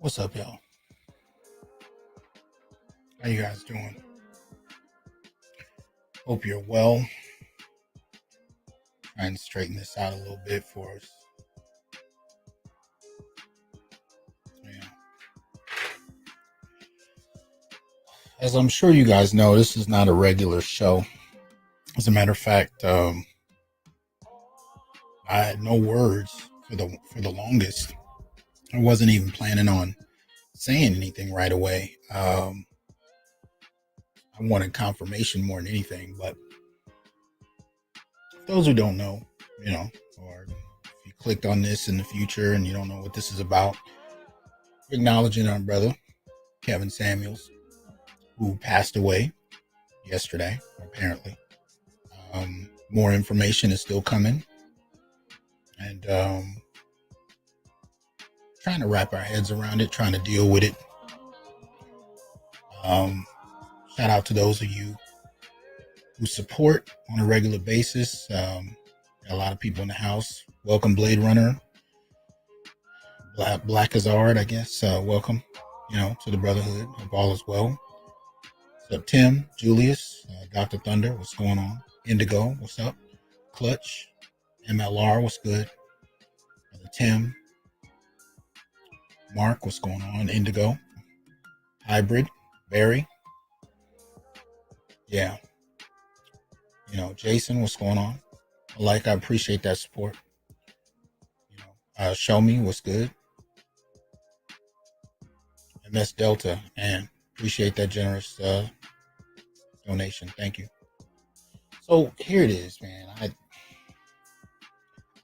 What's up, y'all? How you guys doing? Hope you're well. Trying to straighten this out a little bit for us. Yeah. As I'm sure you guys know, this is not a regular show. As a matter of fact, I had no words for the longest. I wasn't even planning on saying anything right away. I wanted confirmation more than anything, but those who don't know, or if you clicked on this in the future and you don't know what this is about, acknowledging our brother, Kevin Samuels, who passed away yesterday, apparently. More information is still coming. And trying to wrap our heads around it, trying to deal with it. Shout out to those of you who support on a regular basis. Got a lot of people in the house. Welcome, Blade Runner. Black Gynarchy, I guess. Welcome, to the Brotherhood. Hope all is well. What's up, Tim, Julius, Dr. Thunder, what's going on? Indigo, what's up? Clutch, MLR, what's good? Brother Tim, Mark, what's going on? Indigo, Hybrid, Barry. Yeah. Jason, what's going on? I appreciate that support. Show me what's good. MS Delta, and appreciate that generous donation. Thank you. So here it is, man.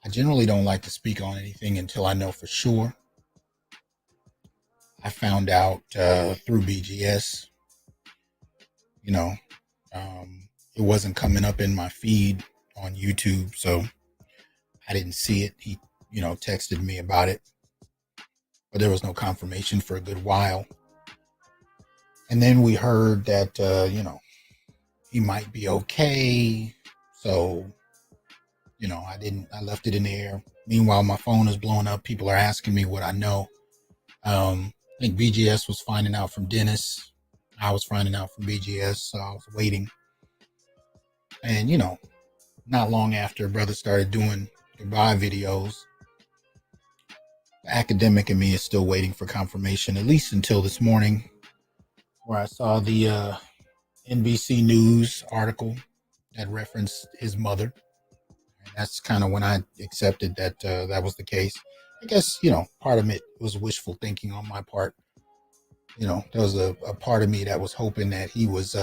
I generally don't like to speak on anything until I know for sure. I found out through BGS, it wasn't coming up in my feed on YouTube, so I didn't see it. He, texted me about it, but there was no confirmation for a good while. And then we heard that, he might be okay. So, I left it in the air. Meanwhile, my phone is blowing up. People are asking me what I know. I think BGS was finding out from Dennis. I was finding out from BGS, so I was waiting. And, not long after brother started doing goodbye videos, the academic in me is still waiting for confirmation, at least until this morning, where I saw the NBC News article that referenced his mother. And that's kind of when I accepted that that was the case. I guess, part of it was wishful thinking on my part. There was a part of me that was hoping that he was,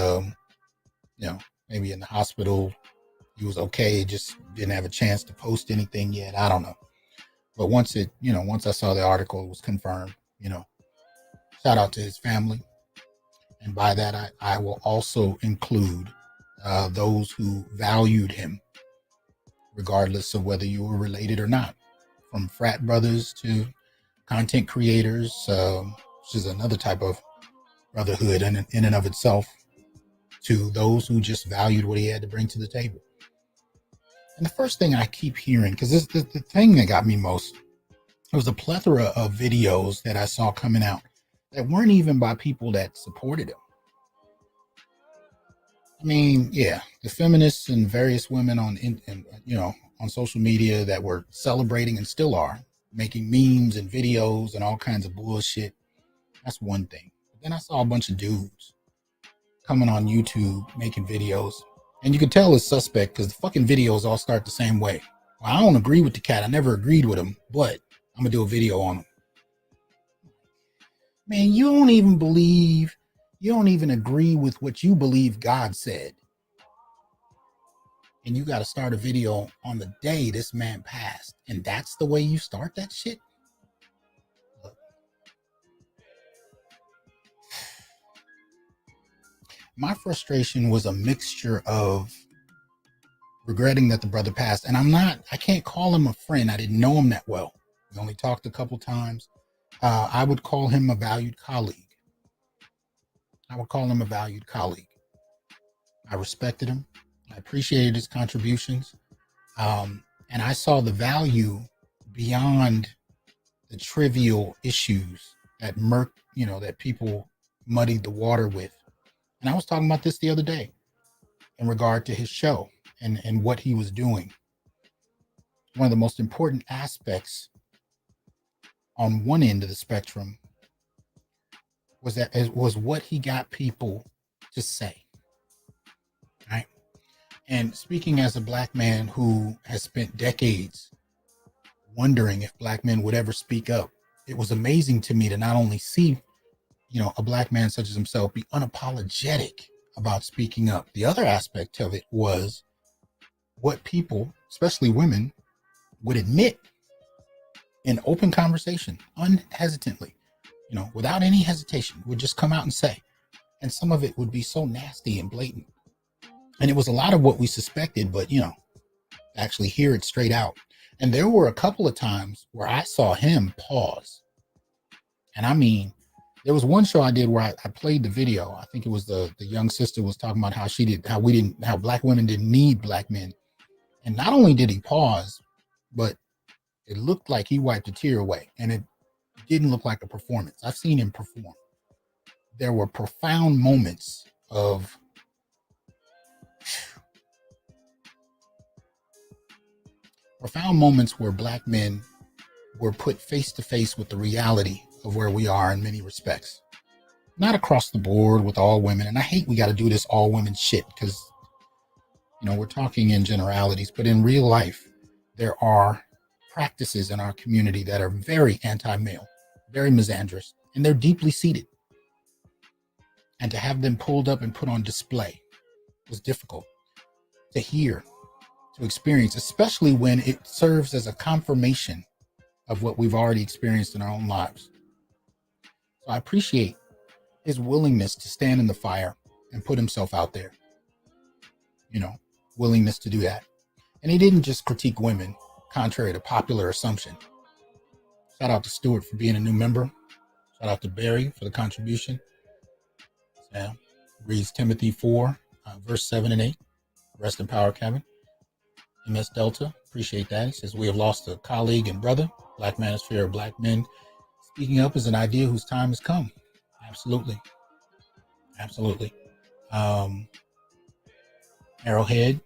maybe in the hospital. He was okay, just didn't have a chance to post anything yet. I don't know. But once I saw the article, it was confirmed, shout out to his family. And by that, I will also include those who valued him, regardless of whether you were related or not, from frat brothers to content creators, which is another type of brotherhood in and of itself, to those who just valued what he had to bring to the table. And the first thing I keep hearing, because this the thing that got me most, it was a plethora of videos that I saw coming out that weren't even by people that supported him. I mean, yeah, the feminists and various women on social media that were celebrating and still are making memes and videos and all kinds of bullshit. That's one thing. But then I saw a bunch of dudes coming on YouTube making videos, and you could tell it's suspect because the fucking videos all start the same way. Well, I don't agree with the cat. I never agreed with him, but I'm gonna do a video on him. Man, you don't even agree with what you believe God said. And you got to start a video on the day this man passed. And that's the way you start that shit? Look. My frustration was a mixture of regretting that the brother passed. And I can't call him a friend. I didn't know him that well. We only talked a couple times. I would call him a valued colleague. I respected him. I appreciated his contributions. And I saw the value beyond the trivial issues that people muddied the water with. And I was talking about this the other day in regard to his show and what he was doing. One of the most important aspects on one end of the spectrum was what he got people to say, right? And speaking as a black man who has spent decades wondering if black men would ever speak up, it was amazing to me to not only see, a black man such as himself be unapologetic about speaking up. The other aspect of it was what people, especially women, would admit in open conversation, unhesitantly, without any hesitation, would just come out and say. And some of it would be so nasty and blatant. And it was a lot of what we suspected, but, actually hear it straight out. And there were a couple of times where I saw him pause. And I mean, there was one show I did where I played the video. I think it was the young sister was talking about how black women didn't need black men. And not only did he pause, but it looked like he wiped a tear away. And it didn't look like a performance. I've seen him perform. There were profound moments where black men were put face to face with the reality of where we are in many respects. Not across the board with all women. And I hate we got to do this all women shit because, we're talking in generalities, but in real life, there are practices in our community that are very anti-male, very misandrous, and they're deeply seated. And to have them pulled up and put on display was difficult to hear, to experience, especially when it serves as a confirmation of what we've already experienced in our own lives. So I appreciate his willingness to stand in the fire and put himself out there, willingness to do that. And he didn't just critique women, contrary to popular assumption. Shout out to Stuart for being a new member. Shout out to Barry for the contribution. Sam reads Timothy 4, verse 7 and 8. Rest in power, Kevin. MS Delta, appreciate that. He says, we have lost a colleague and brother. Black manosphere of black men. Speaking up is an idea whose time has come. Absolutely. Absolutely. Arrowhead,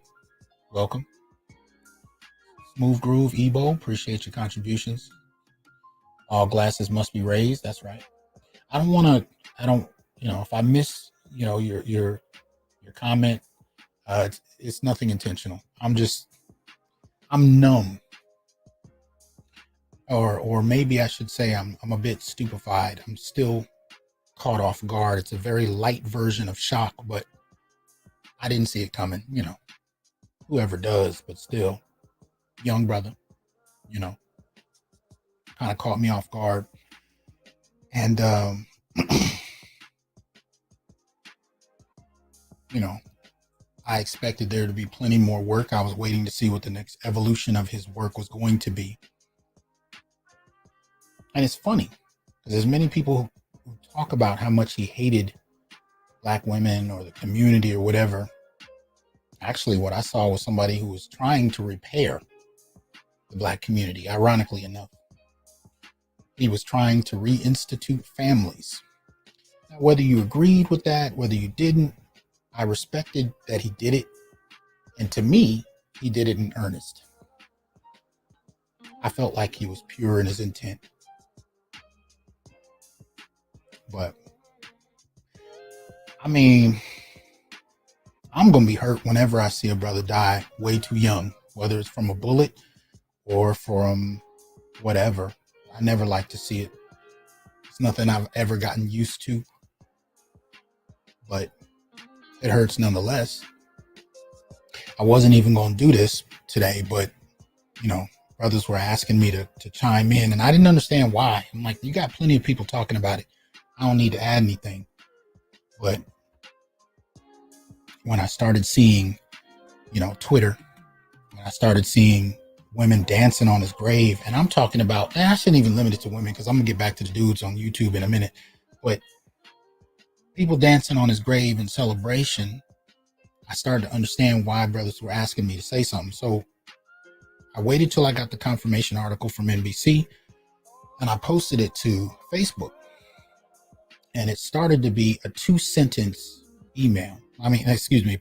welcome. Smooth Groove, Ebo, appreciate your contributions. All glasses must be raised. That's right. If I miss, your comment, it's nothing intentional. I'm numb. Or maybe I should say I'm a bit stupefied. I'm still caught off guard. It's a very light version of shock, but I didn't see it coming, whoever does, but still, young brother, kind of caught me off guard. And, I expected there to be plenty more work. I was waiting to see what the next evolution of his work was going to be. And it's funny because there's many people who talk about how much he hated black women or the community or whatever. Actually, what I saw was somebody who was trying to repair the black community, ironically enough. He was trying to reinstitute families. Now, whether you agreed with that, whether you didn't, I respected that he did it. And to me, he did it in earnest. I felt like he was pure in his intent. But, I mean, I'm going to be hurt whenever I see a brother die way too young, whether it's from a bullet or from whatever. I never like to see it. It's nothing I've ever gotten used to, but it hurts nonetheless. I wasn't even going to do this today, but, brothers were asking me to chime in, and I didn't understand why. I'm like, you got plenty of people talking about it. I don't need to add anything. But when I started seeing, Twitter, when I started seeing women dancing on his grave, and I'm talking about, I shouldn't even limit it to women because I'm going to get back to the dudes on YouTube in a minute, but people dancing on his grave in celebration, I started to understand why brothers were asking me to say something. So I waited till I got the confirmation article from NBC and I posted it to Facebook. and it started to be a 2-sentence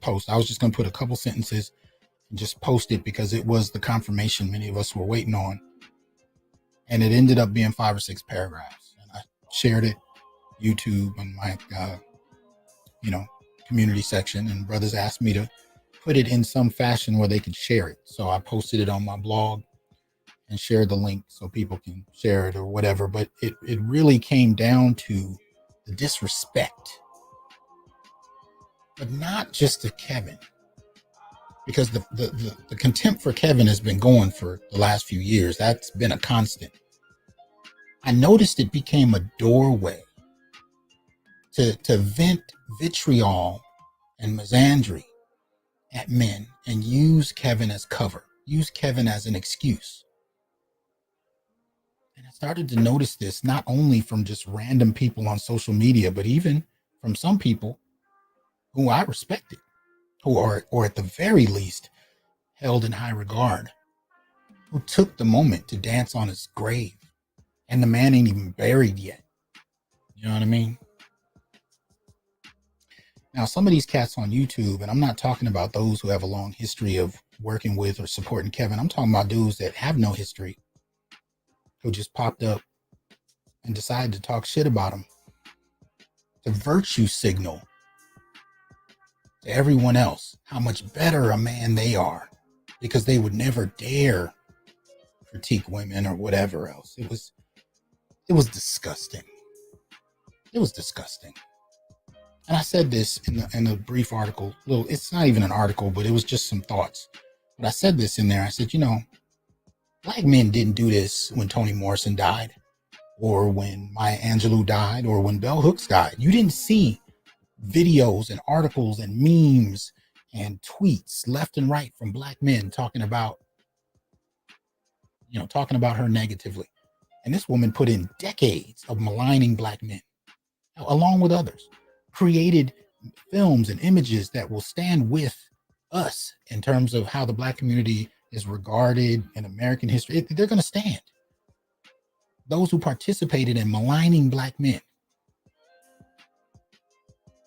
post. I was just going to put a couple sentences and just post it because it was the confirmation many of us were waiting on. And it ended up being 5 or 6 paragraphs. And I shared it YouTube and my, community section, and brothers asked me to put it in some fashion where they could share it. So I posted it on my blog and shared the link so people can share it or whatever. But it really came down to the disrespect, but not just to Kevin, because the contempt for Kevin has been going for the last few years. That's been a constant. I noticed it became a doorway to vent vitriol and misandry at men and use Kevin as cover, use Kevin as an excuse. And I started to notice this not only from just random people on social media, but even from some people who I respected, who are, or at the very least, held in high regard, who took the moment to dance on his grave. And the man ain't even buried yet. You know what I mean? Now, some of these cats on YouTube, and I'm not talking about those who have a long history of working with or supporting Kevin. I'm talking about dudes that have no history, who just popped up and decided to talk shit about him, to virtue signal to everyone else how much better a man they are, because they would never dare critique women or whatever else. It was disgusting. It was disgusting. And I said this in a brief article. It's not even an article, but it was just some thoughts. But I said this in there. I said, black men didn't do this when Toni Morrison died, or when Maya Angelou died, or when Bell Hooks died. You didn't see videos and articles and memes and tweets left and right from black men talking about her negatively. And this woman put in decades of maligning black men, along with others, created films and images that will stand with us in terms of how the black community is regarded in American history. They're going to stand. Those who participated in maligning black men,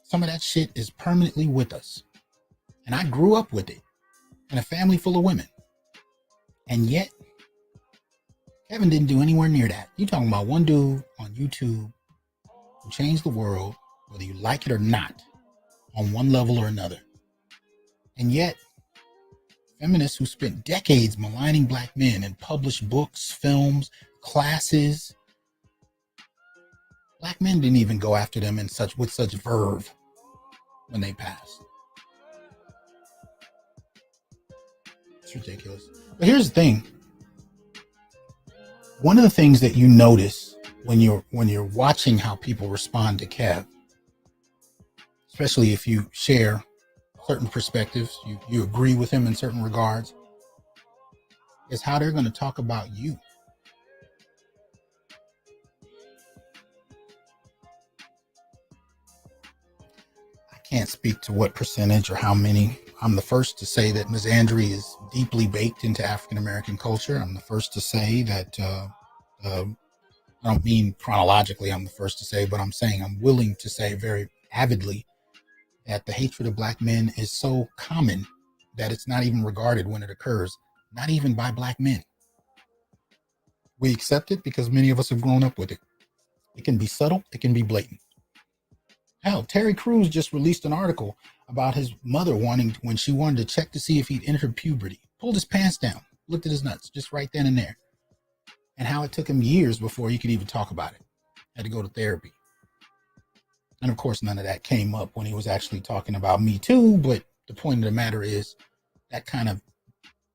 some of that shit is permanently with us. And I grew up with it in a family full of women. And yet, Kevin didn't do anywhere near that. You're talking about one dude on YouTube who changed the world, whether you like it or not, on one level or another. And yet, feminists who spent decades maligning black men and published books, films, classes, black men didn't even go after them with such verve when they passed. It's ridiculous. But here's the thing. One of the things that you notice when you're watching how people respond to Kev, especially if you share certain perspectives, you agree with him in certain regards, is how they're going to talk about you. I can't speak to what percentage or how many. I'm the first to say that misandry is deeply baked into African American culture. I'm the first to say that, I don't mean chronologically I'm the first to say, but I'm saying I'm willing to say very avidly that the hatred of black men is so common that it's not even regarded when it occurs, not even by black men. We accept it because many of us have grown up with it. It can be subtle, it can be blatant. Hell, Terry Crews just released an article about his mother when she wanted to check to see if he'd entered puberty, pulled his pants down, looked at his nuts, just right then and there. And how it took him years before he could even talk about it. Had to go to therapy. And of course, none of that came up when he was actually talking about Me Too. But the point of the matter is that kind of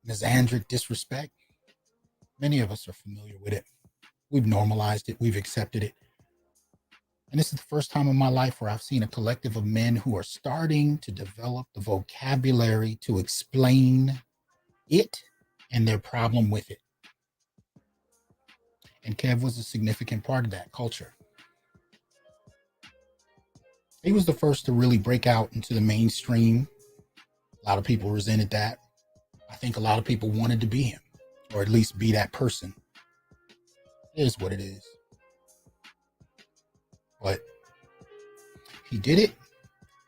misandric disrespect, many of us are familiar with it. We've normalized it. We've accepted it. And this is the first time in my life where I've seen a collective of men who are starting to develop the vocabulary to explain it and their problem with it. And Kev was a significant part of that culture. He was the first to really break out into the mainstream. A lot of people resented that. I think a lot of people wanted to be him, or at least be that person. It is what it is. But He did it,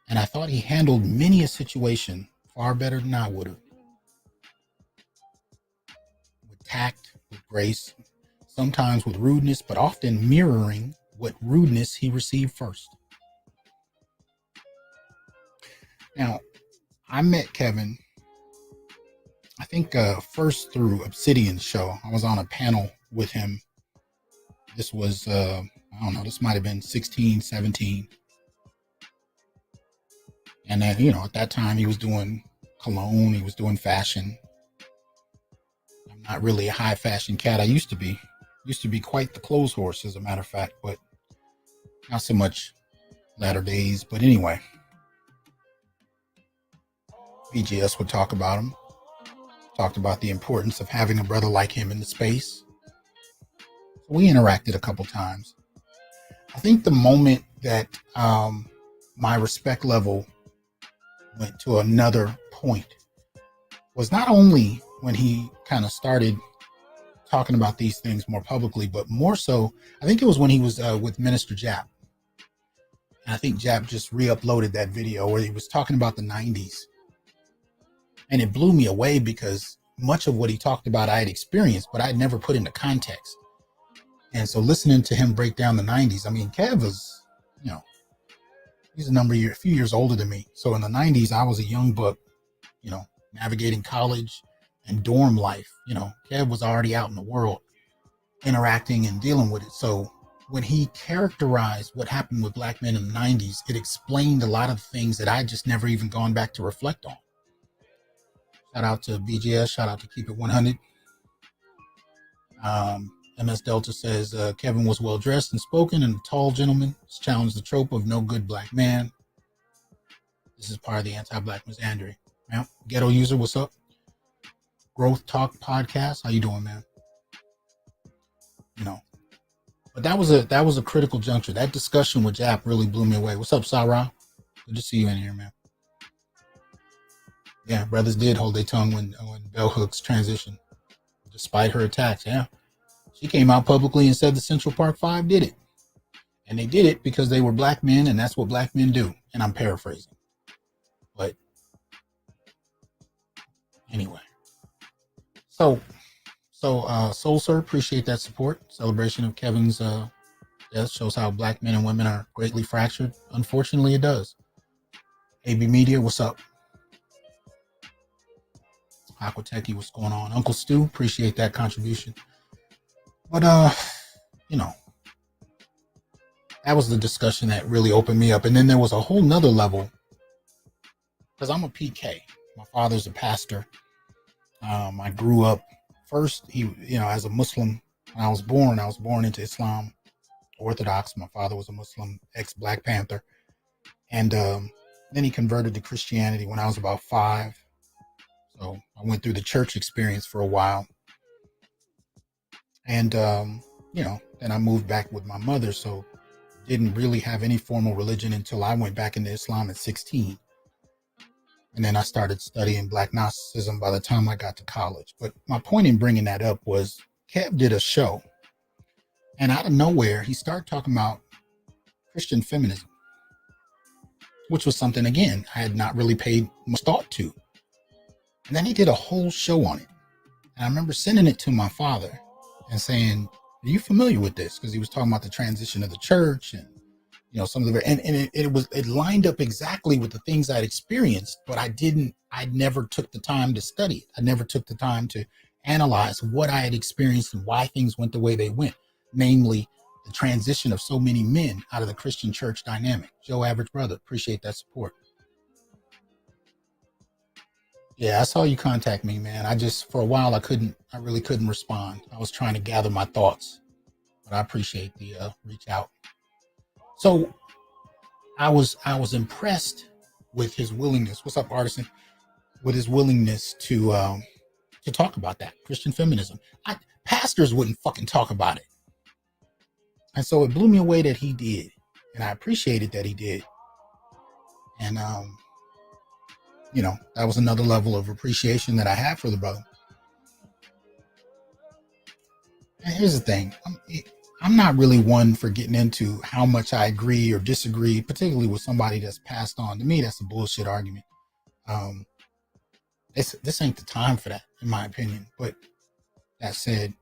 and I thought he handled many a situation far better than I would have. With tact, with grace, sometimes with rudeness, but often mirroring what rudeness he received first. Now, I met Kevin, I think first through Obsidian's show. I was on a panel with him. This was, I don't know, this might have been 16, 17. And then, at that time he was doing cologne, he was doing fashion. I'm not really a high fashion cat. I used to be quite the clothes horse, as a matter of fact, but not so much latter days. But anyway, BGS would talk about him, talked about the importance of having a brother like him in the space. So we interacted a couple times. I think the moment that my respect level went to another point was not only when he kind of started talking about these things more publicly, but more so, I think it was when he was with Minister Jap. And I think Jap just re-uploaded that video where he was talking about the 90s. And it blew me away because much of what he talked about I had experienced, but I had never put into context. And so listening to him break down the 90s, I mean, Kev was, he's a few years older than me. So in the 90s, I was a young buck, navigating college and dorm life. Kev was already out in the world interacting and dealing with it. So when he characterized what happened with black men in the 90s, it explained a lot of things that I just never even gone back to reflect on. Shout out to BGS. Shout out to Keep It 100. MS Delta says Kevin was well dressed and spoken and a tall gentleman. He's challenged the trope of no good black man. This is part of the anti-black misandry. Yeah. Ghetto User, what's up? Growth Talk Podcast. How you doing, man? But that was a critical juncture. That discussion with Jap really blew me away. What's up, Sarah? Good to see you in here, man. Yeah, brothers did hold their tongue when Bell Hooks transitioned, despite her attacks. Yeah, she came out publicly and said the Central Park Five did it, and they did it because they were black men, and that's what black men do. And I'm paraphrasing, but anyway. So Soul Sir, appreciate that support. Celebration of Kevin's death shows how black men and women are greatly fractured. Unfortunately, it does. AB Media, what's up? Aquateki, what's going on? Uncle Stu, appreciate that contribution. But that was the discussion that really opened me up. And then there was a whole nother level, because I'm a PK. My father's a pastor. I grew up first, as a Muslim. When I was born into Islam, Orthodox. My father was a Muslim, ex-Black Panther. And then he converted to Christianity when I was about 5. So I went through the church experience for a while. And, then I moved back with my mother. So didn't really have any formal religion until I went back into Islam at 16. And then I started studying Black Gnosticism by the time I got to college. But my point in bringing that up was Kev did a show. And out of nowhere, he started talking about Christian feminism, which was something, again, I had not really paid much thought to. And then he did a whole show on it. And I remember sending it to my father and saying, are you familiar with this? Because he was talking about the transition of the church and, some of the, and it lined up exactly with the things I'd experienced, but I never took the time to study it. I never took the time to analyze what I had experienced and why things went the way they went. Namely, the transition of so many men out of the Christian church dynamic. Joe Average Brother, appreciate that support. Yeah, I saw you contact me, man. For a while, I really couldn't respond. I was trying to gather my thoughts, but I appreciate the reach out. So I was impressed with his willingness. What's up, Artisan? With his willingness to talk about that Christian feminism. Pastors wouldn't fucking talk about it. And so it blew me away that he did. And I appreciated that he did. And, that was another level of appreciation that I have for the brother. And here's the thing. I'm not really one for getting into how much I agree or disagree, particularly with somebody that's passed on. To me, that's a bullshit argument. This ain't the time for that, in my opinion. But that said,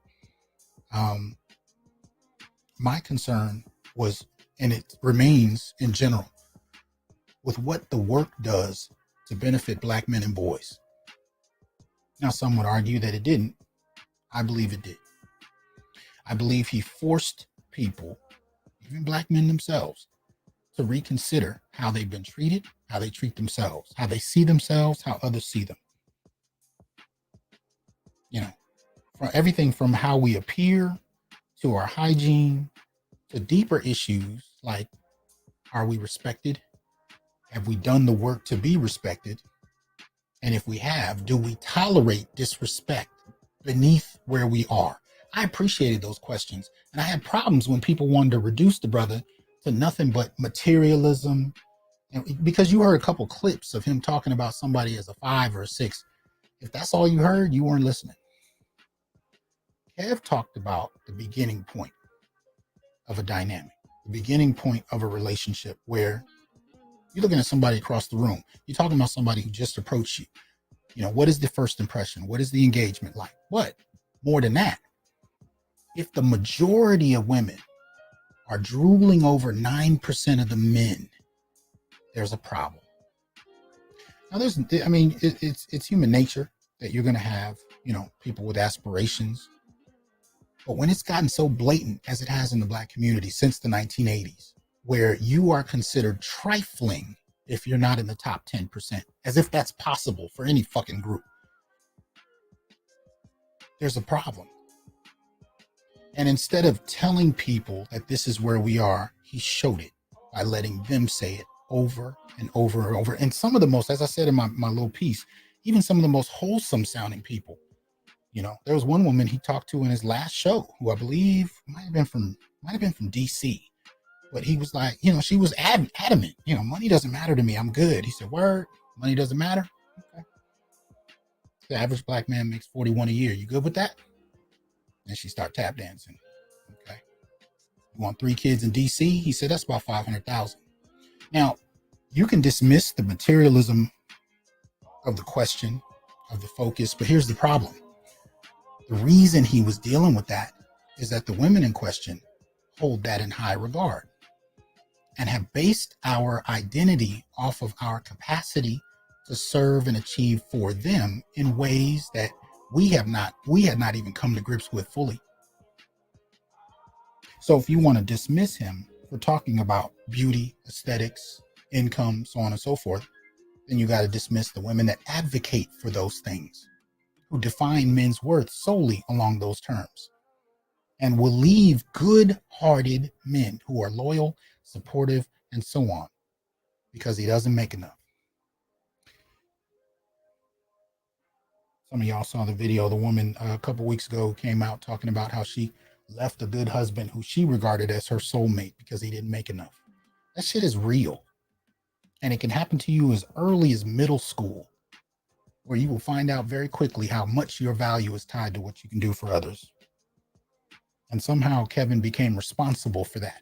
my concern was, and it remains in general, with what the work does to benefit black men and boys. Now, some would argue that it didn't. I believe it did. I believe he forced people, even black men themselves, to reconsider how they've been treated, how they treat themselves, how they see themselves, how others see them. You know, from everything from how we appear to our hygiene to deeper issues like, are we respected? Have we done the work to be respected? And if we have, do we tolerate disrespect beneath where we are? I appreciated those questions. And I had problems when people wanted to reduce the brother to nothing but materialism. And because you heard a couple clips of him talking about somebody as a 5 or a 6. If that's all you heard, you weren't listening. Kev talked about the beginning point of a dynamic, the beginning point of a relationship where you're looking at somebody across the room. You're talking about somebody who just approached you. You know, what is the first impression? What is the engagement like? What? More than that, if the majority of women are drooling over 9% of the men, there's a problem. Now, it's human nature that you're going to have, people with aspirations. But when it's gotten so blatant as it has in the black community since the 1980s, where you are considered trifling if you're not in the top 10%, as if that's possible for any fucking group, there's a problem. And instead of telling people that this is where we are, he showed it by letting them say it over and over and over. And some of the most, as I said in my little piece, even some of the most wholesome sounding people, there was one woman he talked to in his last show who I believe might have been from DC. But he was like, she was adamant, money doesn't matter to me. I'm good. He said, word, money doesn't matter. Okay. The average black man makes 41 a year. You good with that? And she started tap dancing. Okay. You want 3 kids in DC? He said, that's about 500,000. Now, you can dismiss the materialism of the question, of the focus, but here's the problem. The reason he was dealing with that is that the women in question hold that in high regard and have based our identity off of our capacity to serve and achieve for them in ways that we had not even come to grips with fully. So if you want to dismiss him for talking about beauty, aesthetics, income, so on and so forth, then you got to dismiss the women that advocate for those things, who define men's worth solely along those terms, and will leave good-hearted men who are loyal, supportive, and so on, because he doesn't make enough. Some of y'all saw the video. The woman a couple weeks ago came out talking about how she left a good husband who she regarded as her soulmate because he didn't make enough. That shit is real. And it can happen to you as early as middle school, where you will find out very quickly how much your value is tied to what you can do for others. And somehow Kevin became responsible for that.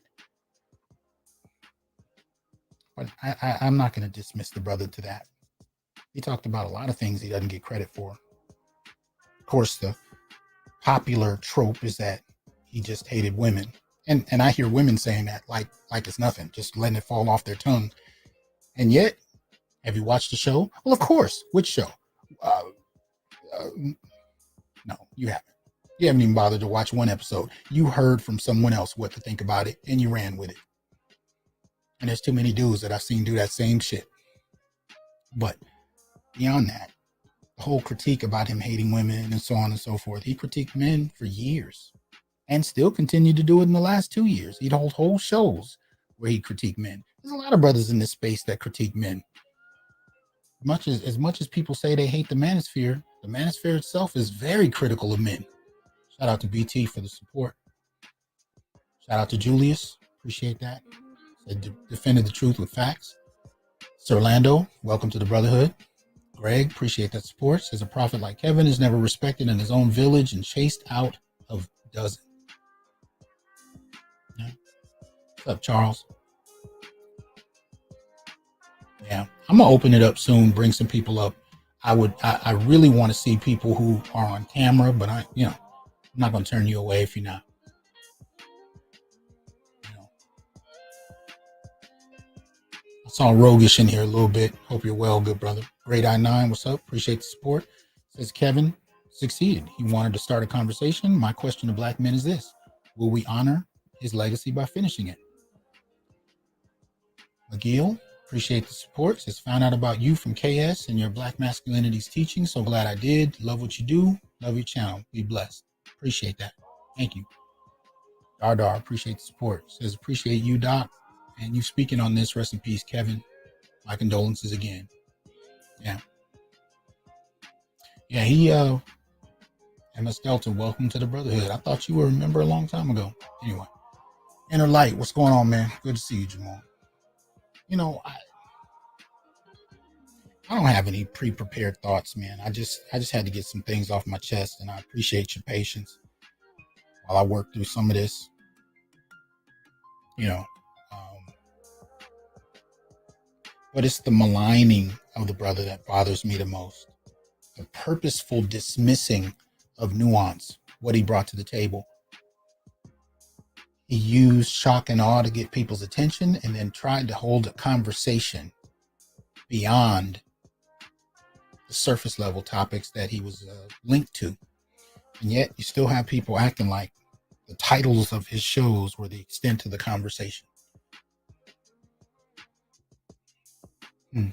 But I'm not going to dismiss the brother to that. He talked about a lot of things he doesn't get credit for. Of course, the popular trope is that he just hated women. And I hear women saying that like it's nothing, just letting it fall off their tongue. And yet, have you watched the show? Well, of course. Which show? No, you haven't. You haven't even bothered to watch one episode. You heard from someone else what to think about it, and you ran with it. And there's too many dudes that I've seen do that same shit. But beyond that, the whole critique about him hating women and so on and so forth, he critiqued men for years and still continued to do it in the last 2 years. He'd hold whole shows where he critiqued men. There's a lot of brothers in this space that critique men. As much as people say they hate the manosphere itself is very critical of men. Shout out to BT for the support. Shout out to Julius. Appreciate that. Said defended the truth with facts. Sir Orlando, welcome to the Brotherhood. Greg, appreciate that support. Says a prophet like Kevin is never respected in his own village and chased out of dozen. What's up, Charles? Yeah, I'm gonna open it up soon. Bring some people up. I really want to see people who are on camera, but I'm not gonna turn you away if you're not. I saw Roguish in here a little bit. Hope you're well, good brother. Great I9, what's up? Appreciate the support. Says Kevin succeeded. He wanted to start a conversation. My question to black men is this: will we honor his legacy by finishing it? McGill, appreciate the support. Says found out about you from KS and your Black Masculinities teaching. So glad I did. Love what you do. Love your channel. Be blessed. Appreciate that. Thank you. Dardar, appreciate the support. Says appreciate you, Doc, and you speaking on this. Rest in peace, Kevin. My condolences again. Yeah, he MS Delta, welcome to the Brotherhood. I thought you were a member a long time ago. Anyway, Inner Light, what's going on, man? Good to see you, Jamal. I don't have any pre-prepared thoughts, man. I just had to get some things off my chest, and I appreciate your patience while I work through some of this. But it's the maligning of the brother that bothers me the most. The purposeful dismissing of nuance, what he brought to the table. He used shock and awe to get people's attention and then tried to hold a conversation beyond the surface level topics that he was linked to. And yet you still have people acting like the titles of his shows were the extent of the conversation. You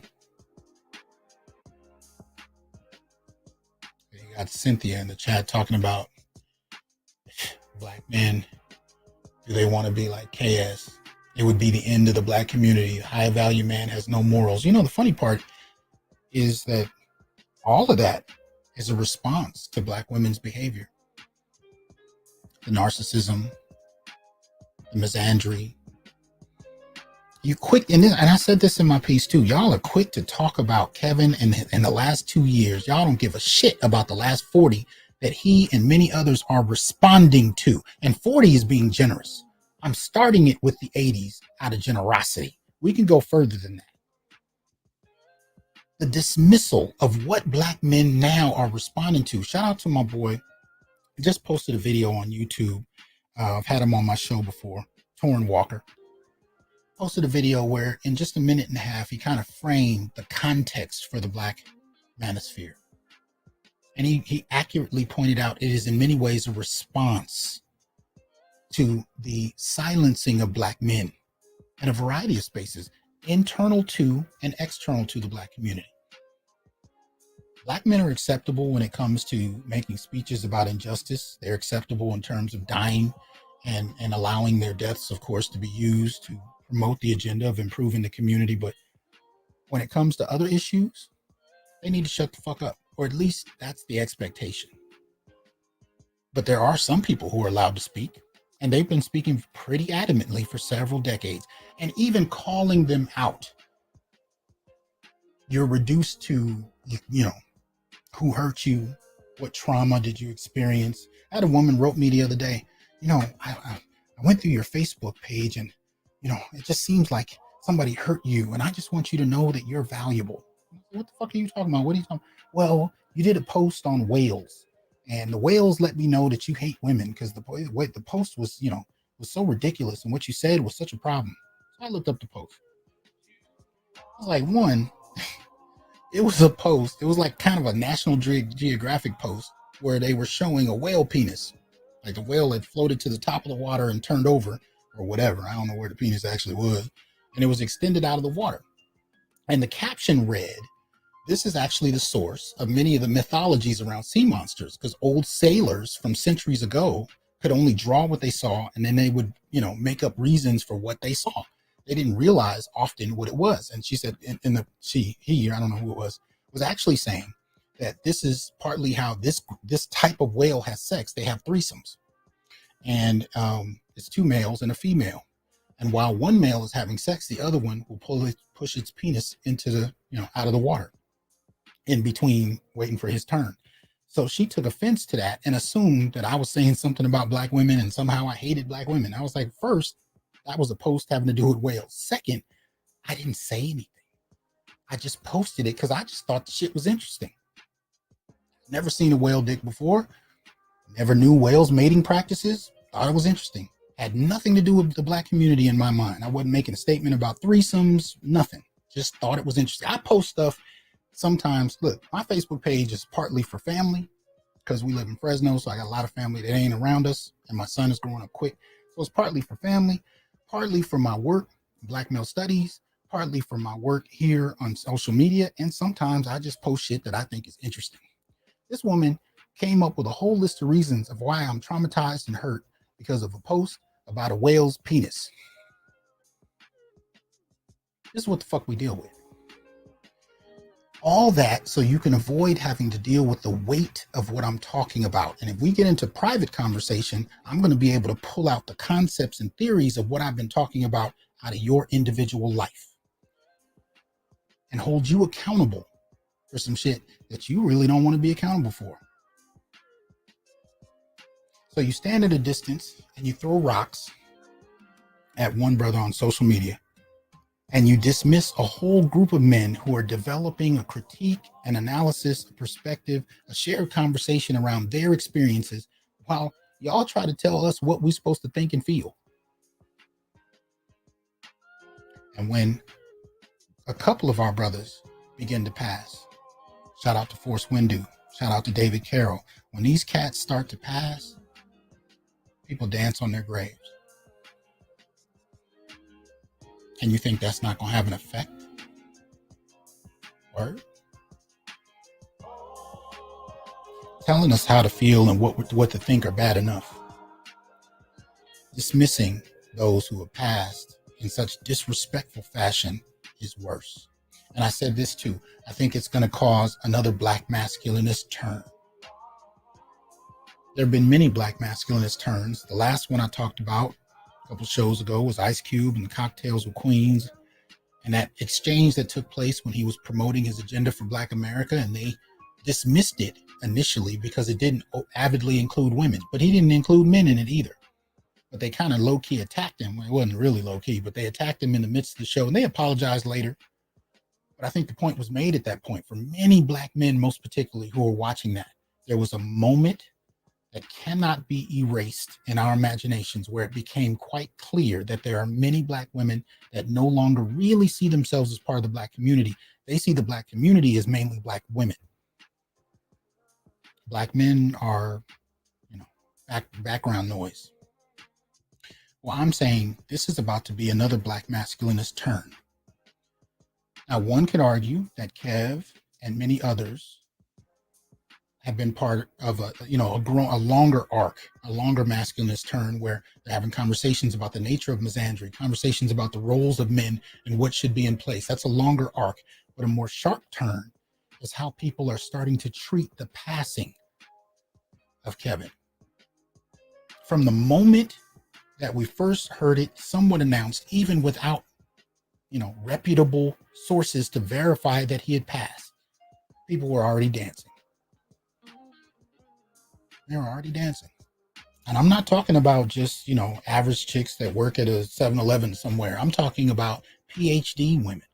got Cynthia in the chat talking about black men. Do they want to be like KS? It would be the end of the black community. High value man has no morals. The funny part is that all of that is a response to black women's behavior. The narcissism, the misandry. You quick, and I said this in my piece too, y'all are quick to talk about Kevin in the last 2 years. Y'all don't give a shit about the last 40 that he and many others are responding to. And 40 is being generous. I'm starting it with the 80s out of generosity. We can go further than that. The dismissal of what black men now are responding to. Shout out to my boy. I just posted a video on YouTube. I've had him on my show before. Torrin Walker. Posted a video where in just a minute and a half, he kind of framed the context for the black manosphere. And he accurately pointed out it is in many ways a response to the silencing of black men in a variety of spaces, internal to and external to the black community. Black men are acceptable when it comes to making speeches about injustice. They're acceptable in terms of dying and allowing their deaths, of course, to be used to promote the agenda of improving the community. But when it comes to other issues, they need to shut the fuck up, or at least that's the expectation. But there are some people who are allowed to speak, and they've been speaking pretty adamantly for several decades, and even calling them out. You're reduced to, who hurt you? What trauma did you experience? I had a woman wrote me the other day, I went through your Facebook page and it just seems like somebody hurt you, and I just want you to know that you're valuable. What the fuck are you talking about? What are you talking about? Well, you did a post on whales, and the whales let me know that you hate women because the post was, was so ridiculous, and what you said was such a problem. So I looked up the post. I was like, one, it was a post. It was like kind of a National Geographic post where they were showing a whale penis. Like the whale had floated to the top of the water and turned over or whatever. I don't know where the penis actually was. And it was extended out of the water. And the caption read, this is actually the source of many of the mythologies around sea monsters, because old sailors from centuries ago could only draw what they saw, and then they would, make up reasons for what they saw. They didn't realize often what it was. And she said, I don't know who it was actually saying that this is partly how this type of whale has sex. They have threesomes, and it's two males and a female. And while one male is having sex, the other one will push its penis into the, out of the water in between waiting for his turn. So she took offense to that and assumed that I was saying something about black women and somehow I hated black women. I was like, first, that was a post having to do with whales. Second, I didn't say anything. I just posted it because I just thought the shit was interesting. Never seen a whale dick before. Never knew whales mating practices. Thought it was interesting. Had nothing to do with the Black community in my mind. I wasn't making a statement about threesomes, nothing. Just thought it was interesting. I post stuff sometimes. Look, my Facebook page is partly for family because we live in Fresno, so I got a lot of family that ain't around us, and my son is growing up quick. So it's partly for family, partly for my work, Black male studies, partly for my work here on social media, and sometimes I just post shit that I think is interesting. This woman came up with a whole list of reasons of why I'm traumatized and hurt because of a post about a whale's penis. This is what the fuck we deal with. All that so you can avoid having to deal with the weight of what I'm talking about. And if we get into private conversation, I'm going to be able to pull out the concepts and theories of what I've been talking about out of your individual life and hold you accountable for some shit that you really don't want to be accountable for. So you stand at a distance and you throw rocks at one brother on social media, and you dismiss a whole group of men who are developing a critique, an analysis, a perspective, a shared conversation around their experiences, while y'all try to tell us what we're supposed to think and feel. And when a couple of our brothers begin to pass, shout out to Force Windu, shout out to David Carroll, when these cats start to pass, people dance on their graves. And you think that's not going to have an effect? Word? Telling us how to feel and what to think are bad enough. Dismissing those who have passed in such disrespectful fashion is worse. And I said this too. I think it's going to cause another Black masculinist turn. There have been many Black masculinist turns. The last one I talked about a couple shows ago was Ice Cube and the Cocktails with Queens, and that exchange that took place when he was promoting his agenda for Black America, and they dismissed it initially because it didn't avidly include women, but he didn't include men in it either. But they kind of low-key attacked him. It wasn't really low-key, but they attacked him in the midst of the show, and they apologized later. But I think the point was made at that point for many Black men, most particularly, who were watching that. There was a moment that cannot be erased in our imaginations where it became quite clear that there are many Black women that no longer really see themselves as part of the Black community. They see the Black community as mainly Black women. Black men are, background noise. Well, I'm saying this is about to be another Black masculinist turn. Now, one could argue that Kev and many others have been part of a longer arc, a longer masculinist turn where they're having conversations about the nature of misandry, conversations about the roles of men and what should be in place. That's a longer arc, but a more sharp turn is how people are starting to treat the passing of Kevin. From the moment that we first heard it somewhat announced, even without, reputable sources to verify that he had passed, people were already dancing. They were already dancing. And I'm not talking about just, average chicks that work at a 7-Eleven somewhere. I'm talking about PhD women.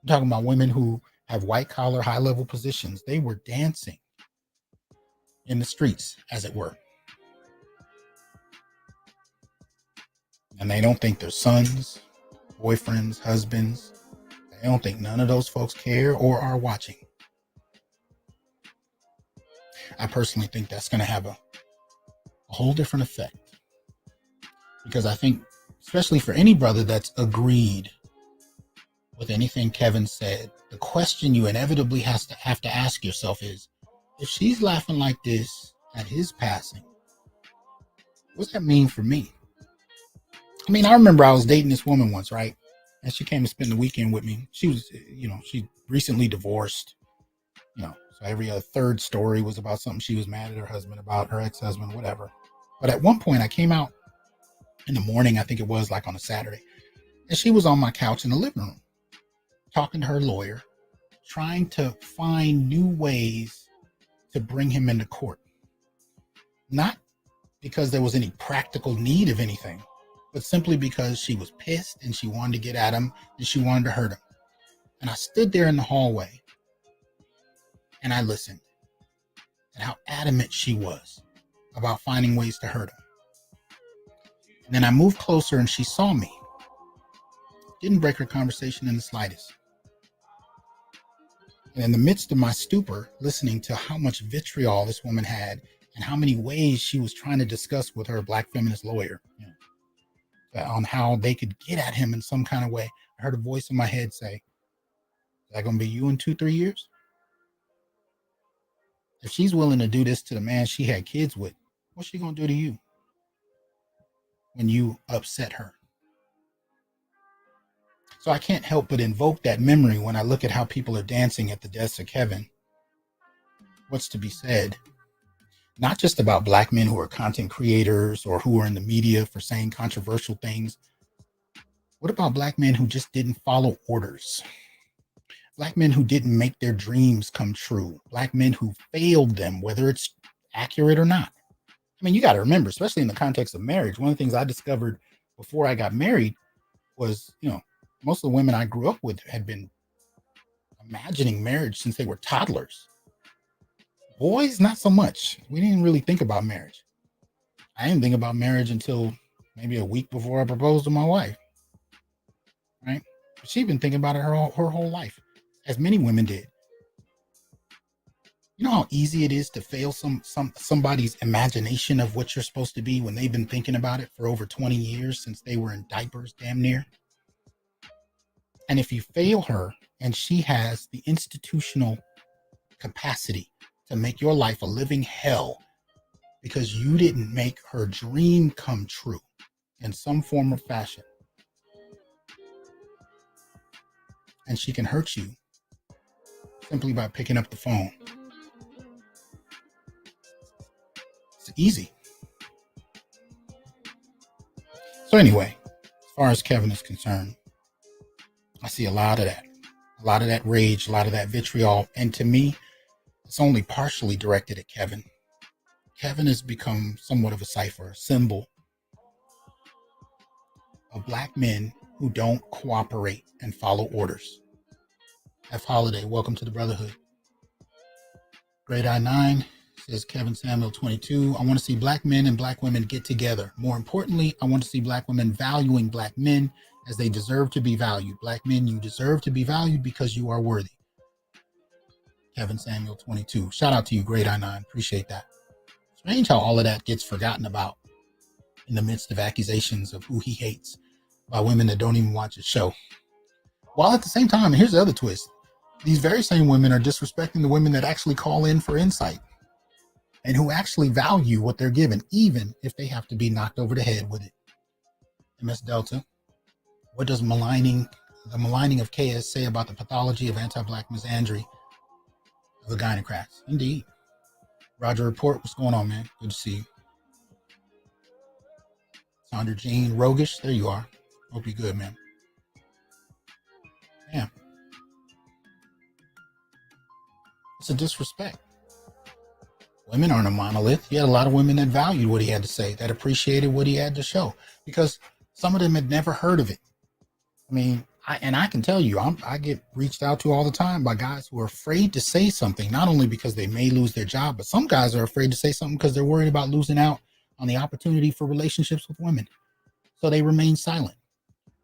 I'm talking about women who have white collar, high level positions. They were dancing in the streets, as it were. And they don't think their sons, boyfriends, husbands, they don't think none of those folks care or are watching. I personally think that's going to have a whole different effect. Because I think, especially for any brother that's agreed with anything Kevin said, the question you inevitably have to ask yourself is, if she's laughing like this at his passing, what does that mean for me? I mean, I remember I was dating this woman once, right? And she came to spend the weekend with me. She was, she recently divorced, so every third story was about something she was mad at her husband about, her ex-husband, whatever. But at one point I came out in the morning, I think it was like on a Saturday, and she was on my couch in the living room talking to her lawyer, trying to find new ways to bring him into court. Not because there was any practical need of anything, but simply because she was pissed and she wanted to get at him and she wanted to hurt him. And I stood there in the hallway and I listened at how adamant she was about finding ways to hurt him. And then I moved closer and she saw me. Didn't break her conversation in the slightest. And in the midst of my stupor, listening to how much vitriol this woman had and how many ways she was trying to discuss with her black feminist lawyer, on how they could get at him in some kind of way, I heard a voice in my head say, "Is that going to be you in 2-3 years? If she's willing to do this to the man she had kids with, what's she going to do to you when you upset her?" So I can't help but invoke that memory when I look at how people are dancing at the deaths of Kevin. What's to be said? Not just about black men who are content creators or who are in the media for saying controversial things. What about black men who just didn't follow orders? Black men who didn't make their dreams come true. Black men who failed them, whether it's accurate or not. I mean, you got to remember, especially in the context of marriage, one of the things I discovered before I got married was, most of the women I grew up with had been imagining marriage since they were toddlers. Boys, not so much. We didn't really think about marriage. I didn't think about marriage until maybe a week before I proposed to my wife. Right? But she'd been thinking about it her whole life, as many women did. You know how easy it is to fail somebody's imagination of what you're supposed to be when they've been thinking about it for over 20 years since they were in diapers, damn near. And if you fail her and she has the institutional capacity to make your life a living hell because you didn't make her dream come true in some form or fashion, and she can hurt you simply by picking up the phone. It's easy. So anyway, as far as Kevin is concerned, I see a lot of that rage, a lot of that vitriol. And to me, it's only partially directed at Kevin. Kevin has become somewhat of a cipher, a symbol of black men who don't cooperate and follow orders. F. Holiday, welcome to the Brotherhood. Great I-9 says Kevin Samuel 22. I want to see black men and black women get together. More importantly, I want to see black women valuing black men as they deserve to be valued. Black men, you deserve to be valued because you are worthy. Kevin Samuel 22. Shout out to you, Great I-9. Appreciate that. Strange how all of that gets forgotten about in the midst of accusations of who he hates by women that don't even watch his show. While at the same time, here's the other twist. These very same women are disrespecting the women that actually call in for insight and who actually value what they're given, even if they have to be knocked over the head with it. MS Delta, what does the maligning of KS say about the pathology of anti-black misandry of the gynocrats? Indeed. Roger Report, what's going on, man? Good to see you. Sandra Jean Rogish, there you are. Hope you're good, man. Yeah. It's a disrespect. Women aren't a monolith. You had a lot of women that valued what he had to say, that appreciated what he had to show, because some of them had never heard of it. I mean, I can tell you, I get reached out to all the time by guys who are afraid to say something, not only because they may lose their job, but some guys are afraid to say something because they're worried about losing out on the opportunity for relationships with women. So they remain silent.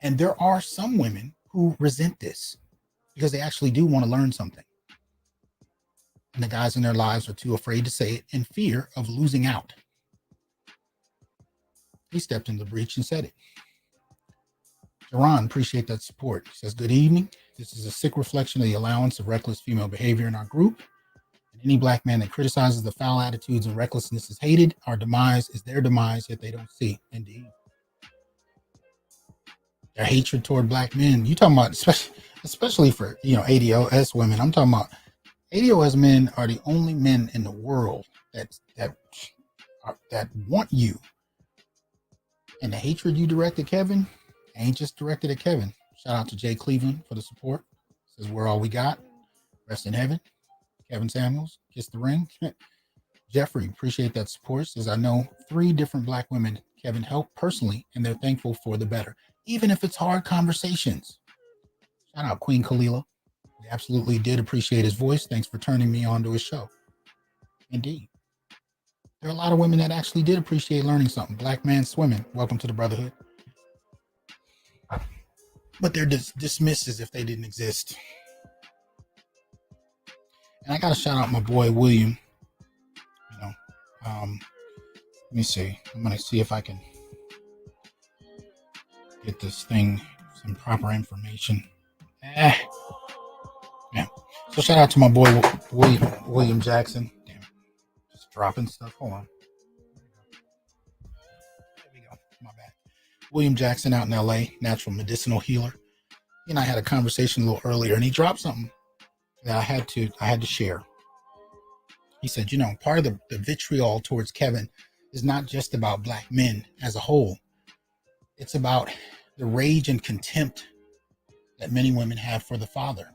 And there are some women who resent this because they actually do want to learn something. And the guys in their lives are too afraid to say it in fear of losing out. He stepped in the breach and said it. Jerron, appreciate that support. He says, good evening. This is a sick reflection of the allowance of reckless female behavior in our group. And any black man that criticizes the foul attitudes and recklessness is hated. Our demise is their demise, yet they don't see. Indeed. Their hatred toward black men. You talking about, especially for, ADOS women. I'm talking about ADOS men are the only men in the world that want you. And the hatred you direct at Kevin ain't just directed at Kevin. Shout out to Jay Cleveland for the support. Says we're all we got. Rest in heaven. Kevin Samuels, kiss the ring. Jeffrey, appreciate that support. Says I know 3 different black women Kevin helped personally, and they're thankful for the better, even if it's hard conversations. Shout out Queen Kalila. We absolutely did appreciate his voice. Thanks for turning me on to his show. Indeed. There are a lot of women that actually did appreciate learning something. Black man swimming. Welcome to the brotherhood. But they're dismissed as if they didn't exist. And I got to shout out my boy, William. Let me see. I'm going to see if I can get this thing some proper information. Yeah. So shout out to my boy, William Jackson. Damn. Just dropping stuff. Hold on. There we go. My bad. William Jackson out in LA, natural medicinal healer. He and I had a conversation a little earlier, and he dropped something that I had to share. He said, part of the vitriol towards Kevin is not just about black men as a whole. It's about the rage and contempt that many women have for the father.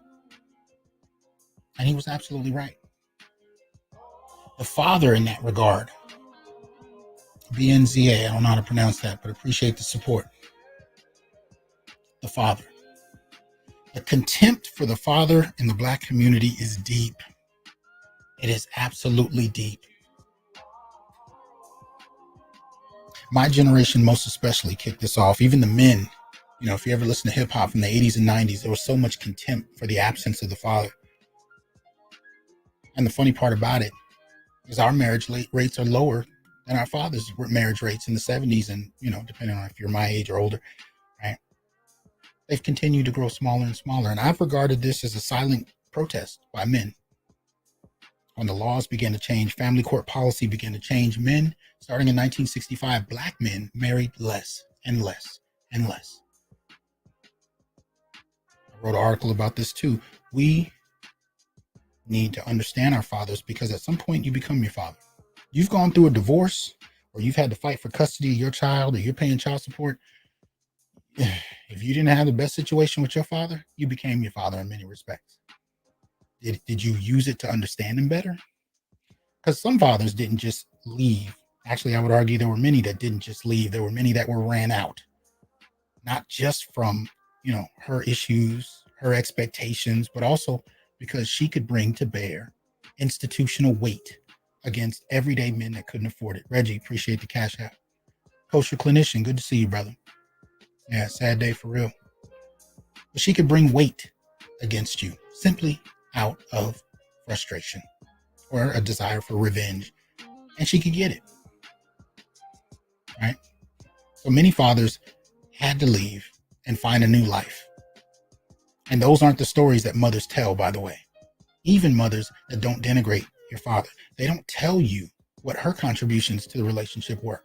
And he was absolutely right. The father in that regard, BNZA, I don't know how to pronounce that, but appreciate the support. The father. The contempt for the father in the black community is deep. It is absolutely deep. My generation most especially kicked this off. Even the men, if you ever listen to hip hop from the 80s and 90s, there was so much contempt for the absence of the father. And the funny part about it is our marriage rates are lower than our father's marriage rates in the 70s. And, depending on if you're my age or older, right? They've continued to grow smaller and smaller. And I've regarded this as a silent protest by men. When the laws began to change, family court policy began to change, men, starting in 1965, black men married less and less and less. I wrote an article about this too. We need to understand our fathers, because at some point you become your father. You've gone through a divorce, or you've had to fight for custody of your child, or you're paying child support. If you didn't have the best situation with your father, you became your father in many respects. Did you use it to understand him better? Because some fathers didn't just leave. Actually, I would argue there were many that didn't just leave. There were many that were ran out. Not just from, her issues, her expectations, but also because she could bring to bear institutional weight against everyday men that couldn't afford it. Reggie, appreciate the cash app. Kosher clinician, good to see you, brother. Yeah, sad day for real. But she could bring weight against you simply out of frustration or a desire for revenge, and she could get it. Right? So many fathers had to leave and find a new life. And those aren't the stories that mothers tell, by the way. Even mothers that don't denigrate your father, they don't tell you what her contributions to the relationship were.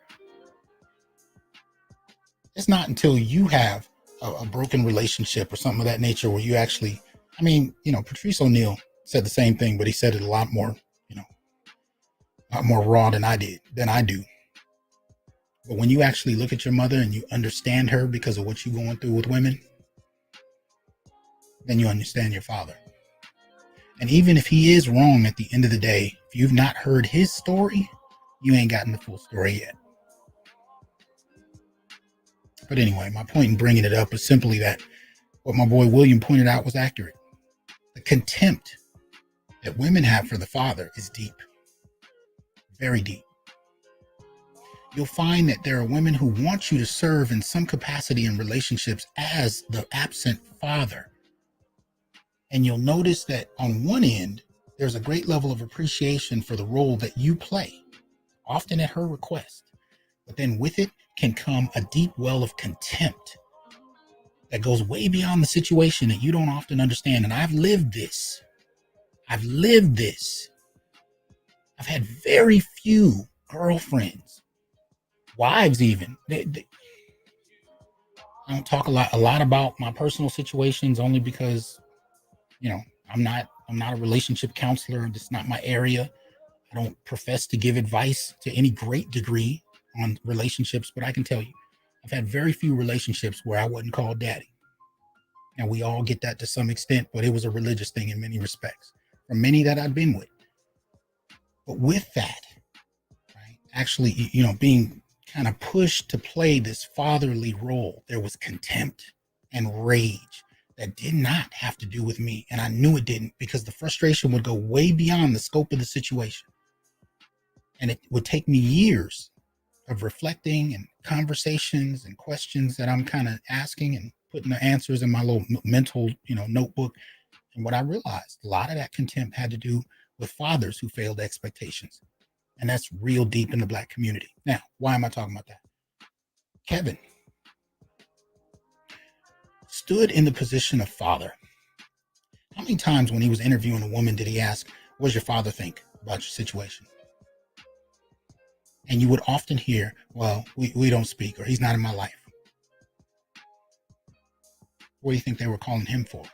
It's not until you have a broken relationship or something of that nature where you actually, Patrice O'Neal said the same thing, but he said it a lot more, a lot more raw than I do. But when you actually look at your mother and you understand her because of what you're going through with women, then you understand your father. And even if he is wrong at the end of the day, if you've not heard his story, you ain't gotten the full story yet. But anyway, my point in bringing it up is simply that what my boy William pointed out was accurate. The contempt that women have for the father is deep, very deep. You'll find that there are women who want you to serve in some capacity in relationships as the absent father. And you'll notice that on one end, there's a great level of appreciation for the role that you play, often at her request. But then with it can come a deep well of contempt that goes way beyond the situation that you don't often understand. And I've lived this. I've had very few girlfriends, wives even. I don't talk a lot about my personal situations, only because, I'm not a relationship counselor. That's not my area. I don't profess to give advice to any great degree on relationships, but I can tell you, I've had very few relationships where I wasn't called daddy. And we all get that to some extent, but it was a religious thing in many respects, from many that I've been with. But with that, right, actually, being kind of pushed to play this fatherly role. There was contempt and rage that did not have to do with me. And I knew it didn't, because the frustration would go way beyond the scope of the situation. And it would take me years of reflecting and conversations and questions that I'm kind of asking and putting the answers in my little mental, notebook. And what I realized, a lot of that contempt had to do with fathers who failed expectations. And that's real deep in the Black community. Now, why am I talking about that? Kevin stood in the position of father. How many times when he was interviewing a woman did he ask, what does your father think about your situation? And you would often hear, well, we don't speak, or he's not in my life. What do you think they were calling him for?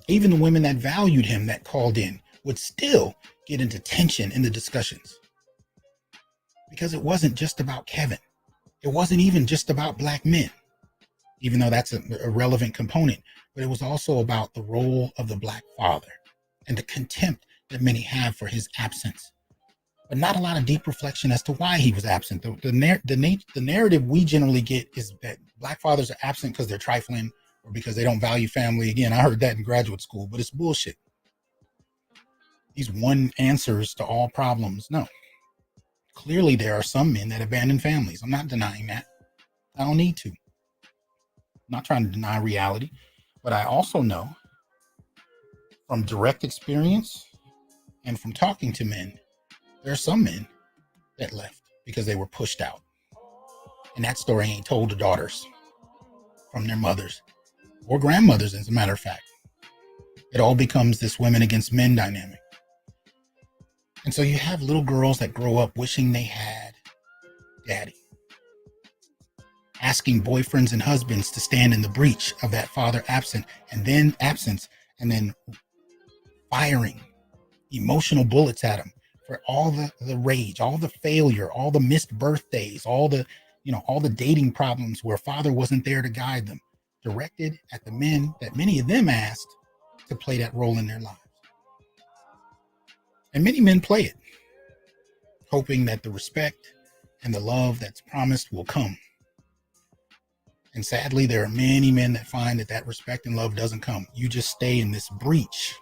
Even the women that valued him, that called in, would still get into tension in the discussions. Because it wasn't just about Kevin. It wasn't even just about Black men, even though that's a relevant component. But it was also about the role of the Black father and the contempt that many have for his absence. But not a lot of deep reflection as to why he was absent. The narrative we generally get is that Black fathers are absent because they're trifling or because they don't value family. Again, I heard that in graduate school, but it's bullshit. These one answers to all problems. No. Clearly, there are some men that abandon families. I'm not denying that. I don't need to. I'm not trying to deny reality. But I also know from direct experience and from talking to men, there are some men that left because they were pushed out. And that story ain't told to daughters from their mothers or grandmothers, as a matter of fact. It all becomes this women against men dynamic. And so you have little girls that grow up wishing they had daddy, asking boyfriends and husbands to stand in the breach of that father absence, and then firing emotional bullets at him for all the rage, all the failure, all the missed birthdays, all the dating problems where father wasn't there to guide them, directed at the men that many of them asked to play that role in their lives. And many men play it, hoping that the respect and the love that's promised will come. And sadly, there are many men that find that respect and love doesn't come. You just stay in this breach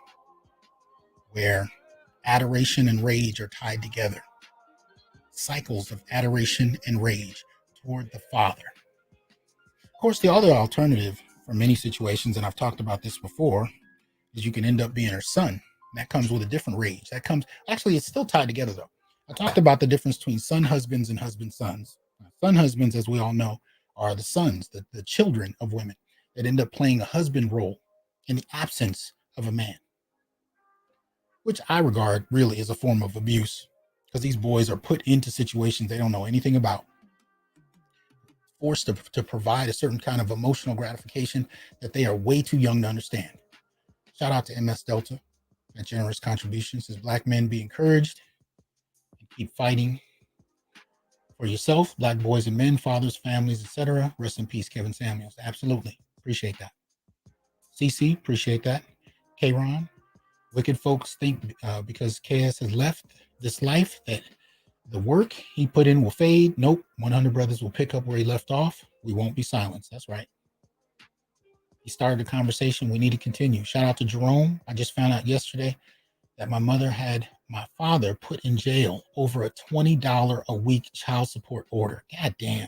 where adoration and rage are tied together. Cycles of adoration and rage toward the father. Of course, the other alternative for many situations, and I've talked about this before, is you can end up being her son. That comes with a different rage. It's still tied together though. I talked about the difference between son husbands and husband sons. Son husbands, as we all know, are the sons, the children of women that end up playing a husband role in the absence of a man, which I regard really as a form of abuse, because these boys are put into situations they don't know anything about, forced to provide a certain kind of emotional gratification that they are way too young to understand. Shout out to MS Delta and generous contributions. Says Black men be encouraged and keep fighting for yourself, Black boys and men, fathers, families, etc. Rest in peace, Kevin Samuels. Absolutely. Appreciate that. CC, appreciate that. K-Ron, wicked folks think because KS has left this life that the work he put in will fade. Nope. 100 Brothers will pick up where he left off. We won't be silenced. That's right. He started a conversation. We need to continue. Shout out to Jerome. I just found out yesterday that my mother had my father put in jail over a $20 a week child support order. God damn.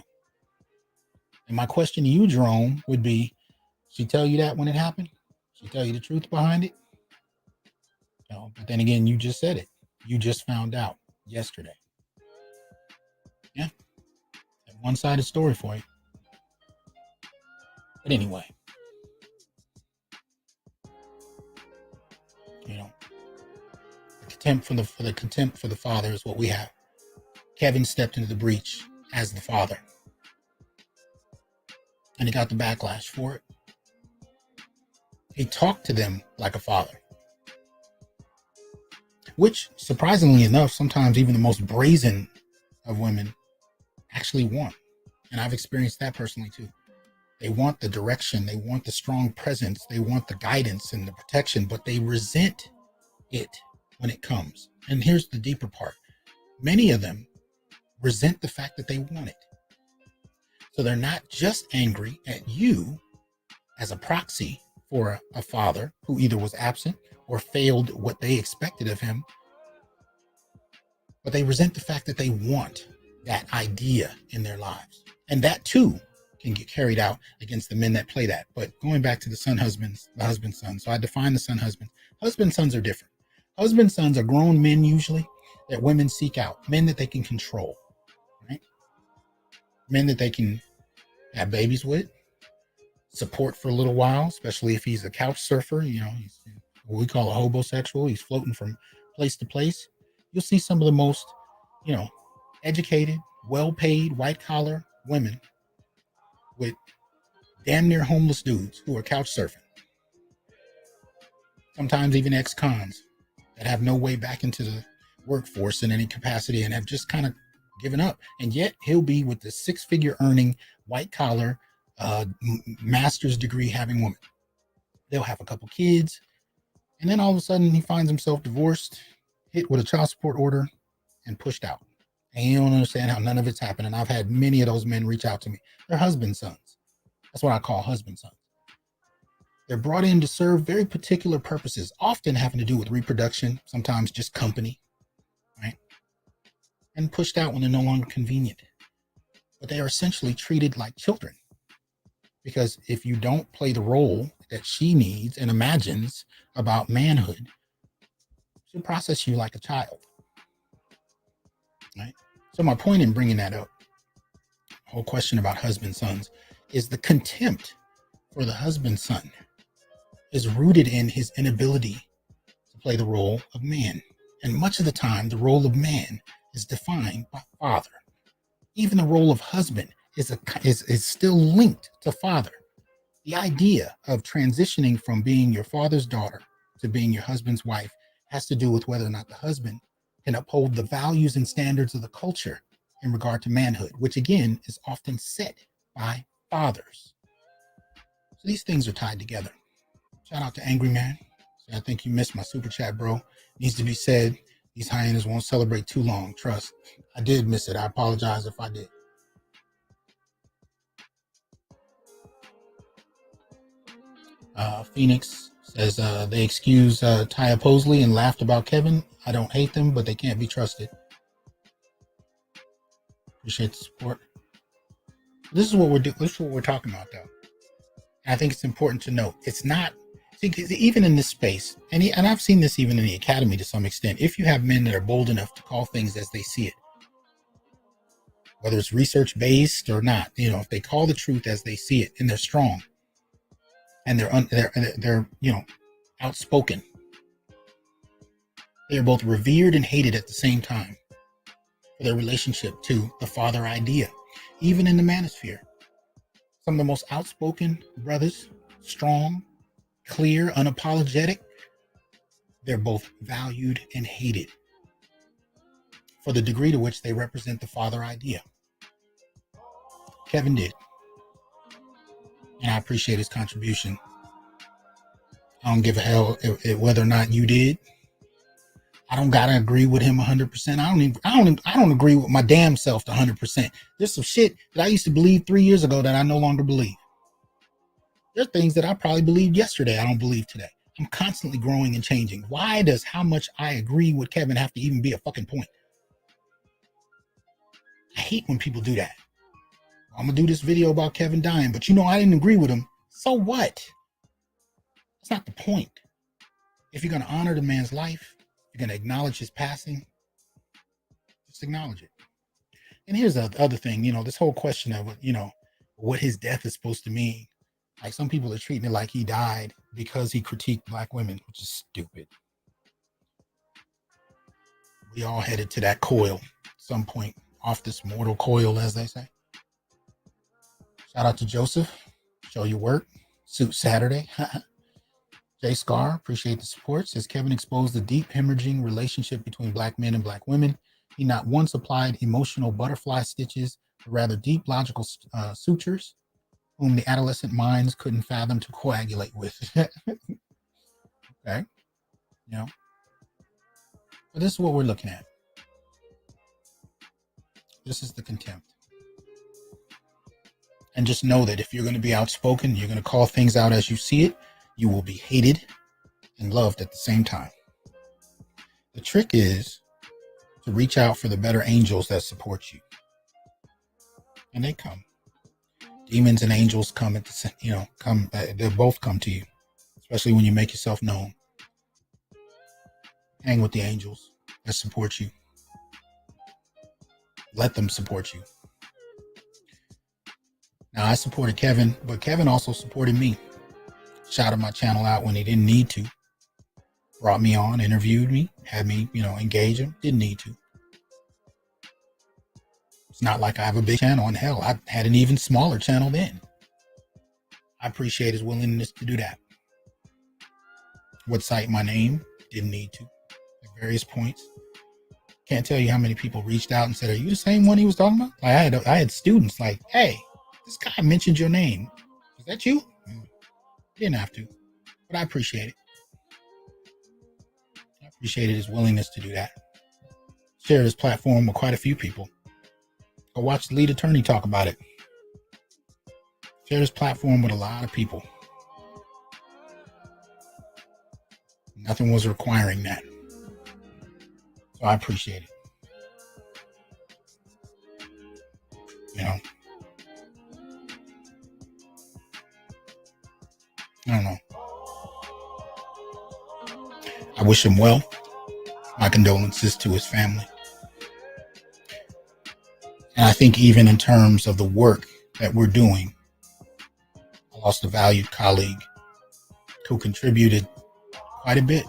And my question to you, Jerome, would be, she tell you that when it happened? She tell you the truth behind it? No, but then again, you just said it. You just found out yesterday. Yeah. A one-sided story for you. But anyway, the contempt for the father is what we have. Kevin stepped into the breach as the father, and he got the backlash for it. He talked to them like a father, which, surprisingly enough, sometimes even the most brazen of women actually want. And I've experienced that personally too. They want the direction, they want the strong presence, they want the guidance and the protection, but they resent it when it comes. And here's the deeper part. Many of them resent the fact that they want it. So they're not just angry at you as a proxy for a father who either was absent or failed what they expected of him, but they resent the fact that they want that idea in their lives. And that too can get carried out against the men that play that. But going back to the husband son. So I define the son husband. Husband sons are different. Husband sons are grown men usually that women seek out, men that they can control, right? Men that they can have babies with, support for a little while, especially if he's a couch surfer, he's what we call a hobosexual. He's floating from place to place. You'll see some of the most, educated, well-paid, white-collar women with damn near homeless dudes who are couch surfing. Sometimes even ex-cons that have no way back into the workforce in any capacity and have just kind of given up. And yet he'll be with the six-figure earning, white-collar, master's degree having woman. They'll have a couple kids, and then all of a sudden he finds himself divorced, hit with a child support order, and pushed out. And you don't understand how none of it's happened. And I've had many of those men reach out to me. They're husband sons. That's what I call husband sons. They're brought in to serve very particular purposes, often having to do with reproduction, sometimes just company, right? And pushed out when they're no longer convenient. But they are essentially treated like children. Because if you don't play the role that she needs and imagines about manhood, she'll process you like a child. Right? So my point in bringing that up, the whole question about husband sons, is the contempt for the husband son is rooted in his inability to play the role of man. And much of the time, the role of man is defined by father. Even the role of husband is still linked to father. The idea of transitioning from being your father's daughter to being your husband's wife has to do with whether or not the husband can uphold the values and standards of the culture in regard to manhood, which again is often set by fathers. So these things are tied together. Shout out to Angry Man. So I think you missed my super chat, bro. Needs to be said. These hyenas won't celebrate too long. Trust. I did miss it. I apologize if I did. Phoenix says they excuse Taya Posley and laughed about Kevin. I don't hate them, but they can't be trusted. Appreciate the support. This is what we're doing. This is what we're talking about, though. And I think it's important to note. It's not, even in this space, and I've seen this even in the academy to some extent, if you have men that are bold enough to call things as they see it, whether it's research-based or not, if they call the truth as they see it, and they're strong, and they're outspoken, they are both revered and hated at the same time for their relationship to the father idea. Even in the manosphere, some of the most outspoken brothers, strong, clear, unapologetic, they're both valued and hated for the degree to which they represent the father idea. Kevin did, and I appreciate his contribution. I don't give a hell whether or not you did. I don't gotta agree with him 100%. I don't agree with my damn self to 100%. There's some shit that I used to believe 3 years ago that I no longer believe. There's things that I probably believed yesterday I don't believe today. I'm constantly growing and changing. Why does how much I agree with Kevin have to even be a fucking point? I hate when people do that. I'm gonna do this video about Kevin dying, but I didn't agree with him. So what? That's not the point. If you're gonna honor the man's life, you're gonna acknowledge his passing, just acknowledge it. And here's the other thing, this whole question of, what his death is supposed to mean. Like, some people are treating it like he died because he critiqued black women, which is stupid. We all headed to that coil at some point, off this mortal coil, as they say. Shout out to Joseph. Show your work. Suit Saturday. Jay Scar, appreciate the support. Says Kevin exposed the deep hemorrhaging relationship between black men and black women. He not once applied emotional butterfly stitches, but rather deep logical sutures, whom the adolescent minds couldn't fathom to coagulate with. Okay. But this is what we're looking at. This is the contempt. And just know that if you're going to be outspoken, you're going to call things out as you see it, you will be hated and loved at the same time. The trick is to reach out for the better angels that support you. And they come. Demons and angels come at the, they'll both come to you, especially when you make yourself known. Hang with the angels that support you. Let them support you. Now, I supported Kevin, but Kevin also supported me. Shouted my channel out when he didn't need to. Brought me on, interviewed me, had me, engage him. Didn't need to. It's not like I have a big channel. And hell, I had an even smaller channel then. I appreciate his willingness to do that. Would cite my name. Didn't need to. At various points. Can't tell you how many people reached out and said, "Are you the same one he was talking about?" Like I had students like, "Hey, this guy mentioned your name. Is that you?" Didn't have to, but I appreciate it. I appreciated his willingness to do that. Share his platform with quite a few people. Go watch the lead attorney talk about it. Share his platform with a lot of people. Nothing was requiring that. So I appreciate it. I don't know. I wish him well. My condolences to his family. And I think even in terms of the work that we're doing, I lost a valued colleague who contributed quite a bit,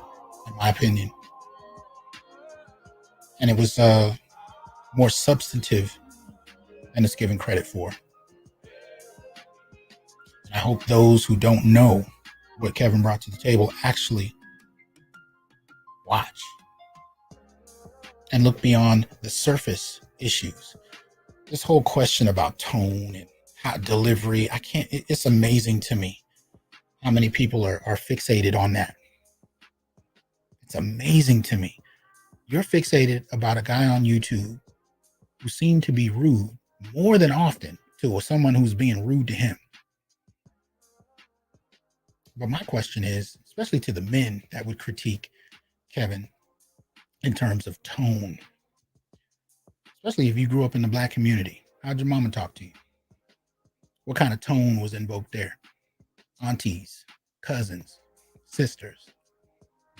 in my opinion. And it was more substantive than it's given credit for. And I hope those who don't know what Kevin brought to the table actually watch and look beyond the surface issues. This whole question about tone and how delivery, it's amazing to me how many people are fixated on that. It's amazing to me. You're fixated about a guy on YouTube who seemed to be rude more than often to someone who's being rude to him. But my question is, especially to the men that would critique Kevin in terms of tone, especially if you grew up in the Black community, how'd your mama talk to you? What kind of tone was invoked there? Aunties, cousins, sisters,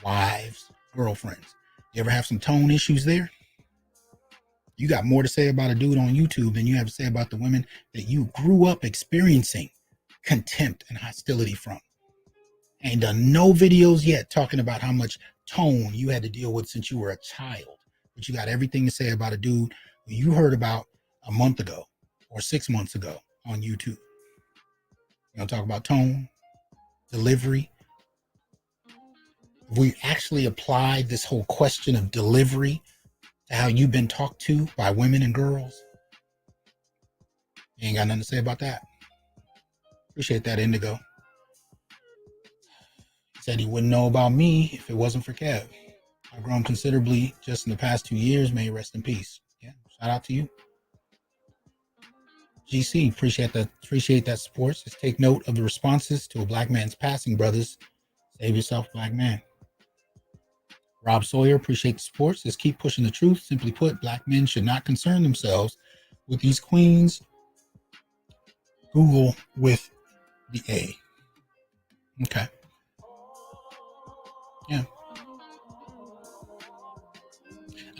wives, girlfriends. You ever have some tone issues there? You got more to say about a dude on YouTube than you have to say about the women that you grew up experiencing contempt and hostility from. Ain't done no videos yet talking about how much tone you had to deal with since you were a child. But you got everything to say about a dude who you heard about a month ago or 6 months ago on YouTube. You don't talk about tone, delivery. If we actually applied this whole question of delivery to how you've been talked to by women and girls, you ain't got nothing to say about that. Appreciate that, Indigo. He said he wouldn't know about me if it wasn't for Kev. I've grown considerably just in the past 2 years. May you rest in peace. Yeah, shout out to you. GC, appreciate that support. Just take note of the responses to a Black man's passing, brothers. Save yourself, Black man. Rob Sawyer, appreciate the support. Says keep pushing the truth. Simply put, Black men should not concern themselves with these queens. Google with the A. Okay. Yeah.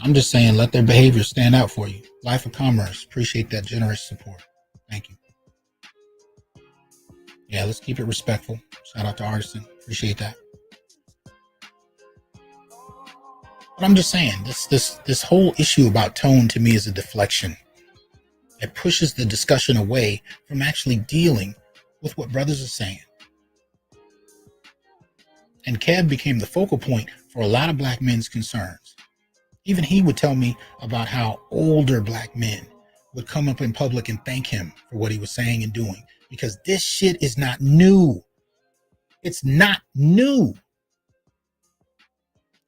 I'm just saying, let their behavior stand out for you. Life of Commerce, appreciate that generous support. Thank you. Yeah, let's keep it respectful. Shout out to Artisan. Appreciate that. But I'm just saying, this whole issue about tone to me is a deflection. It pushes the discussion away from actually dealing with what brothers are saying. And Kev became the focal point for a lot of Black men's concerns. Even he would tell me about how older Black men would come up in public and thank him for what he was saying and doing, because this shit is not new. It's not new.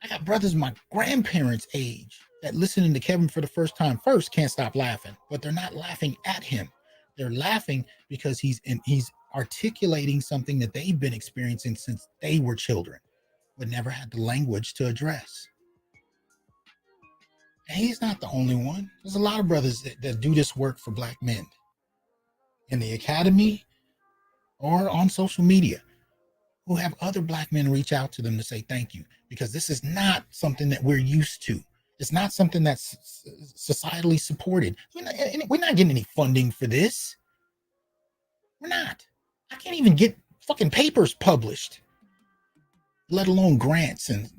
I got brothers my grandparents' age that listening to Kevin for the first time first can't stop laughing, but they're not laughing at him. They're laughing because he's articulating something that they've been experiencing since they were children, but never had the language to address. And he's not the only one. There's a lot of brothers that do this work for Black men in the academy or on social media, who have other Black men reach out to them to say thank you, because this is not something that we're used to. It's not something that's societally supported. We're not getting any funding for this. We're not. I can't even get fucking papers published, let alone grants. And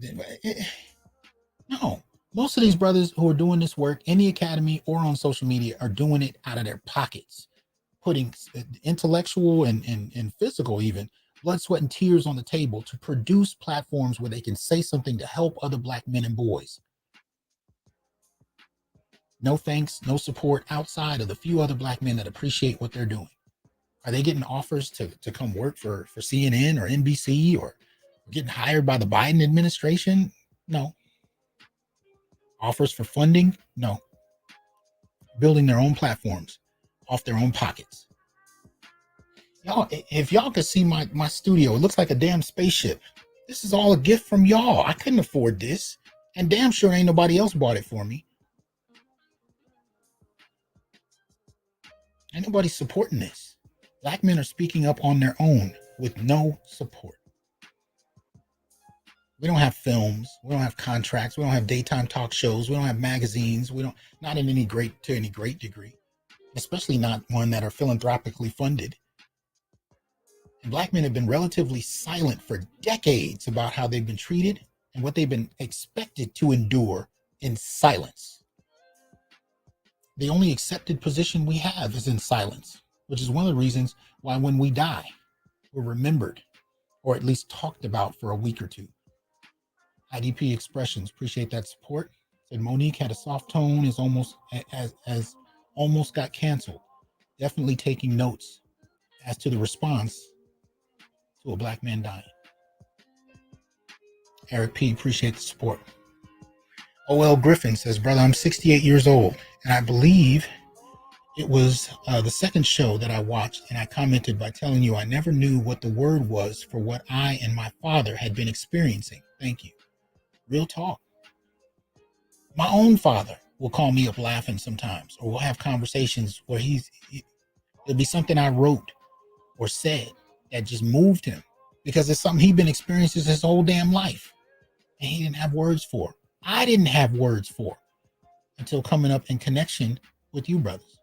no, most of these brothers who are doing this work in the academy or on social media are doing it out of their pockets, putting intellectual and physical, even blood, sweat, and tears on the table to produce platforms where they can say something to help other Black men and boys. No thanks, no support outside of the few other Black men that appreciate what they're doing. Are they getting offers to come work for CNN or NBC or getting hired by the Biden administration? No. Offers for funding? No. Building their own platforms off their own pockets. Y'all, if y'all could see my studio, it looks like a damn spaceship. This is all a gift from y'all. I couldn't afford this. And damn sure ain't nobody else bought it for me. Ain't nobody supporting this. Black men are speaking up on their own with no support. We don't have films. We don't have contracts. We don't have daytime talk shows. We don't have magazines. Not in any great degree, especially not one that are philanthropically funded. And Black men have been relatively silent for decades about how they've been treated and what they've been expected to endure in silence. The only accepted position we have is in silence, which is one of the reasons why when we die, we're remembered or at least talked about for a week or two. IDP Expressions, appreciate that support. Said Monique had a soft tone, is almost got canceled. Definitely taking notes as to the response to a Black man dying. Eric P, appreciate the support. O.L. Griffin says, brother, I'm 68 years old, and I believe it was the second show that I watched, and I commented by telling you I never knew what the word was for what I and my father had been experiencing. Thank you. Real talk. My own father will call me up laughing sometimes, or we'll have conversations where it'll be something I wrote or said that just moved him, because it's something he'd been experiencing his whole damn life, and he didn't have words for. I didn't have words for until coming up in connection with you brothers.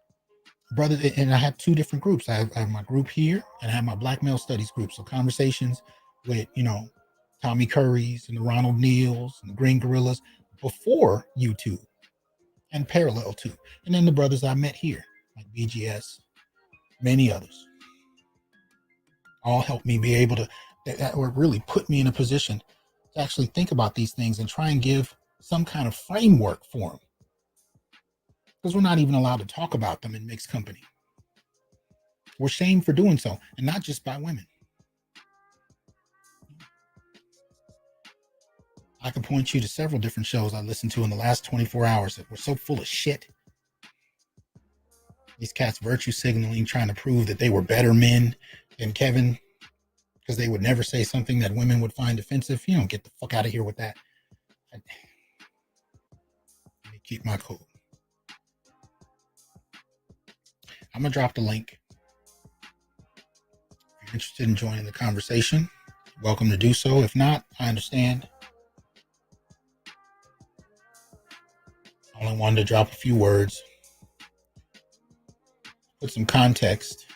And I have two different groups. I have my group here, and I have my Black Male Studies group. So conversations with, Tommy Curry's and the Ronald Neals and the Green Gorillas before YouTube and parallel to. And then the brothers I met here, like BGS, many others, all helped me be able to, or really put me in a position to actually think about these things and try and give some kind of framework for them. Because we're not even allowed to talk about them in mixed company. We're shamed for doing so, and not just by women. I could point you to several different shows I listened to in the last 24 hours that were so full of shit. These cats virtue signaling, trying to prove that they were better men than Kevin because they would never say something that women would find offensive. You don't get the fuck out of here with that. Let me keep my cool. I'm going to drop the link. If you're interested in joining the conversation, welcome to do so. If not, I understand. I only wanted to drop a few words, put some context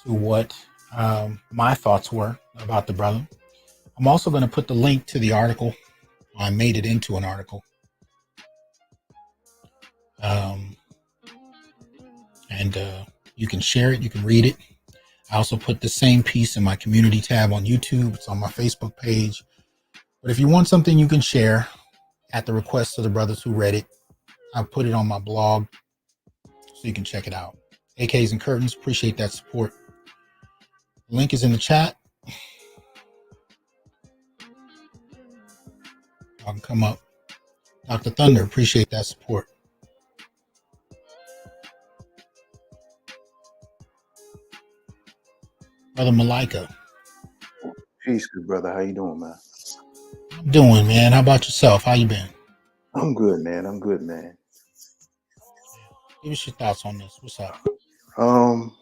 to what my thoughts were about the brother. I'm also going to put the link to the article. I made it into an article. And you can share it. You can read it. I also put the same piece in my community tab on YouTube. It's on my Facebook page. But if you want something you can share at the request of the brothers who read it, I put it on my blog so you can check it out. AKs and Curtains, appreciate that support. The link is in the chat. Y'all can come up. Dr. Thunder, appreciate that support. Brother Malika. Peace, good brother. How you doing, man? I'm doing, man. How about yourself? How you been? I'm good, man. I'm good, man. Give us your thoughts on this. What's up? Um,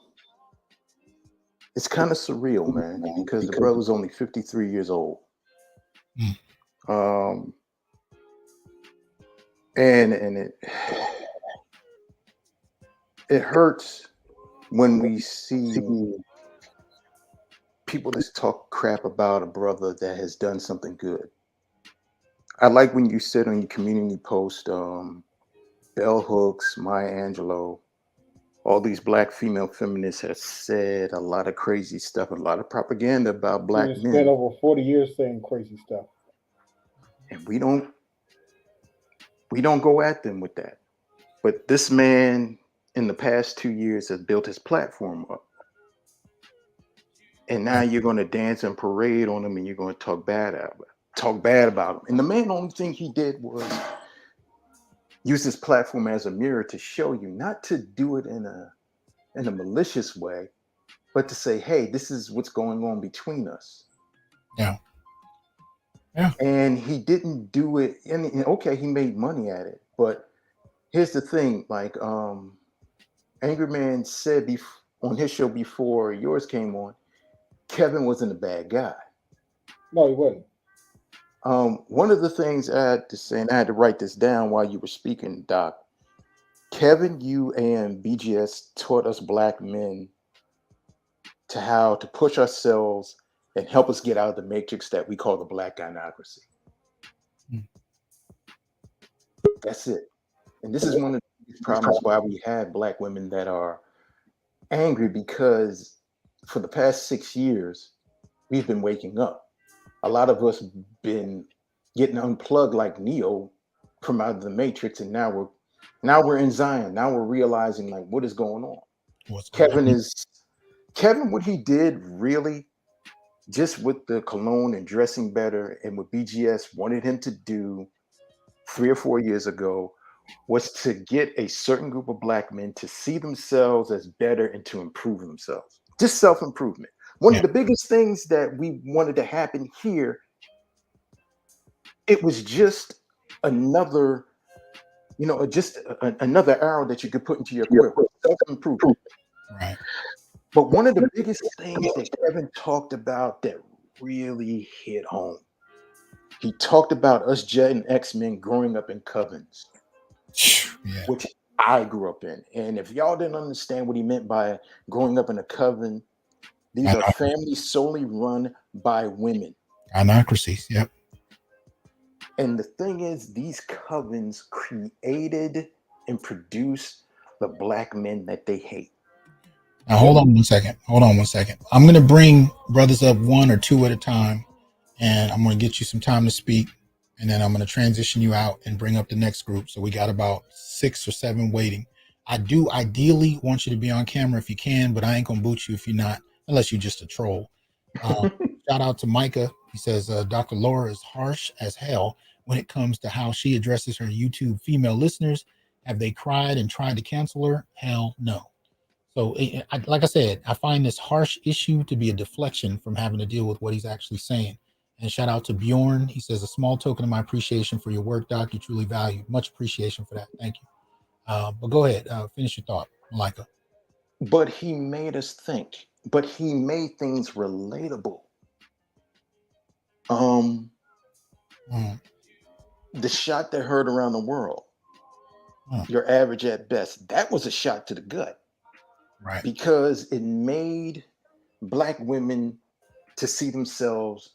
it's kind of surreal, man, because the brother's only 53 years old. Mm. And it hurts when we see people that talk crap about a brother that has done something good. I like when you said on your community post, Bell Hooks, Maya Angelou, all these black female feminists have said a lot of crazy stuff, a lot of propaganda about black She men. spent over 40 years saying crazy stuff. And we don't go at them with that. But this man in the past 2 years has built his platform up. And now you're going to dance and parade on him and you're going to talk bad about him. And the man, only thing he did was use his platform as a mirror to show you, not to do it in a malicious way, but to say, hey, this is what's going on between us. Yeah. Yeah. And he didn't do it. And okay, he made money at it. But here's the thing, like Angry Man said on his show before yours came on, Kevin wasn't a bad guy. No, he wasn't. One of the things I had to say, and I had to write this down while you were speaking, Doc. Kevin, you and BGS taught us black men to how to push ourselves and help us get out of the matrix that we call the Black Gynarchy. That's it. And this is one of the problems why we have black women that are angry, because for the past 6 years, we've been waking up. A lot of us been getting unplugged like Neo from out of the matrix, and now we're in Zion. Now we're realizing like what is going on. Kevin, what he did really, just with the cologne and dressing better, and what BGS wanted him to do 3 or 4 years ago, was to get a certain group of black men to see themselves as better and to improve themselves. Just self-improvement. One of the biggest things that we wanted to happen here, it was just another, another arrow that you could put into your quiver, self-improvement. Right. But one of the biggest things that Kevin talked about that really hit home, he talked about us Gen X-men growing up in covens, which I grew up in. And if y'all didn't understand what he meant by growing up in a coven, these are families solely run by women. Gynarchies, yep. And the thing is, these covens created and produced the black men that they hate. Now, hold on one second. I'm going to bring brothers up one or two at a time, and I'm going to get you some time to speak, and then I'm going to transition you out and bring up the next group. So we got about 6 or 7 waiting. I do ideally want you to be on camera if you can, but I ain't going to boot you if you're not, unless you're just a troll. Shout out to Micah. He says, Dr. Laura is harsh as hell when it comes to how she addresses her YouTube female listeners. Have they cried and tried to cancel her? Hell no. So, like I said, I find this harsh issue to be a deflection from having to deal with what he's actually saying. And shout out to Bjorn. He says, a small token of my appreciation for your work, Doc. You truly value. Much appreciation for that. Thank you. But go ahead. Finish your thought, Malika. But he made us think. But he made things relatable. The shot that hurt around the world, your average at best, that was a shot to the gut. Right. Because it made black women to see themselves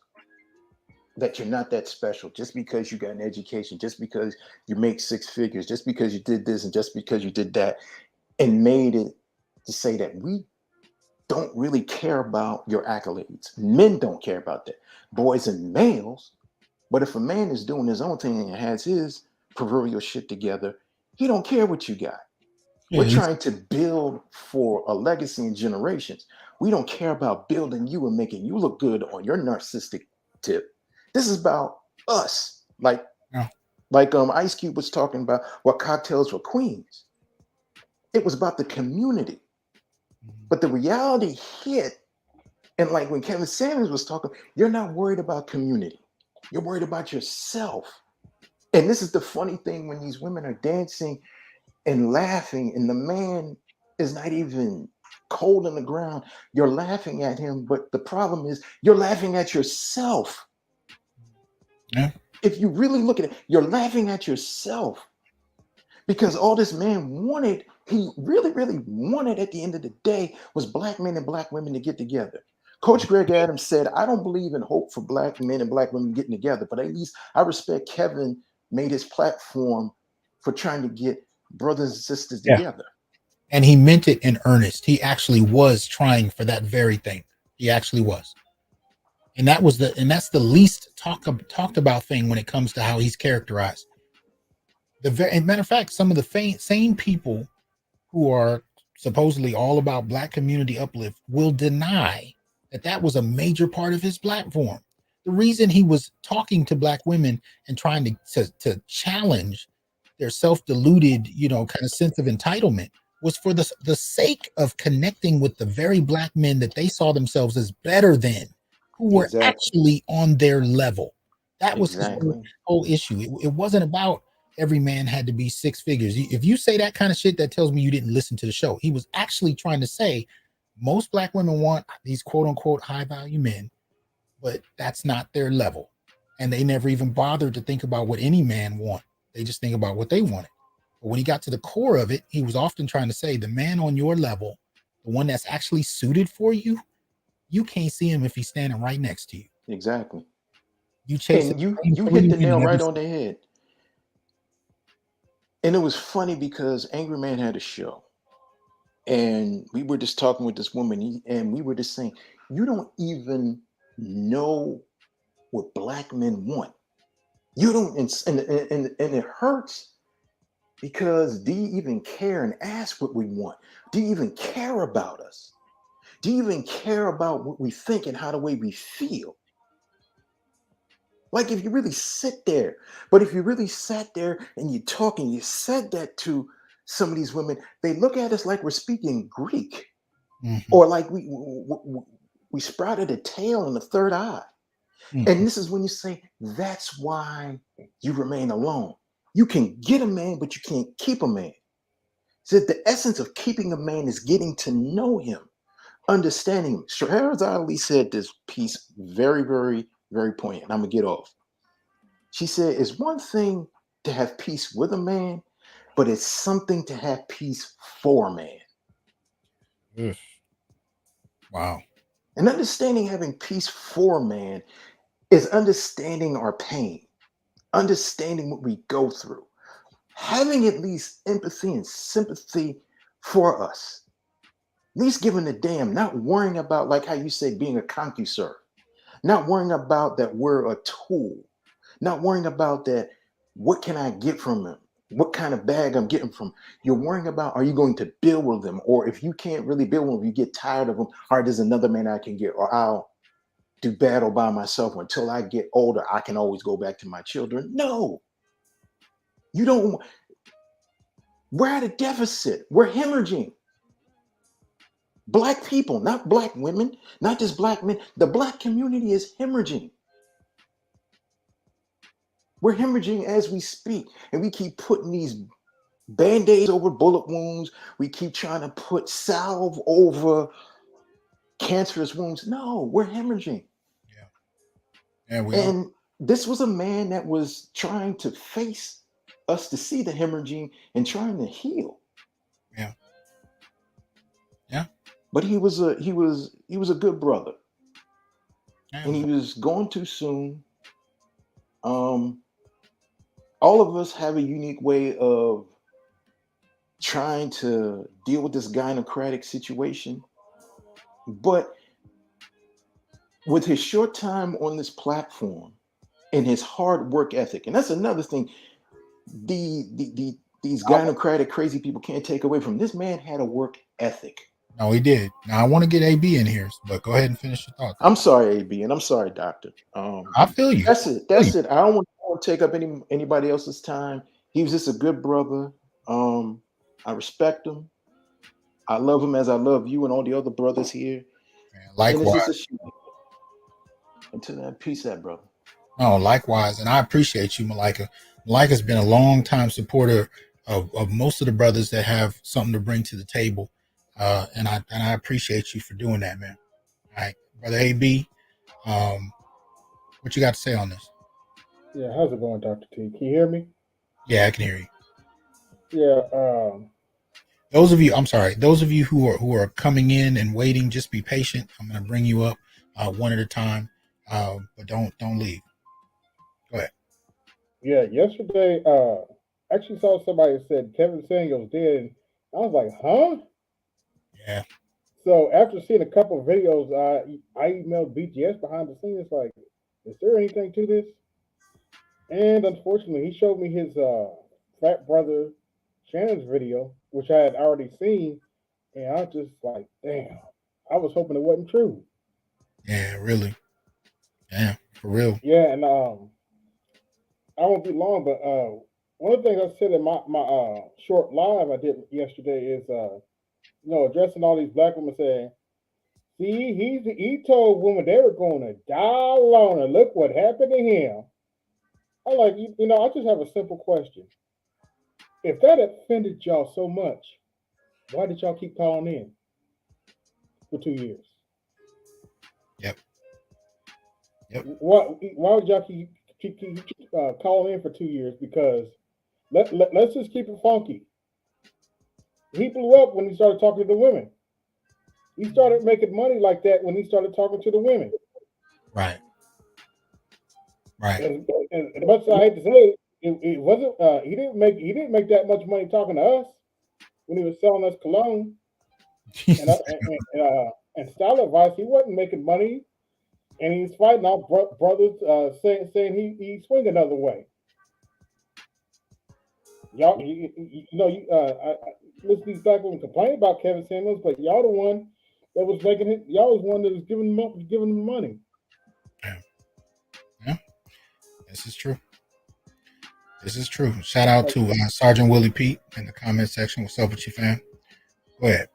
that you're not that special just because you got an education, just because you make 6 figures, just because you did this and just because you did that, and made it to say that we don't really care about your accolades. Men don't care about that. Boys and males. But if a man is doing his own thing and has his proverbial shit together, he don't care what you got. We're trying to build for a legacy in generations. We don't care about building you and making you look good on your narcissistic tip. This is about us. Like Yeah. Like Ice Cube was talking about what cocktails were queens. It was about the community. But the reality hit, and like when Kevin Samuels was talking, you're not worried about community. You're worried about yourself. And this is the funny thing when these women are dancing and laughing, and the man is not even cold on the ground. You're laughing at him, but the problem is you're laughing at yourself. Yeah. If you really look at it, you're laughing at yourself because all this man wanted, he really, really wanted at the end of the day was black men and black women to get together. Coach Greg Adams said, I don't believe in hope for black men and black women getting together, but at least I respect Kevin made his platform for trying to get brothers and sisters Yeah. together. And he meant it in earnest. He actually was trying for that very thing. He actually was. And that's the least talked about thing when it comes to how he's characterized. And matter of fact, some of the same people who are supposedly all about black community uplift will deny that was a major part of his platform. The reason he was talking to black women and trying to challenge their self-deluded, kind of sense of entitlement was for the sake of connecting with the very black men that they saw themselves as better than, who were Exactly. actually on their level. That was his Exactly. whole issue. It wasn't about every man had to be six figures. If you say that kind of shit, that tells me you didn't listen to the show. He was actually trying to say most black women want these quote unquote high value men, but that's not their level. And they never even bothered to think about what any man want. They just think about what they wanted. But when he got to the core of it, he was often trying to say the man on your level, the one that's actually suited for you, you can't see him if he's standing right next to you. Exactly. You chase And it. you hit the nail right on the head. And it was funny because Angry Man had a show. And we were just talking with this woman, and we were just saying, you don't even know what black men want. You don't, and it hurts because do you even care and ask what we want? Do you even care about us? Do you even care about what we think and how the way we feel? Like if you really sit there, but if you really sat there and you talk and you said that to some of these women, they look at us like we're speaking Greek, or like we sprouted a tail and a third eye. And this is when you say, that's why you remain alone. You can get a man, but you can't keep a man. So the essence of keeping a man is getting to know him, understanding him. Shahrazad Ali said this piece very, very, very poignant. I'm going to get off. She said, it's one thing to have peace with a man, but it's something to have peace for a man. Wow. And understanding having peace for a man is understanding our pain, understanding what we go through, having at least empathy and sympathy for us, at least giving a damn, not worrying about, like how you say, being a concussor, not worrying about that we're a tool, not worrying about that, what can I get from him? What kind of bag I'm getting from? You're worrying about, are you going to build with them? Or if you can't really build with them, you get tired of them, all right, there's another man I can get, or I'll do battle by myself until I get older. I can always go back to my children. No, you don't. We're at a deficit. We're hemorrhaging. Black people, not black women, not just black men. The black community is hemorrhaging. We're hemorrhaging as we speak, and we keep putting these band-aids over bullet wounds. We keep trying to put salve over cancerous wounds. No, we're hemorrhaging. Yeah, we are. And this was a man that was trying to face us to see the hemorrhaging and trying to heal. Yeah. Yeah. But he was a good brother. Yeah. And he was gone too soon. All of us have a unique way of trying to deal with this gynocratic situation. But with his short time on this platform and his hard work ethic, and that's another thing these gynocratic crazy people can't take away from this man had a work ethic. No, he did. Now I want to get AB in here, but go ahead and finish your thought. I'm sorry, AB, and I'm sorry, Doctor. I feel you. That's it. I don't want want to take up anybody else's time. He was just a good brother. I respect him. I love him as I love you and all the other brothers here. Man, And it's just a likewise. shame. Until then, peace out, brother. No, likewise. And I appreciate you, Malika. Malika's been a long time supporter of most of the brothers that have something to bring to the table. And I appreciate you for doing that, man. All right, brother AB, what you got to say on this? Yeah, how's it going, Dr. T? Can you hear me? Yeah, I can hear you. Yeah, Those of you who are coming in and waiting, just be patient. I'm going to bring you up one at a time, but don't leave. Go ahead. yeah. Yesterday, actually saw somebody that said Kevin Samuels dead. And I was like, huh? Yeah. So after seeing a couple of videos, I emailed BGS behind the scenes, like, is there anything to this? And unfortunately, he showed me his fat brother Shannon's video, which I had already seen, and I was just like, damn. I was hoping it wasn't true. Yeah, really. Yeah, for real. Yeah, and I won't be long, but one of the things I said in my short live I did yesterday is addressing all these black women saying, see, he told women they were going to die alone, and look what happened to him. I like I just have a simple question. If that offended y'all so much, why did y'all keep calling in for 2 years? Yep. Why would y'all keep calling in for 2 years? Because let's just keep it funky. He blew up when he started talking to the women. He started making money like that when he started talking to the women. Right. And much as I hate to say it wasn't. He didn't make that much money talking to us when he was selling us cologne and style advice. He wasn't making money, and he's fighting our brothers, saying he swing another way. Y'all, I listen to these black women complain about Kevin Samuels, but y'all the one that was making it. Y'all was one that was giving them money. Yeah. This is true. Shout out to Sergeant Willie Pete in the comment section. What's up with you, fam? Go ahead.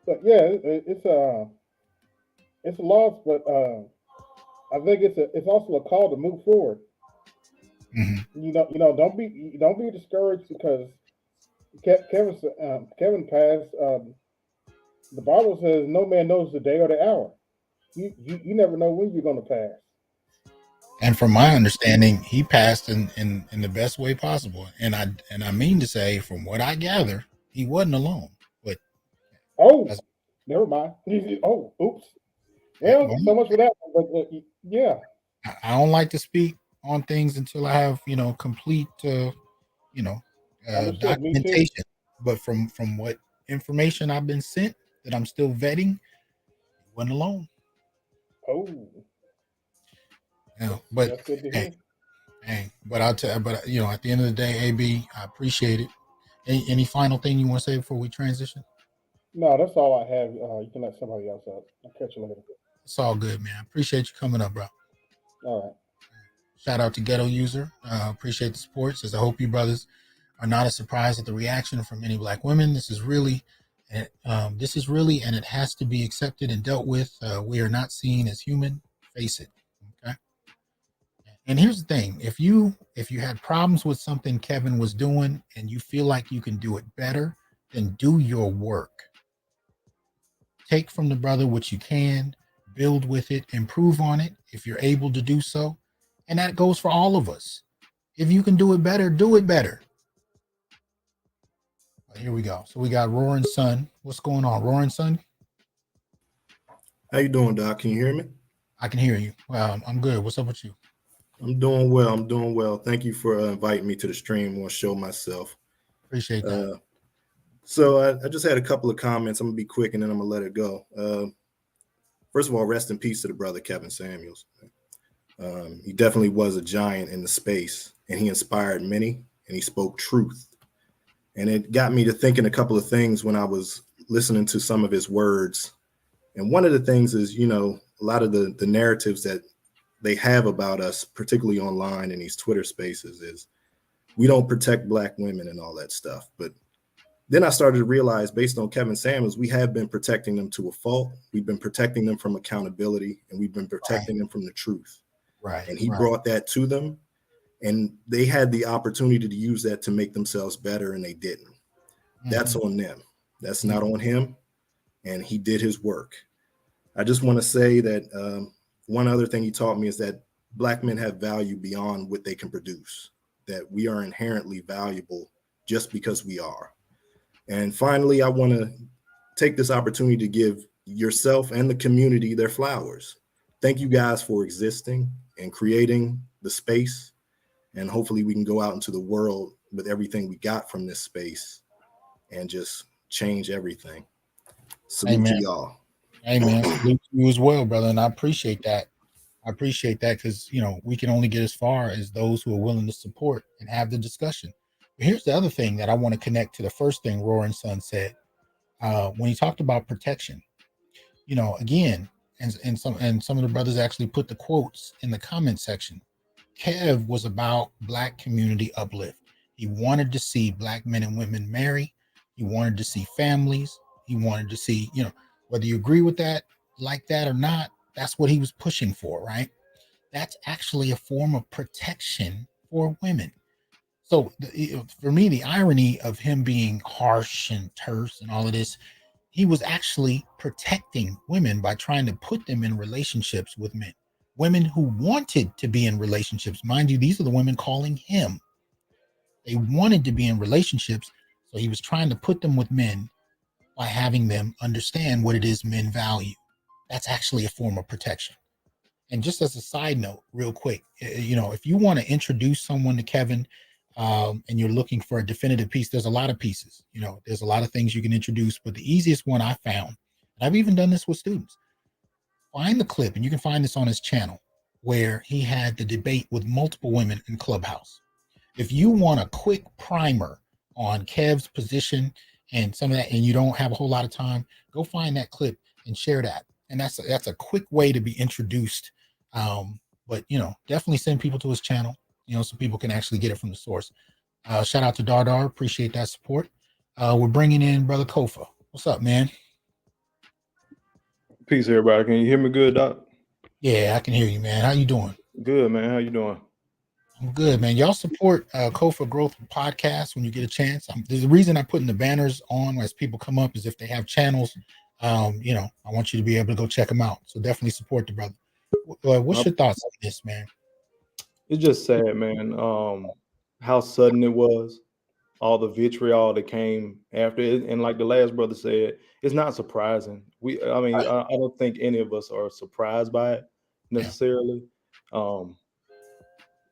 But yeah, it's a loss, but I think it's also a call to move forward. Mm-hmm. Don't be discouraged because Kevin passed. The Bible says no man knows the day or the hour. You never know when you're going to pass. And from my understanding, he passed in the best way possible. And I mean to say, from what I gather, he wasn't alone. But never mind. Oh, oops. Well, so much for that. But yeah, I don't like to speak on things until I have complete documentation. But from what information I've been sent that I'm still vetting, he wasn't alone. Oh. Yeah, but that's good to hear. But I'll tell. But at the end of the day, AB, I appreciate it. Any final thing you want to say before we transition? No, that's all I have. You can let somebody else up. I'll catch you later. It's all good, man. Appreciate you coming up, bro. All right. Shout out to Ghetto User. Appreciate the support. Says I hope you brothers are not as surprised at the reaction from many black women. This is really, and it has to be accepted and dealt with. We are not seen as human. Face it. Okay. And here's the thing: if you had problems with something Kevin was doing, and you feel like you can do it better, then do your work. Take from the brother what you can, build with it, improve on it if you're able to do so. And that goes for all of us. If you can do it better, do it better. Here we go. So we got Roaring Sun. What's going on, Roaring Sun? How you doing, Doc? Can you hear me? I can hear you. I'm good. What's up with you? I'm doing well. Thank you for inviting me to the stream. I want to show myself. Appreciate that. So I just had a couple of comments. I'm going to be quick and then I'm going to let it go. First of all, rest in peace to the brother Kevin Samuels. He definitely was a giant in the space, and he inspired many, and he spoke truth. And it got me to thinking a couple of things when I was listening to some of his words. And one of the things is, a lot of the narratives that they have about us, particularly online in these Twitter spaces, is we don't protect Black women and all that stuff. But then I started to realize, based on Kevin Samuels, we have been protecting them to a fault. We've been protecting them from accountability, and we've been protecting them from the truth. Right. And he brought that to them, and they had the opportunity to use that to make themselves better, and they didn't. That's on them. That's not on him. And he did his work. I just want to say that one other thing he taught me is that Black men have value beyond what they can produce, that we are inherently valuable just because we are. And finally, I want to take this opportunity to give yourself and the community their flowers. Thank you guys for existing and creating the space. And hopefully we can go out into the world with everything we got from this space and just change everything. Salute to y'all. Hey, man, salute to you as well, brother. And I appreciate that. I appreciate that because, you know, we can only get as far as those who are willing to support and have the discussion. But here's the other thing that I want to connect to the first thing Roaring Sun said when he talked about protection. You know, again, and some of the brothers actually put the quotes in the comment section. Kev was about Black community uplift. He wanted to see Black men and women marry. He wanted to see families. He wanted to see, you know, whether you agree with that, like that or not, that's what he was pushing for, right? That's actually a form of protection for women. So for me, the irony of him being harsh and terse and all of this, he was actually protecting women by trying to put them in relationships with men. Women who wanted to be in relationships. Mind you, these are the women calling him. They wanted to be in relationships, so he was trying to put them with men by having them understand what it is men value. That's actually a form of protection. And just as a side note, real quick, you know, if you want to introduce someone to Kevin and you're looking for a definitive piece, there's a lot of pieces. You know, there's a lot of things you can introduce, but the easiest one I found, and I've even done this with students, find the clip, and you can find this on his channel, where he had the debate with multiple women in Clubhouse. If you want a quick primer on Kev's position and some of that, and you don't have a whole lot of time, go find that clip and share that. And that's a quick way to be introduced. But you know, definitely send people to his channel, you know, so people can actually get it from the source. Shout out to Dardar, appreciate that support. We're bringing in Brother Kofa. What's up, man? Peace, everybody. Can you hear me good, Doc? Yeah, I can hear you, man. How you doing? Good, man. How you doing? I'm good, man. Y'all support Kofa Growth podcast when you get a chance. There's a reason I'm putting the banners on as people come up is if they have channels, you know, I want you to be able to go check them out. So definitely support the brother. What's your thoughts on this, man? It's just sad, man. How sudden it was, all the vitriol that came after it, and like the last brother said, it's not surprising. I don't think any of us are surprised by it necessarily.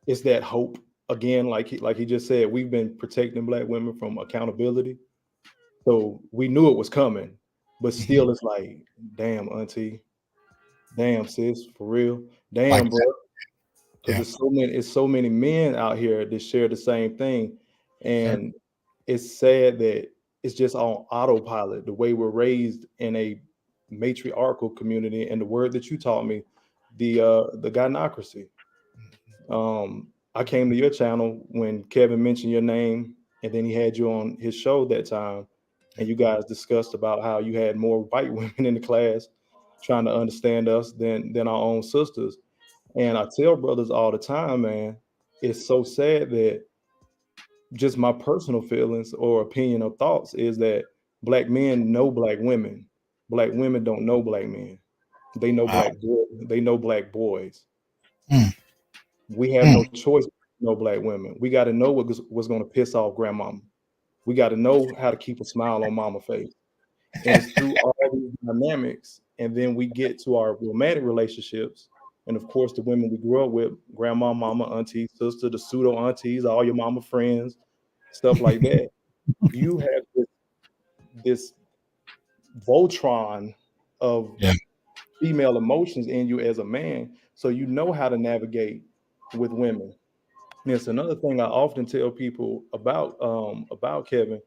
It's that hope again, like he just said. We've been protecting Black women from accountability, so we knew it was coming, but still, it's like, damn, auntie, damn sis, for real, damn, Like, bro. Because it's so many men out here that share the same thing, and it's sad that it's just on autopilot. The way we're raised in a matriarchal community, and the word that you taught me, the gynarchy. I came to your channel when Kevin mentioned your name, and then he had you on his show that time, and you guys discussed about how you had more white women in the class trying to understand us than our own sisters. And I tell brothers all the time, man, it's so sad that just my personal feelings or opinion or thoughts is that Black men know Black women. Black women don't know Black men. They know they know Black boys. We have no choice to know Black women. We got to know what's going to piss off grandmama. We got to know how to keep a smile on mama face. And it's through all these dynamics. And then we get to our romantic relationships. And of course, the women we grew up with, grandma, mama, auntie, sister, the pseudo aunties, all your mama friends, stuff like that. You have this Voltron of female emotions in you as a man. So you know how to navigate with women. And it's another thing I often tell people about Kevin.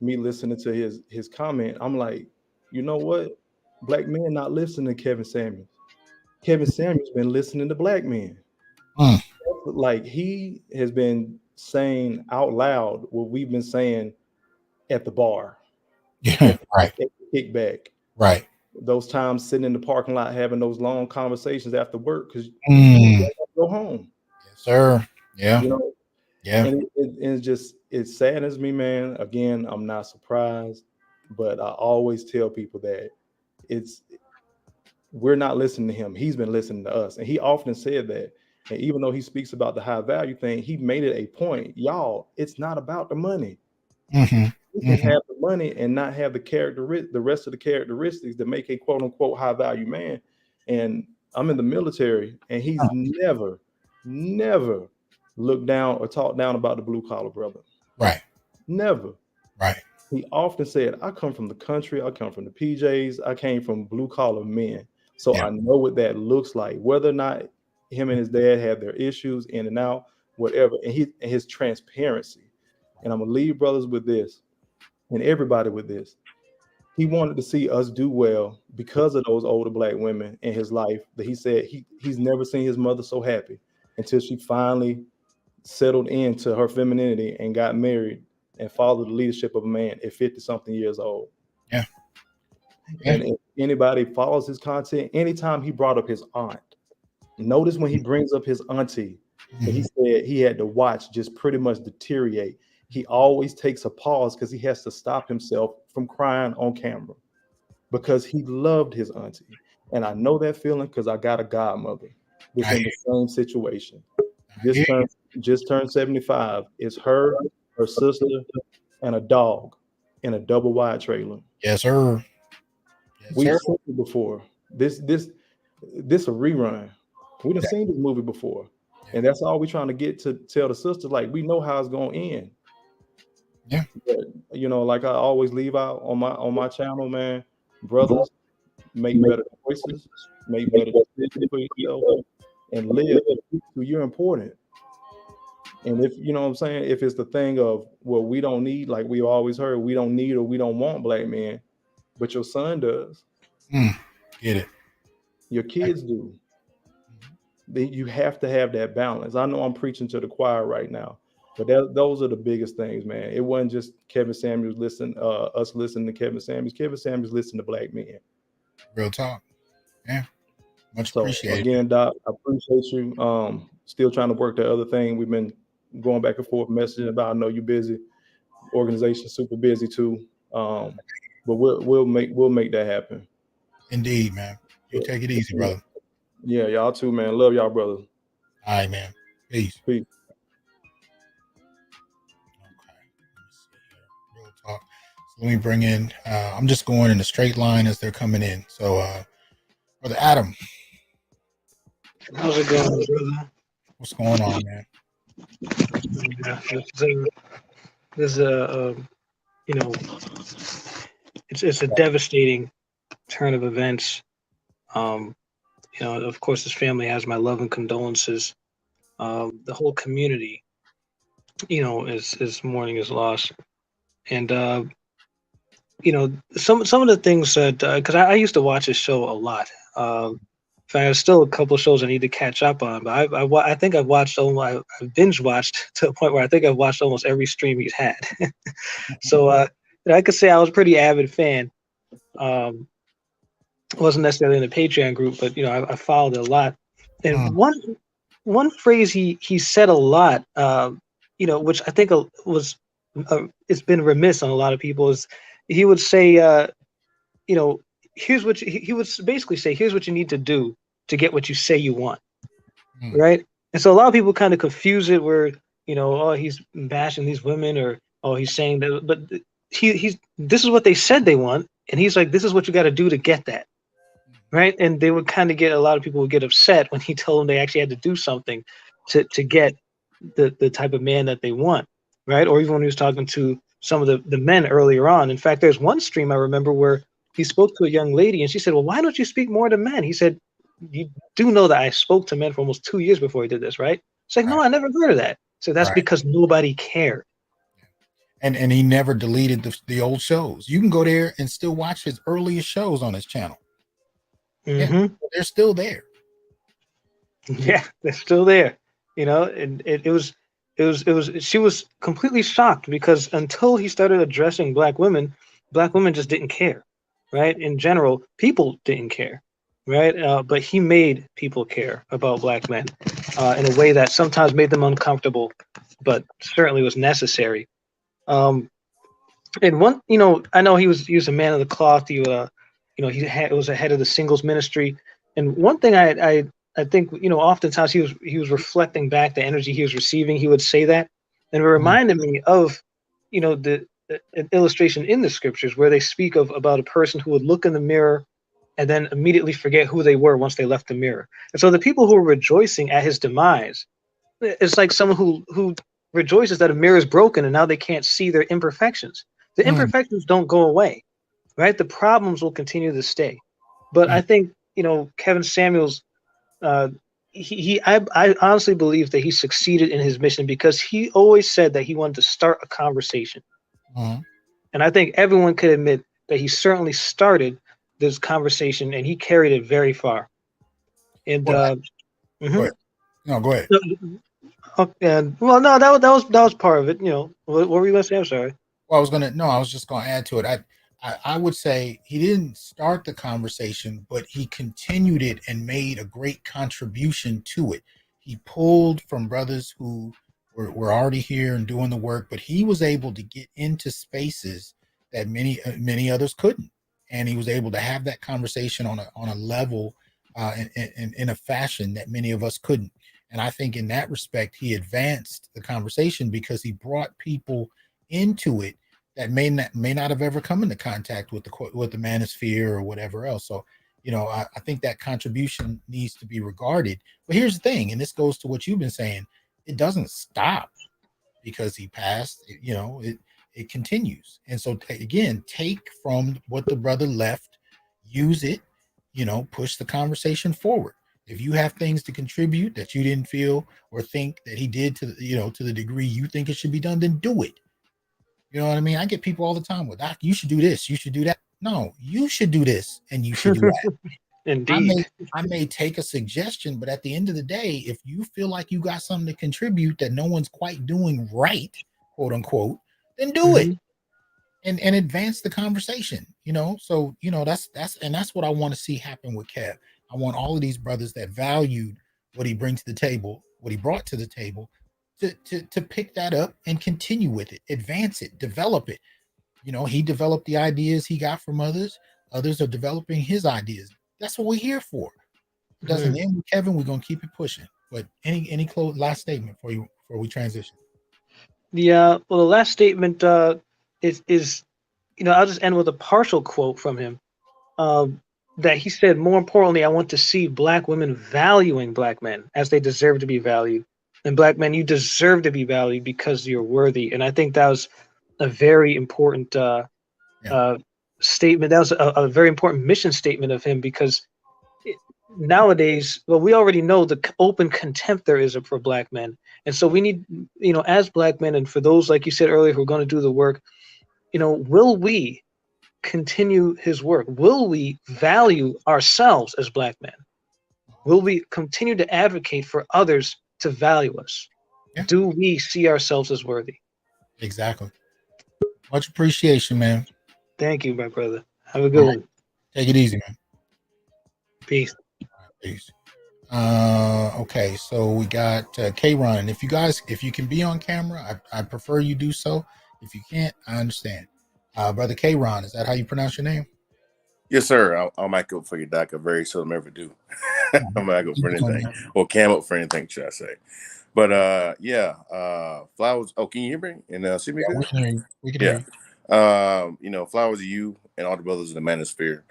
Me listening to his comment, I'm like, you know what? Black men not listening to Kevin Samuels. Kevin Samuels been listening to black men. Mm. Like he has been saying out loud what we've been saying at the bar. Yeah, right. At the kickback. Right. Those times sitting in the parking lot having those long conversations after work because Mm. go home. Yes, sir. Yeah. You know, yeah. And it saddens me, man. Again, I'm not surprised, but I always tell people that we're not listening to him. He's been listening to us. And he often said that. And even though he speaks about the high value thing, he made it a point. Y'all, it's not about the money. Mm-hmm. You can have the money and not have the rest of the characteristics that make a quote unquote high value man. And I'm in the military, and he's never looked down or talked down about the blue collar brother. Right. Never. Right. He often said, I come from the country, I come from the PJs, I came from blue collar men. So I know what that looks like, whether or not him and his dad have their issues in and out, whatever, and his transparency. And I'm gonna leave brothers with this and everybody with this. He wanted to see us do well because of those older black women in his life that he said he's never seen his mother so happy until she finally settled into her femininity and got married and followed the leadership of a man at 50-something years old. Yeah. And if anybody follows his content, anytime he brought up his aunt, notice when he brings up his auntie, that he said he had to watch just pretty much deteriorate. He always takes a pause because he has to stop himself from crying on camera because he loved his auntie. And I know that feeling because I got a godmother that's in the same situation. Just turned 75. It's her sister, and a dog in a double wide trailer. Yes, sir. We've seen it before. This a rerun. We done seen this movie before. And that's all we're trying to get to tell the sisters, like, we know how it's gonna end. Yeah. But, you know, like I always leave out on my channel, man, brothers, make better choices, make better decisions for yourself, and live. You're important. And if, you know what I'm saying, if it's the thing of, well, we don't need, like we always heard, we don't need or we don't want black men, but your son does. Get it. Your kids do. You have to have that balance. I know I'm preaching to the choir right now, but those are the biggest things, man. It wasn't just Kevin Samuels us listening to Kevin Samuels. Kevin Samuels listened to black men. Real talk. Yeah. Much appreciated. Again, Doc, I appreciate you. Still trying to work the other thing. We've been going back and forth messaging about. I know you're busy. Organization super busy too. But we'll make that happen. Indeed, man. You take it easy, brother. Yeah, y'all too, man. Love y'all, brothers. All right, man. Peace. Peace. Okay. Let me see here. Real talk. So let me bring in. I'm just going in a straight line as they're coming in. So, Brother Adam. How's it going, brother? What's going on, man? Yeah, there's a you know, it's a devastating turn of events. You know, of course, his family has my love and condolences. The whole community, you know, is mourning his loss, and you know, some of the things that because I used to watch his show a lot. In fact, there's still a couple of shows I need to catch up on, but I think I've watched I binge watched to the point where I think I've watched almost every stream he's had. So I could say I was a pretty avid fan. Wasn't necessarily in the Patreon group, but you know, I followed it a lot. And one phrase he said a lot, you know, which I think was it's been remiss on a lot of people, is he would say, you know, here's what he would basically say, here's what you need to do to get what you say you want, right? And so a lot of people kind of confuse it, where, you know, oh, he's bashing these women, or oh, he's saying that, but he's this is what they said they want, and he's like, this is what you got to do to get that. Right. And they would kind of a lot of people would get upset when he told them they actually had to do something to get the type of man that they want. Right. Or even when he was talking to some of the men earlier on. In fact, there's one stream I remember where he spoke to a young lady and she said, well, why don't you speak more to men? He said, you do know that I spoke to men for almost 2 years before he did this, right? It's like, no, I never heard of that. So that's because nobody cared. And he never deleted the old shows. You can go there and still watch his earliest shows on his channel. Yeah, they're still there. Yeah, they're still there. You know, and she was completely shocked because until he started addressing black women just didn't care, right? In general, people didn't care, right? But he made people care about black men in a way that sometimes made them uncomfortable, but certainly was necessary. Um, and one, you know, I know he was a man of the cloth. You know, was a head of the singles ministry. And one thing I think, you know, oftentimes he was reflecting back the energy he was receiving. He would say that, and it reminded me of, you know, an illustration in the scriptures where they speak of about a person who would look in the mirror and then immediately forget who they were once they left the mirror. And so the people who were rejoicing at his demise, it's like someone who rejoices that a mirror is broken and now they can't see their imperfections. The imperfections don't go away, right? The problems will continue to stay. But I think, you know, Kevin Samuels, I honestly believe that he succeeded in his mission because he always said that he wanted to start a conversation. And I think everyone could admit that he certainly started this conversation and he carried it very far. And Go ahead. No, go ahead. And well, no, that was part of it. You know, what were you gonna say? I'm sorry. Well, I was just going to add to it. I would say he didn't start the conversation, but he continued it and made a great contribution to it. He pulled from brothers who were already here and doing the work, but he was able to get into spaces that many others couldn't, and he was able to have that conversation on a level, in a fashion that many of us couldn't. And I think in that respect, he advanced the conversation because he brought people into it that may not have ever come into contact with the manosphere or whatever else. So, you know, I think that contribution needs to be regarded. But here's the thing, and this goes to what you've been saying: it doesn't stop because he passed. You know, it continues. And so, again, take from what the brother left, use it. You know, push the conversation forward. If you have things to contribute that you didn't feel or think that he did to the degree you think it should be done, then do it. You know what I mean? I get people all the time with, Doc, you should do this, you should do that. No, you should do this and you should do that. Indeed. I may take a suggestion, but at the end of the day, if you feel like you got something to contribute that no one's quite doing right, quote unquote, then do it and advance the conversation. You know, so you know that's what I want to see happen with Kev. I want all of these brothers that valued what he brings to the table, what he brought to the table, to pick that up and continue with it, advance it, develop it. You know, he developed the ideas he got from others. Others are developing his ideas. That's what we're here for. It doesn't end with Kevin. We're gonna keep it pushing. But any last statement before we transition? Well, the last statement is, you know, I'll just end with a partial quote from him. That he said, more importantly, I want to see black women valuing black men as they deserve to be valued. And black men, you deserve to be valued because you're worthy. And I think that was a very important statement. That was a very important mission statement of him because nowadays, well, we already know the open contempt there is for black men. And so we need, you know, as black men, and for those, like you said earlier, who are going to do the work, you know, will we continue his work? Will we value ourselves as black men? Will we continue to advocate for others to value us? Yeah. Do we see ourselves as worthy? Exactly. Much appreciation, man. Thank you, my brother. Have a good one. Take it easy, man. Peace. Peace. Okay, so we got K-Ron. If you can be on camera, I prefer you do so. If you can't, I understand. Brother K-Ron, is that how you pronounce your name? Yes, sir. I'll mic up for you, Doc. I very seldom ever do. I'm mic up for anything, or cam up for anything, should I say? But Flowers. Oh, can you hear me and see me good? We can hear you. You know, Flowers to you and all the brothers in the manosphere.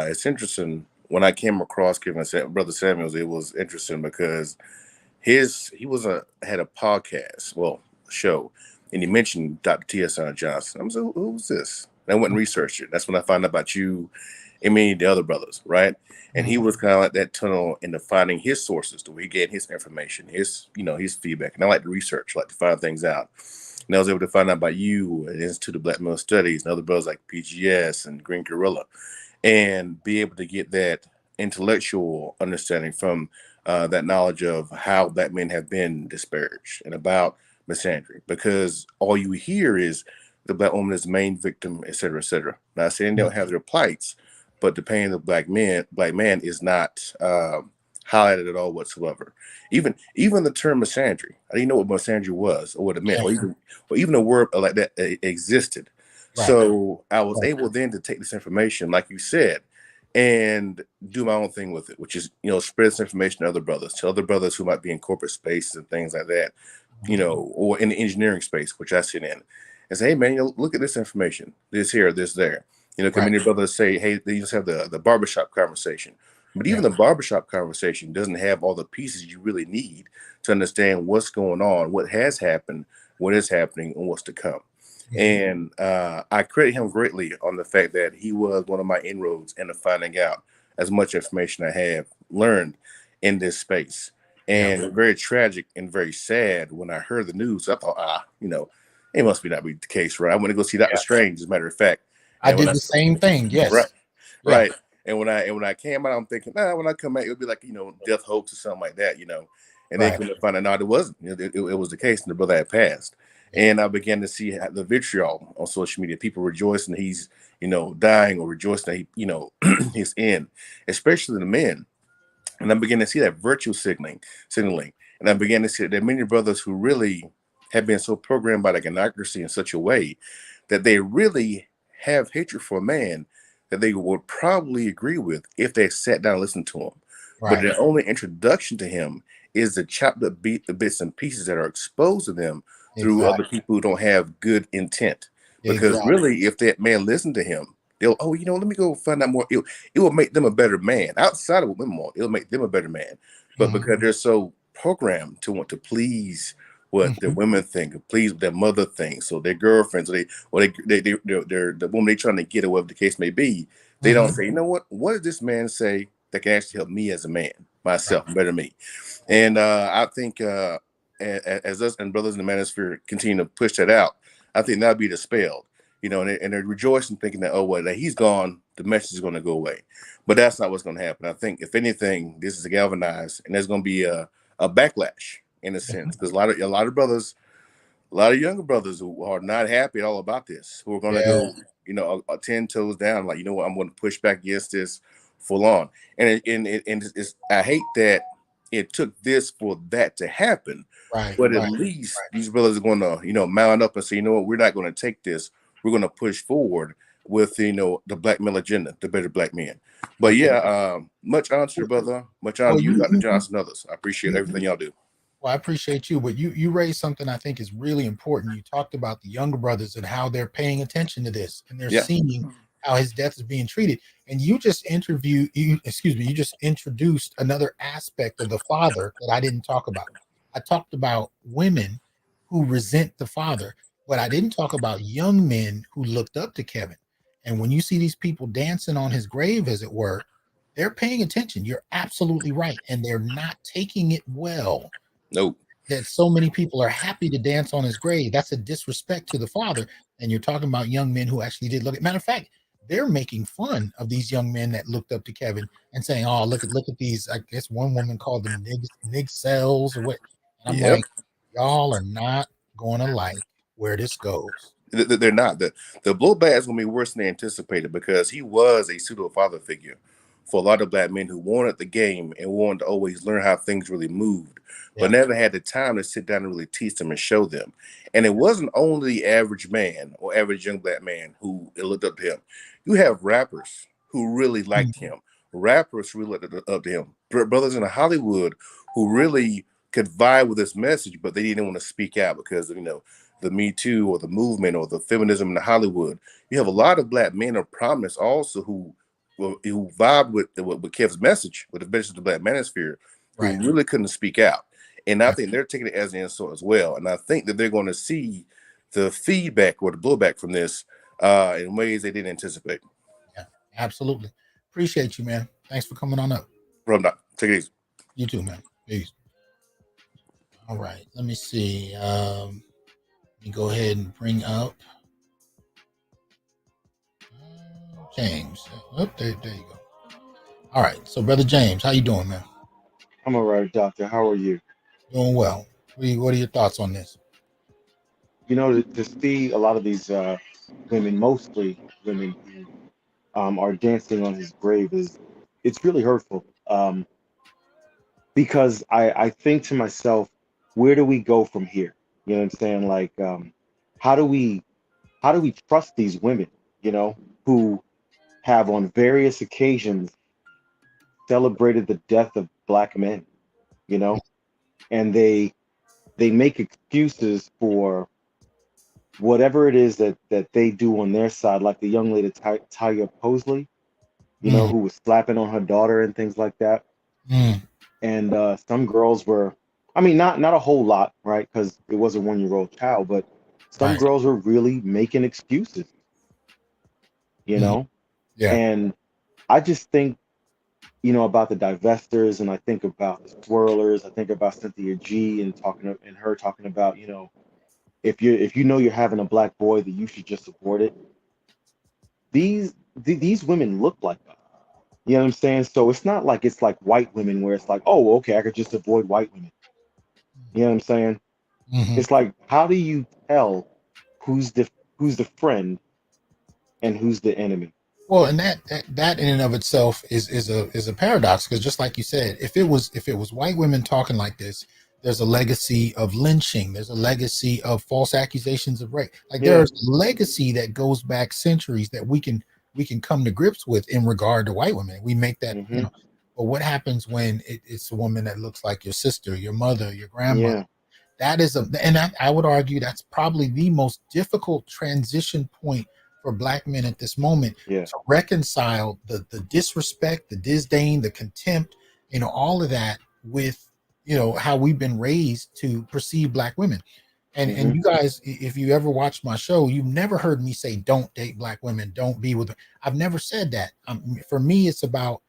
It's interesting when I came across Brother Samuels. It was interesting because he had a podcast, show, and he mentioned Dr. T. Hasan Johnson. I was like, who's this? And I went and researched it. That's when I found out about you and many of the other brothers, right? And he was kind of like that tunnel into finding his sources, to where he get his information, his feedback. And I like to research, like to find things out. And I was able to find out about you at the Institute of Black Male Studies and other brothers like PGS and Green Gorilla, and be able to get that intellectual understanding from that knowledge of how black men have been disparaged and about misandry, because all you hear is the black woman is the main victim, et cetera, et cetera. Not saying they don't have their plights, but the pain of black man is not highlighted at all whatsoever. Even the term misandry, I didn't know what misandry was or what it meant, or even a word like that existed. Right. So I was able then to take this information, like you said, and do my own thing with it, which is, spread this information to other brothers who might be in corporate spaces and things like that, or in the engineering space, which I sit in, and say, hey man, look at this information, this here, this there. Many brothers say, hey, they just have the barbershop conversation. But even the barbershop conversation doesn't have all the pieces you really need to understand what's going on, what has happened, what is happening, and what's to come. And I credit him greatly on the fact that he was one of my inroads into finding out as much information I have learned in this space. And very tragic and very sad when I heard the news. I thought, it must not be the case, right? I want to go see Dr. Strange, as a matter of fact. I did the same thing. Yes. Right. And when I came out, I'm thinking, when I come back, it'll be like, death hoax or something like that, And then couldn't find out, no, it wasn't. It was the case, and the brother had passed. And I began to see the vitriol on social media, people rejoicing that he's, dying, or rejoicing that he, he's in, especially the men. And I began to see that virtue signaling. And I began to see that there are many brothers who really have been so programmed by the gynarchy in such a way that they really have hatred for a man that they would probably agree with if they sat down and listened to him. But their only introduction to him is the chopped up the bits and pieces that are exposed to them through other people who don't have good intent. Because really, if that man listened to him, they'll, let me go find out more. It will make them a better man. Outside of women more, it'll make them a better man. But because they're so programmed to want to please what the women think, please what their mother thinks, or their girlfriends, they're the woman they're trying to get, or whatever the case may be, they don't say, what does this man say that can actually help me as a man, myself, better me? And I think as us and brothers in the manosphere continue to push that out, I think that'll be dispelled, and they're rejoicing, thinking that, that he's gone, the message is going to go away. But that's not what's going to happen. I think, if anything, this is galvanized, and there's going to be a backlash, in a sense, because a lot of brothers, a lot of younger brothers who are not happy at all about this, who are going to go, 10 toes down, like, I'm going to push back against this full on. And it's, I hate that it took this for that to happen. But at least these brothers are going to, mount up and say, we're not going to take this. We're going to push forward with, the black male agenda, the better black men. But much honor to your brother, much honor to you, Dr. Johnson, and others. I appreciate everything y'all do. Well, I appreciate you, but you raised something I think is really important. You talked about the younger brothers and how they're paying attention to this, and they're seeing how his death is being treated. And you just introduced another aspect of the father that I didn't talk about. I talked about women who resent the father, but I didn't talk about young men who looked up to Kevin. And when you see these people dancing on his grave, as it were, they're paying attention. You're absolutely right. And they're not taking it well. Nope. That so many people are happy to dance on his grave. That's a disrespect to the father. And you're talking about young men who actually did look at. Matter of fact, they're making fun of these young men that looked up to Kevin and saying, "Oh, look at these." I guess one woman called them nig cells or what. And I'm like, y'all are not going to like where this goes. They're not. The blowback is going to be worse than they anticipated, because he was a pseudo father figure for a lot of black men who wanted the game and wanted to always learn how things really moved, but never had the time to sit down and really teach them and show them. And it wasn't only the average man or average young black man who looked up to him. You have rappers who really liked him, rappers who really looked up to him, brothers in Hollywood who really could vibe with this message, but they didn't want to speak out because of, the Me Too or the movement or the feminism in Hollywood. You have a lot of black men of prominence also who vibed with Kev's message, with the message of the black manosphere, who really couldn't speak out. And I think they're taking it as an insult as well. And I think that they're going to see the feedback or the blowback from this in ways they didn't anticipate. Yeah, absolutely. Appreciate you, man. Thanks for coming on up. Bro, take it easy. You too, man. Peace. All right. Let me see. Let me go ahead and bring up James. Oh, there you go. All right. So, Brother James, how you doing, man? I'm all right, doctor. How are you? Doing well. What are your thoughts on this? You know, to see a lot of these women, mostly women who are dancing on his grave it's really hurtful. Because I think to myself, where do we go from here? You know what I'm saying? Like, how do we trust these women, you know, who have on various occasions celebrated the death of black men, you know, and they make excuses for whatever it is that they do on their side, like the young lady Taya Posley, you know, Mm, who was slapping on her daughter and things like that. mm, And some girls were, I mean, not a whole lot, right? Because it was a 1-year-old child, but some right. girls were really making excuses, you Mm, know. yeah. And I just think, you know, about the divestors, and I think about the swirlers. I think about Cynthia G and her talking about, you know, if you know you're having a black boy, that you should just support it. These women look like us. You know what I'm saying? So it's like white women where it's like, oh, okay, I could just avoid white women. You know what I'm saying? Hmm. It's like, how do you tell who's the friend and who's the enemy? Well, and that in and of itself is a paradox, because just like you said, if it was white women talking like this, there's a legacy of lynching, there's a legacy of false accusations of rape. Like Yeah. there's a legacy that goes back centuries that we can come to grips with in regard to white women. We make that, Hmm. but what happens when it's a woman that looks like your sister, your mother, your grandmother? Yeah. That is and I would argue that's probably the most difficult transition point for black men at this moment, Yeah. to reconcile the disrespect, the disdain, the contempt, all of that with, how we've been raised to perceive black women. And Hmm. you guys, if you ever watched my show, you've never heard me say don't date black women, don't be with them. I've never said that. For me, it's about,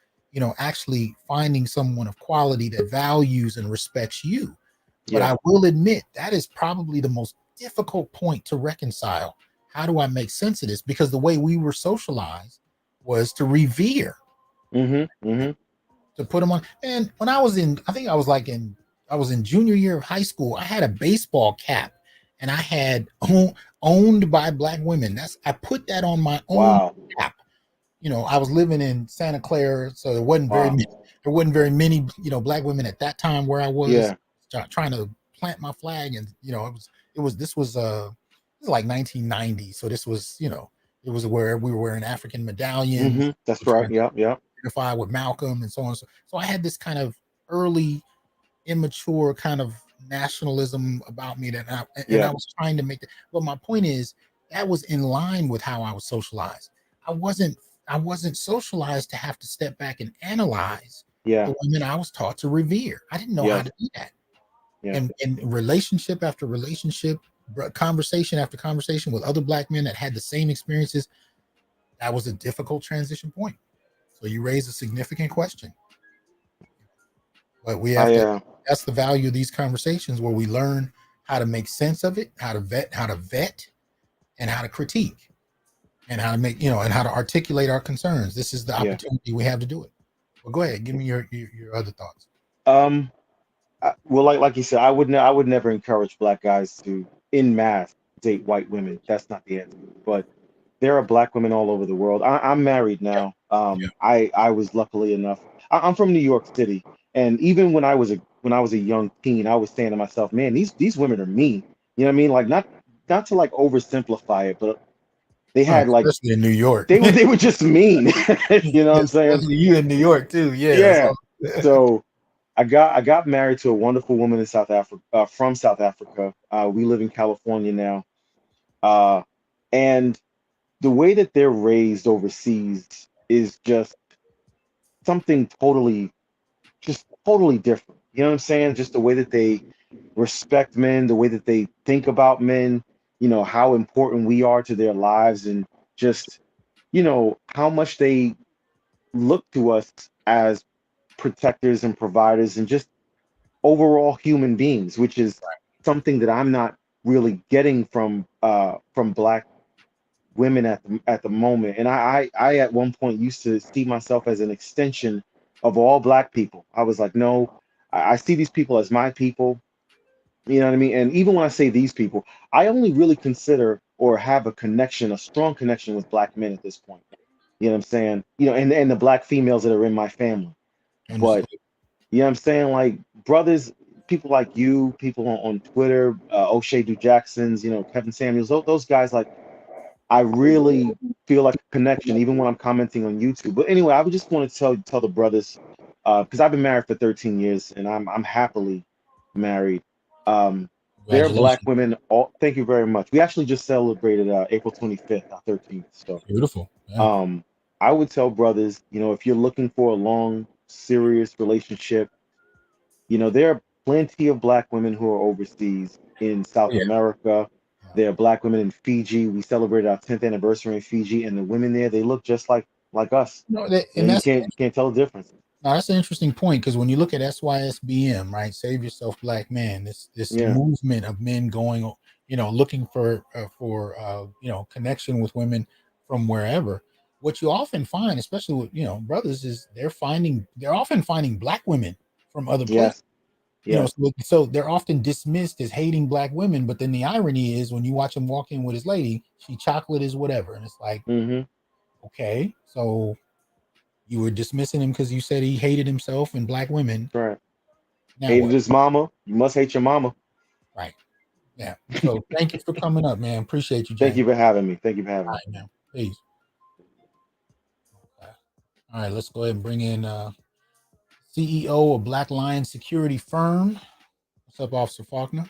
actually finding someone of quality that values and respects you. But Yeah. I will admit that is probably the most difficult point to reconcile. How do I make sense of this? Because the way we were socialized was to revere, Hmm. Hmm. to put them on. And when I think I was in junior year of high school, I had a baseball cap, and I had owned by black women. I put that on my own Wow. cap. I was living in Santa Clara, so Wow. there wasn't very many, black women at that time where I was Yeah. trying to plant my flag. And this was like 1990, so this was, it was where we were wearing African medallions, Hmm. That's trying right. to Yep. Yep. identify with Malcolm and so on. So I had this kind of early immature kind of nationalism about me and I Yeah. was trying to make that. But my point is, that was in line with how I was socialized. I wasn't I wasn't socialized to have to step back and analyze Yeah. the women I was taught to revere. I didn't know how Yes. to do that. Yeah. And relationship after relationship, conversation after conversation with other black men that had the same experiences, that was a difficult transition point. So you raise a significant question. But we have I to, that's the value of these conversations, where we learn how to make sense of it, how to vet, and how to critique, and how to make, and how to articulate our concerns. This is the Yeah. opportunity we have to do it. Well, go ahead, give me your other thoughts. Um. Well, like you said, I would never encourage black guys to in mass date white women. That's not the answer. But there are black women all over the world. I'm married Yeah, now. yeah. I was luckily enough. I'm from New York City, and even when I was a young teen, I was saying to myself, man, these women are mean. You know what I mean? Like, not to like oversimplify it, but they Oh, had like especially in New York. they were just mean. You know what I'm saying? Especially you in New York too. Yeah. Yeah. So, So I got married to a wonderful woman in South Africa, from South Africa. We live in California now, uh, and the way that they're raised overseas is something just totally different. You know what I'm saying? Just the way that they respect men, the way that they think about men, how important we are to their lives, and just, how much they look to us as protectors and providers and just overall human beings, which is something that I'm not really getting from black women at the moment. And I at one point used to see myself as an extension of all black people. I was like, no, I see these people as my people. You know what I mean? And even when I say these people, I only really consider or have a connection, a strong connection with black men at this point. You know what I'm saying? You know, and the black females that are in my family. But Understood. you know what I'm saying? Like brothers, people like you, people on Twitter, O'Shea Du Jacksons, you know, Kevin Samuels, those guys, like I really feel like a connection, even when I'm commenting on YouTube. But anyway, I would just want to tell the brothers, because I've been married for 13 years and I'm happily married. There are black Congratulations. women. Thank you very much. We actually just celebrated April 25th, our 13th. So Beautiful. Yeah. I would tell brothers, you know, if you're looking for a long, serious relationship, you know, there are plenty of black women who are overseas in Oh, South yeah. America. Yeah. There are black women in Fiji. We celebrated our 10th anniversary in Fiji, and the women there, they look just like us. No, You know, and you that's can't tell the difference. now, that's an interesting point, because when you look at SYSBM, right, Save Yourself Black Man, this Yeah. movement of men going, looking for connection with women from wherever. What you often find, especially with brothers, is they're often finding black women from other places. Yes. Yes. So they're often dismissed as hating black women, but then the irony is when you watch him walk in with his lady, she chocolate is whatever, and it's like, Mm-hmm. okay, so you were dismissing him because you said he hated himself and black women. Right. Now Hated what? his mama. You must hate your mama. Right. Yeah. So thank you for coming up, man. Appreciate you, Thank James. you for having me. Thank you for having All me. right, man. Peace. Okay. All right, let's go ahead and bring in CEO of Black Lion Security Firm. What's up, Officer Faulkner?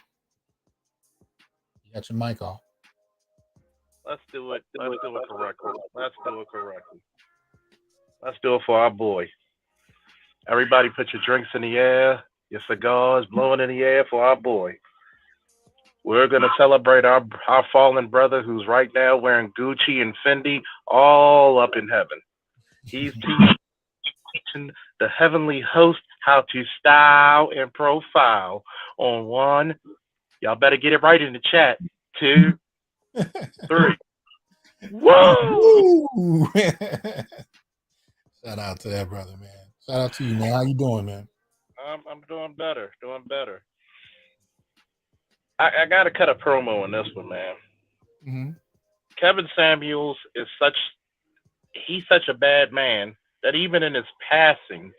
You got your mic off. Let's do it. Let's do it correctly. Let's do it correctly. Let's do it for our boy. Everybody put your drinks in the air, your cigars blowing in the air for our boy. We're going to celebrate our fallen brother who's right now wearing Gucci and Fendi all up in heaven. He's teaching the heavenly host how to style and profile on 1. Y'all better get it right in the chat. 2, 3. Woo! Shout out to that brother, man. Shout out to you, man. How you doing, man? I'm doing better. Doing better. I got to cut a promo on this one, man. Mm-hmm. Kevin Samuels is he's such a bad man that even in his passing,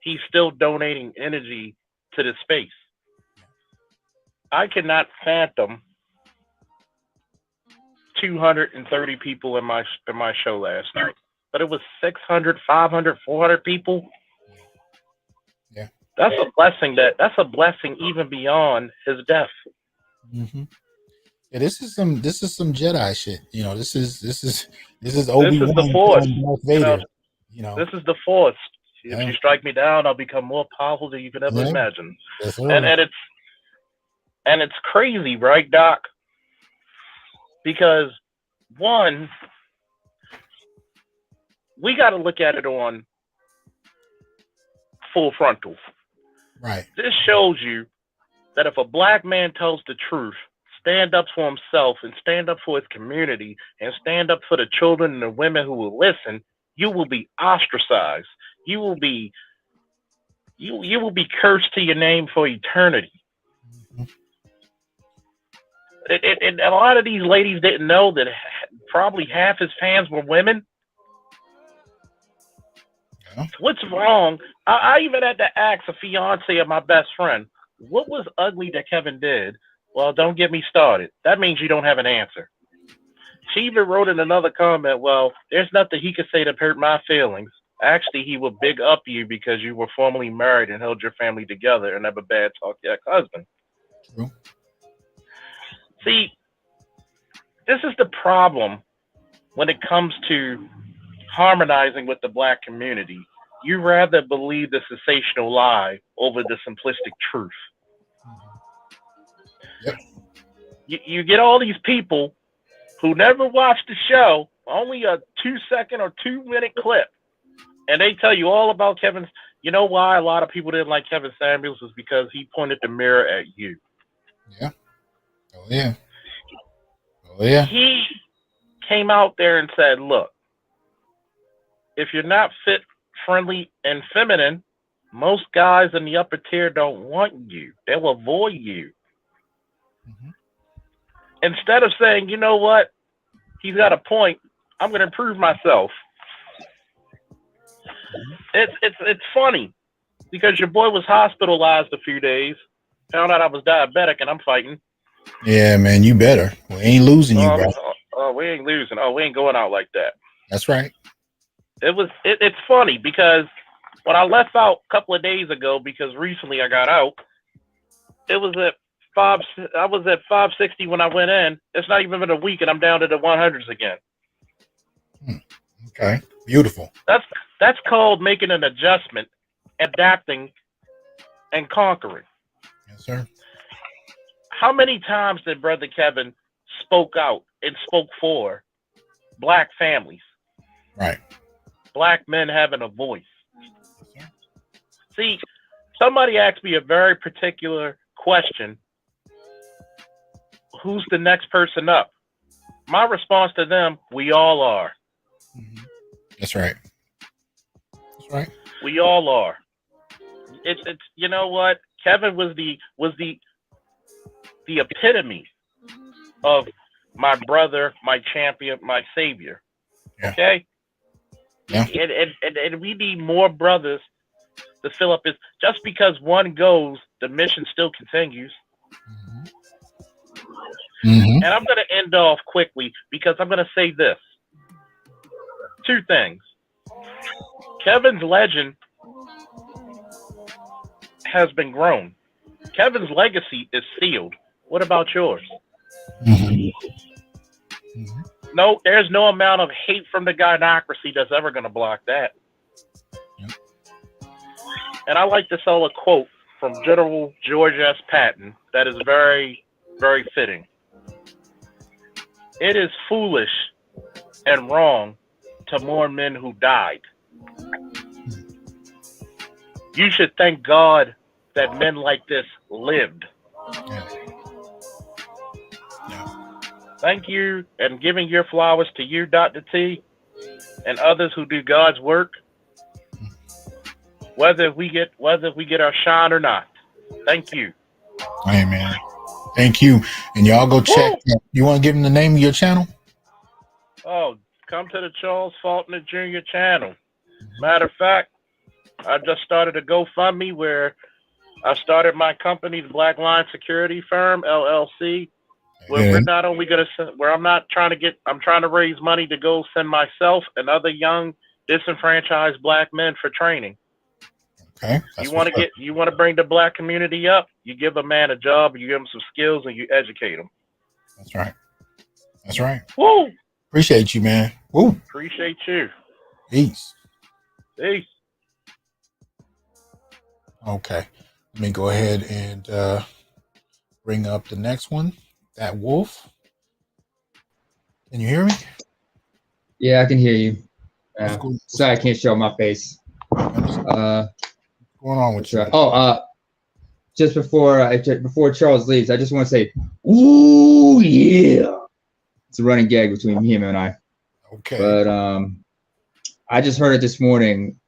he's still donating energy to the space. I cannot fathom 230 people in my show last night, but it was 600, 500, 400 people. Yeah. That's a blessing. That's a blessing even beyond his death. Mm-hmm. Yeah, this is some Jedi shit. This is Obi-Wan the Force. Darth Vader. This is the Force. Yeah. If you strike me down, I'll become more powerful than you can ever imagine. Yes, and it's crazy, right, Doc? Because 1, we got to look at it on full frontal. Right. This shows you that if a black man tells the truth, stand up for himself and stand up for his community and stand up for the children and the women who will listen, you will be ostracized. You will be cursed to your name for eternity. Mm-hmm. And a lot of these ladies didn't know that probably half his fans were women. Yeah. What's wrong? I even had to ask a fiance of my best friend, what was ugly that Kevin did? Well, don't get me started. That means you don't have an answer. She even wrote in another comment, well, there's nothing he could say to hurt my feelings. Actually, he will big up you because you were formerly married and held your family together and never bad talk your ex-husband. True. See, this is the problem when it comes to harmonizing with the black community. You rather believe the sensational lie over the simplistic truth. Yep. You get all these people who never watched the show, only a 2-second or 2-minute clip, and they tell you all about Kevin's. You know why a lot of people didn't like Kevin Samuels was because he pointed the mirror at you. Yeah. Oh yeah. Oh yeah. He came out there and said, look, if you're not fit, friendly, and feminine, most guys in the upper tier don't want you. They'll avoid you. Mm-hmm. Instead of saying, you know what, he's got a point, I'm going to improve myself. It's funny because your boy was hospitalized a few days, found out I was diabetic, and I'm fighting. Yeah, man, you better. We ain't losing you, bro. Oh, we ain't losing. Oh, we ain't going out like that. That's right. It's funny because when I left out a couple of days ago, because recently I got out, it was at I was at 560 when I went in. It's not even been a week, and I'm down to the 100s again. Okay, beautiful. That's called making an adjustment, adapting, and conquering. Yes, sir. How many times did Brother Kevin spoke out and spoke for Black families? Right. Black men having a voice. See, somebody asked me a very particular question. Who's the next person up? My response to them, we all are. Mm-hmm. That's right. That's right. We all are. It's you know what? Kevin was the epitome of my brother, my champion, my savior. Yeah. Okay? Yeah. And we need more brothers to fill up this. Just because one goes, the mission still continues. Mm-hmm. Mm-hmm. And I'm going to end off quickly because I'm going to say this. Two things. Kevin's legend has been grown. Kevin's legacy is sealed. What about yours? Mm-hmm. Mm-hmm. No, there's no amount of hate from the Gynarchy that's ever going to block that. Yep. And I like to sell a quote from General George S. Patton that is very, very fitting. It is foolish and wrong to mourn men who died. You should thank God that men like this lived. Yeah. Yeah. Thank you, and giving your flowers to you, Dr. T, and others who do God's work, whether we get our shine or not. Thank you. Amen. Thank you. And y'all go check. You want to give them the name of your channel? Oh, come to the Charles Faulkner Jr. channel. Matter of fact, I just started a GoFundMe where I started my company, the Black Line Security Firm, LLC, where we're not only going to, I'm trying to raise money to go send myself and other young disenfranchised Black men for training. Okay. You want to bring the Black community up, you give a man a job, you give him some skills, and you educate him. That's right. That's right. Woo! Appreciate you, man. Woo! Appreciate you. Peace. Peace. Okay. Let me go ahead and bring up the next one. That wolf. Can you hear me? Yeah, I can hear you. Cool. Sorry, I can't show my face. What's going on with you? Just before Charles leaves, I just want to say, ooh, yeah. It's a running gag between him and I. Okay. But I just heard it this morning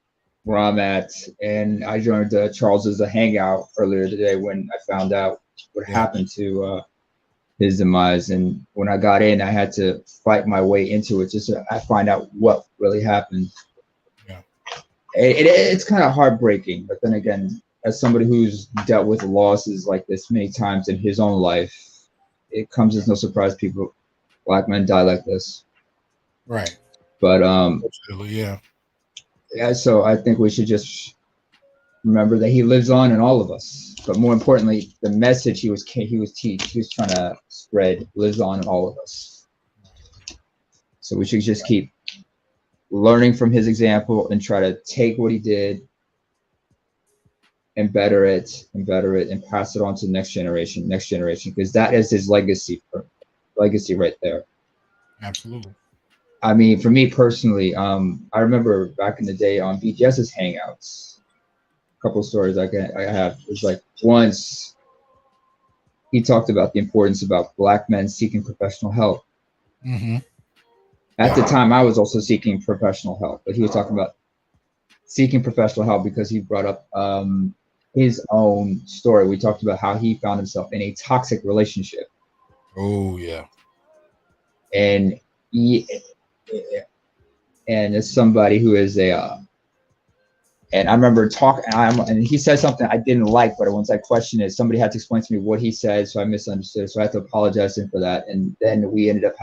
where I'm at, and I joined Charles's hangout earlier today when I found out what happened to his demise. And when I got in, I had to fight my way into it just so I find out what really happened. Yeah. It's kind of heartbreaking, but then again, as somebody who's dealt with losses like this many times in his own life, it comes as no surprise Black men die like this. Right. But absolutely, yeah. Yeah, so I think we should just remember that he lives on in all of us. But more importantly, the message he was trying to spread lives on in all of us. So we should just keep learning from his example and try to take what he did and better it and pass it on to the next generation, because that is his legacy right there. Absolutely. I mean, for me personally, I remember back in the day on BGS's Hangouts, a couple of stories I have. It was like once he talked about the importance about Black men seeking professional help. Mm-hmm. At the time, I was also seeking professional help, but he was talking about seeking professional help because he brought up his own story. We talked about how he found himself in a toxic relationship. Oh yeah. And as somebody who is and I remember talking, and he said something I didn't like, but once I questioned it, somebody had to explain to me what he said, so I misunderstood. So I had to apologize to him for that. And then we ended up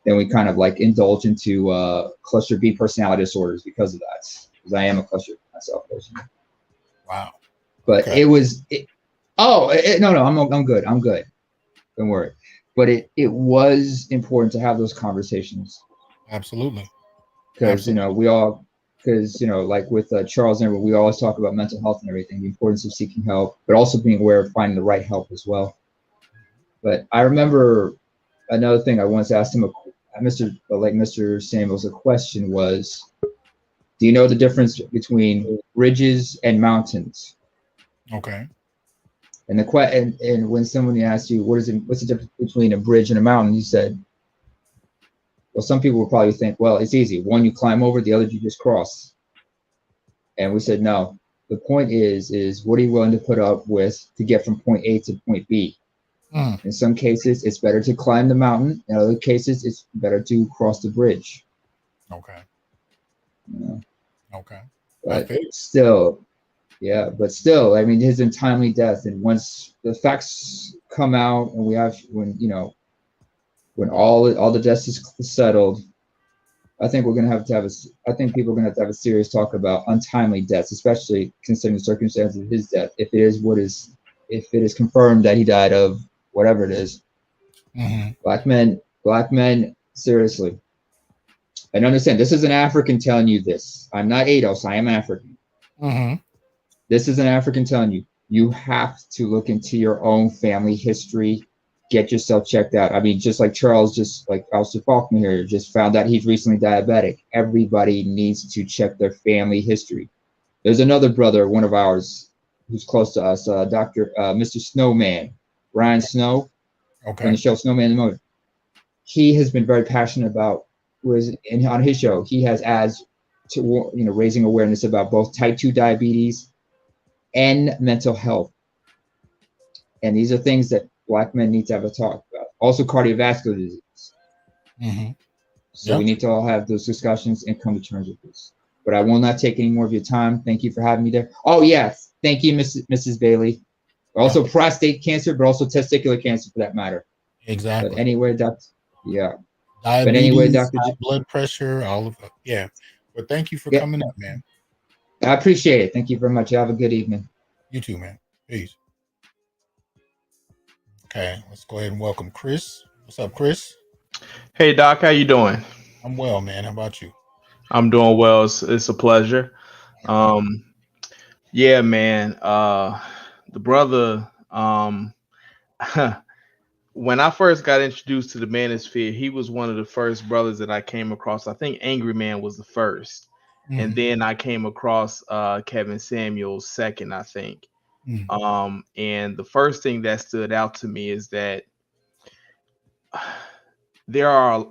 then we kind of like indulge into cluster B personality disorders because of that. Because I am a cluster myself personally. Wow. But Okay. No, I'm good. I'm good. Don't worry. But it was important to have those conversations. Absolutely. Because like with Charles and we always talk about mental health and everything, the importance of seeking help, but also being aware of finding the right help as well. But I remember another thing I once asked him, Mr. Samuels, a question was, do you know the difference between ridges and mountains? Okay. And and when somebody asks you what's the difference between a bridge and a mountain, you said, well, some people will probably think, well, it's easy. One you climb over, the other you just cross. And we said, no. The point is what are you willing to put up with to get from point A to point B? In some cases, it's better to climb the mountain. In other cases, it's better to cross the bridge. Okay. Okay. But still, I mean, his untimely death, and once the facts come out, and when all the dust is settled, I think people are gonna have to have a serious talk about untimely deaths, especially considering the circumstances of his death. If it is confirmed that he died of whatever it is, black men, seriously. And understand, this is an African telling you this. I'm not ADOS, I am African. This is an African telling you, you have to look into your own family history, get yourself checked out. I mean, just like Charles, just like Alistair Faulkner here, just found out he's recently diabetic. Everybody needs to check their family history. There's another brother, one of ours, who's close to us, Mr. Snowman, Ryan Snow, on the show Snowman in the Motor. He has been very passionate about, on his show, he has ads to, raising awareness about both type 2 diabetes and mental health. And these are things that Black men need to have a talk about. Also cardiovascular disease. So we need to all have those discussions and come to terms with this. But I will not take any more of your time. Thank you for having me there. Oh, yes. Thank you, Mrs. Bailey. Also prostate cancer, but also testicular cancer for that matter. Exactly. But anyway, Dr. Diabetes, but anyway, Dr. High blood pressure, all of it. Yeah. But thank you for coming up, man. I appreciate it. Thank you very much. Have a good evening. You too, man. Peace. Okay, let's go ahead and welcome Chris. What's up, Chris? Hey, Doc. How you doing? I'm well, man. How about you? I'm doing well. It's a pleasure. Yeah, man. The brother, when I first got introduced to the manosphere, he was one of the first brothers that I came across. I think Angry Man was the first. And then I came across Kevin Samuels second, I think. And the first thing that stood out to me is that there are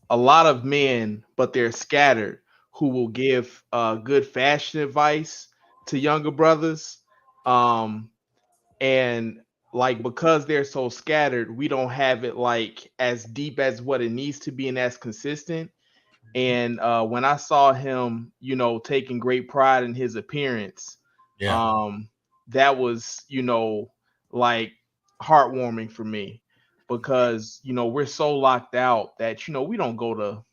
a lot of men, but they're scattered, who will give good fashion advice to younger brothers. And like, because they're so scattered, we don't have it like as deep as what it needs to be and as consistent. And when I saw him, taking great pride in his appearance, that was, like heartwarming for me, because, we're so locked out that, we don't go to,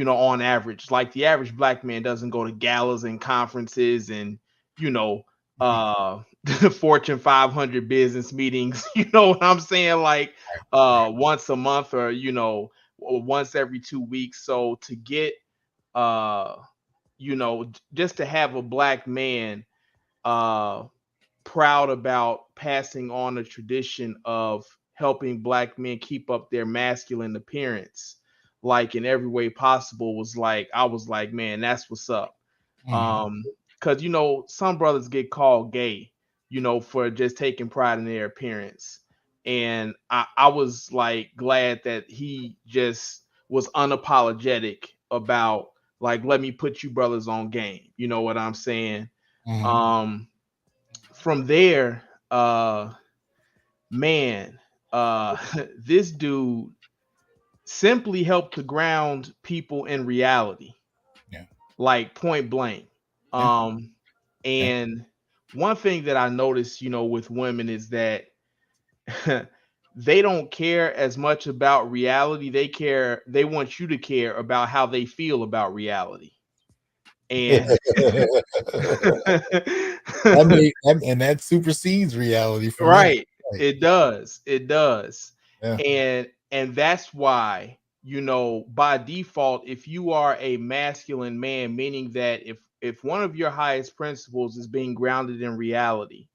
on average, like the average Black man doesn't go to galas and conferences and, Fortune 500 business meetings, you know what I'm saying? Like once a month or, once every 2 weeks. So to get, just to have a Black man proud about passing on the tradition of helping Black men keep up their masculine appearance, like in every way possible, I was like, man, that's what's up. Because some brothers get called gay, for just taking pride in their appearance. And I was like glad that he just was unapologetic about Like, let me put you brothers on game. You know what I'm saying? Mhm. From there, man, this dude simply helped to ground people in reality, Yeah. like point blank. Yeah. And one thing that I noticed, with women is that they don't care as much about reality. They want you to care about how they feel about reality. And And that supersedes reality for me. right, it does. It does. Yeah. And that's why, by default, if you are a masculine man, meaning that if one of your highest principles is being grounded in reality,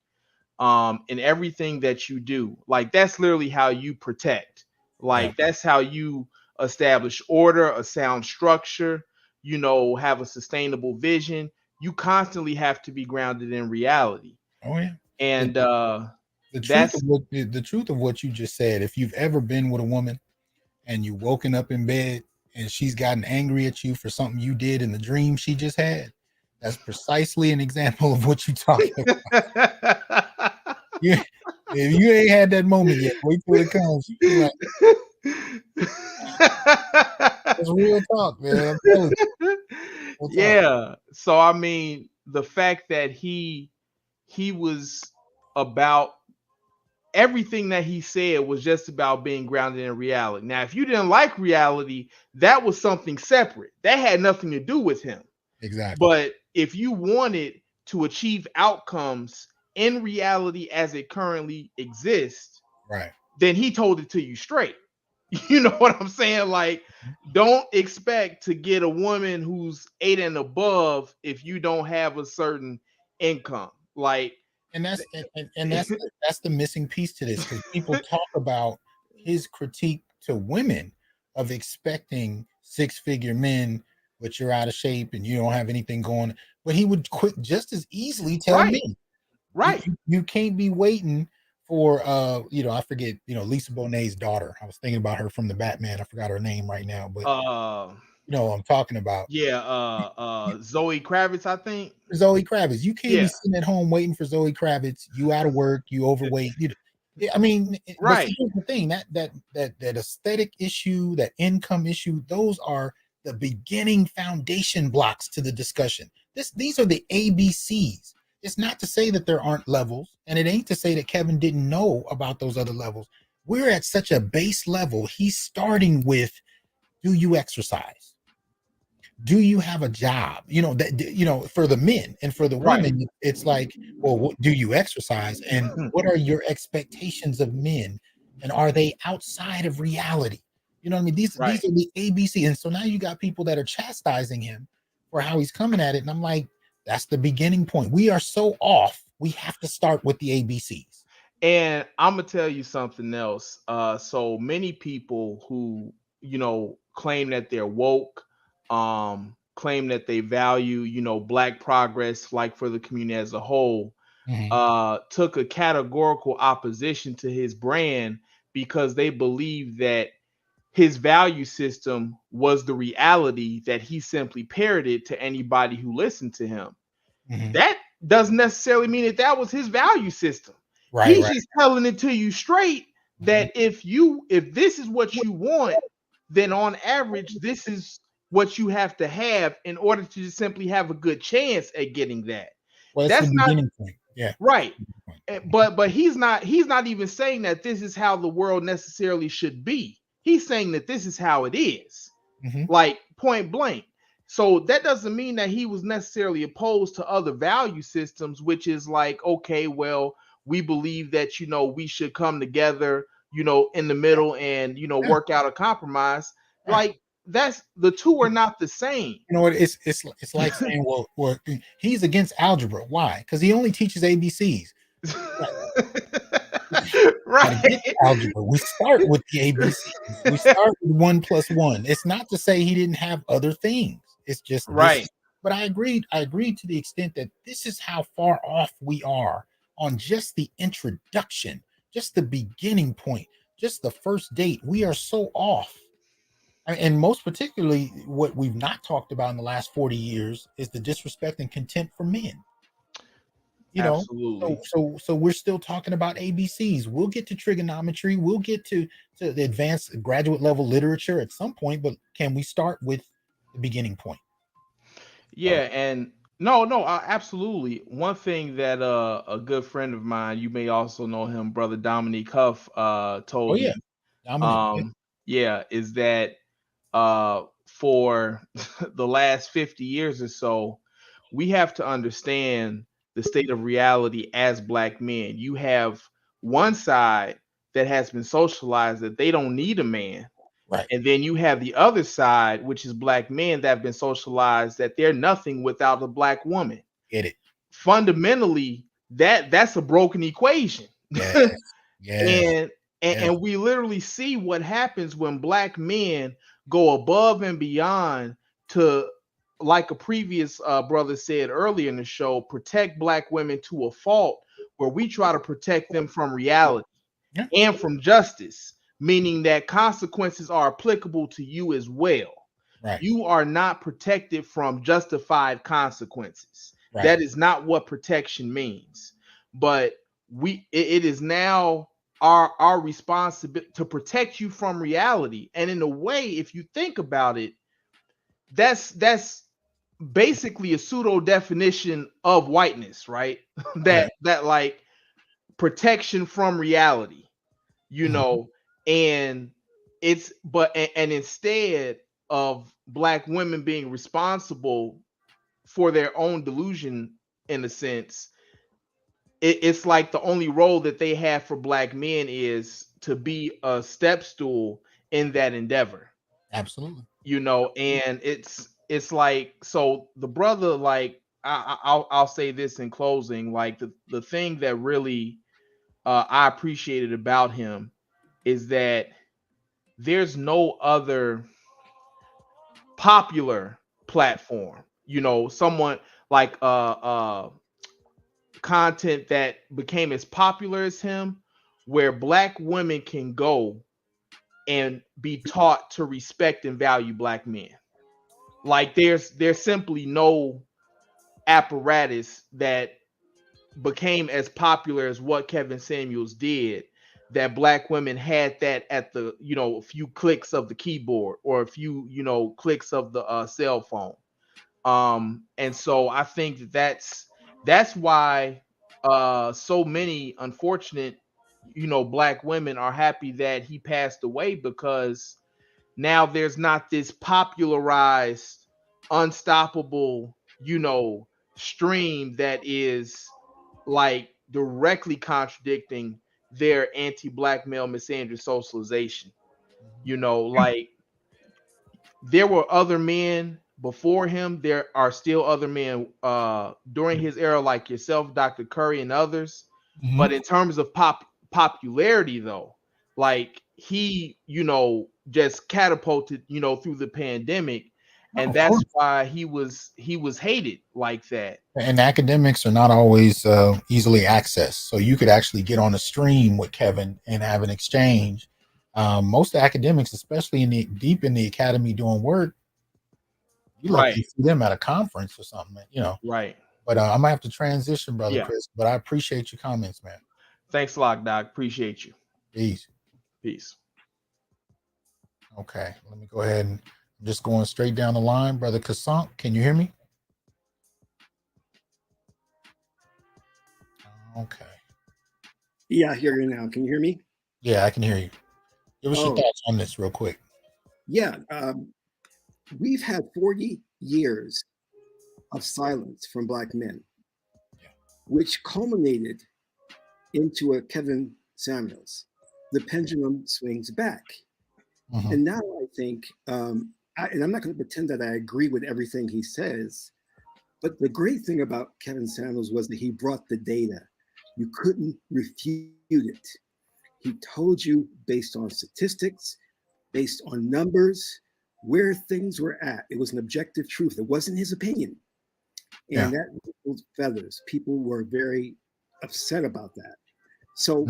in everything that you do, like that's literally how you protect. Like that's how you establish order, a sound structure, have a sustainable vision. You constantly have to be grounded in reality. Oh yeah. And The truth that's of what you just said, if you've ever been with a woman and you woken up in bed and she's gotten angry at you for something you did in the dream she just had, that's precisely an example of what you're talking about. If you ain't had that moment yet, wait till it comes. You're like, it's real talk, man. I'm telling you. Yeah. So I mean, the fact that he was about everything that he said was just about being grounded in reality. Now, if you didn't like reality, that was something separate. That had nothing to do with him. Exactly. But if you wanted to achieve outcomes in reality as it currently exists, right, then he told it to you straight. You know what I'm saying? Like, don't expect to get a woman who's 8 and above if you don't have a certain income. Like, and that's that's the missing piece to this, because people talk about his critique to women of expecting 6-figure men, but you're out of shape and you don't have anything going. But he would quit just as easily tell me, right, you can't be waiting for I forget, Lisa Bonet's daughter. I was thinking about her from the Batman. I forgot her name right now, but you know what I'm talking about. Yeah, Zoe Kravitz, I think. Zoe Kravitz. You can't be sitting at home waiting for Zoe Kravitz. You out of work, you overweight. I mean, but see, here's the thing, that aesthetic issue, that income issue, those are the beginning foundation blocks to the discussion. These are the ABCs. It's not to say that there aren't levels, and it ain't to say that Kevin didn't know about those other levels. We're at such a base level. He's starting with, do you exercise? Do you have a job? For the men, and for the women, it's like, well, do you exercise? And what are your expectations of men? And are they outside of reality? You know what I mean? These are the ABC. And so now you got people that are chastising him for how he's coming at it. And I'm like, that's the beginning point. We are so off. We have to start with the ABCs. And I'm gonna tell you something else. So many people who, claim that they're woke, claim that they value, Black progress, like for the community as a whole, took a categorical opposition to his brand because they believe that his value system was the reality that he simply parroted to anybody who listened to him. That doesn't necessarily mean that was his value system. He's just telling it to you straight that if this is what you want, then on average, this is what you have to have in order to just simply have a good chance at getting that. Well, that's the beginning point. Yeah. Right. But he's not even saying that this is how the world necessarily should be. He's saying that this is how it is. Like, point blank. So that doesn't mean that he was necessarily opposed to other value systems, which is like, okay, well, we believe that, we should come together, in the middle and, work out a compromise. Like, that's, the two are not the same. You know what? It's like saying, well, he's against algebra. Why? Because he only teaches ABCs. Right. Algebra. We start with the ABCs. We start with 1 + 1. It's not to say he didn't have other things. It's just right. But I agreed to the extent that this is how far off we are on just the introduction, just the beginning point, just the first date. We are so off. And most particularly, what we've not talked about in the last 40 years is the disrespect and contempt for men. You know, Absolutely. so we're still talking about ABCs. We'll get to trigonometry. We'll get to the advanced graduate level literature at some point, but can we start with the beginning point? Yeah, and no, absolutely. One thing that a good friend of mine, you may also know him, brother Dominique Huff, Oh told yeah, me, Dominic. Yeah. yeah, is that for the last 50 years or so, we have to understand the state of reality as Black men. You have one side that has been socialized that they don't need a man. Right. And then you have the other side, which is Black men that have been socialized that they're nothing without a Black woman. Get it. Fundamentally, that's a broken equation. Yes. Yes. and Yes. and we literally see what happens when Black men go above and beyond to, like a previous brother said earlier in the show, protect Black women to a fault, where we try to protect them from reality Yeah. and from justice, meaning that consequences are applicable to you as well. Right. You are not protected from justified consequences. Right. That is not what protection means. But it is now our responsibility to protect you from reality. And in a way, if you think about it, that's basically a pseudo definition of whiteness, right? that like protection from reality, you know. And it's and instead of Black women being responsible for their own delusion, in a sense, it's like the only role that they have for Black men is to be a step stool in that endeavor. Absolutely. You know, and it's like, so the brother, like, I'll say this in closing, like the thing that really I appreciated about him is that there's no other popular platform, you know, someone like content that became as popular as him, where Black women can go and be taught to respect and value Black men. Like there's simply no apparatus that became as popular as what Kevin Samuels did, that Black women had that at the, you know, a few clicks of the keyboard or a few, you know, clicks of the cell phone. And so I think that's why so many unfortunate, you know, Black women are happy that he passed away, because now there's not this popularized, unstoppable, you know, stream that is like directly contradicting their anti-Black male misandry socialization. You know, like there were other men before him. There are still other men during his era, like yourself, Dr. Curry, and others. But in terms of popularity, though, like he, you know, just catapulted, you know, through the pandemic, and that's why he was hated like that. And academics are not always easily accessed, so you could actually get on a stream with Kevin and have an exchange. Most academics, especially deep in the academy doing work, you like to see them at a conference or something, you know. Right. But I might have to transition, brother Chris. But I appreciate your comments, man. Thanks a lot, Doc. Appreciate you. Peace. Peace. Okay, let me go ahead and I'm just going straight down the line, brother Kasant. Can you hear me? Okay. Yeah, I hear you now. Can you hear me? Yeah, I can hear you. Give us your thoughts on this real quick. Yeah, we've had 40 years of silence from Black men, which culminated into a Kevin Samuels. The pendulum swings back. And now I think, and I'm not going to pretend that I agree with everything he says, but the great thing about Kevin Samuels was that he brought the data. You couldn't refute it. He told you based on statistics, based on numbers, where things were at. It was an objective truth. It wasn't his opinion. And that ruffled feathers. People were very upset about that. So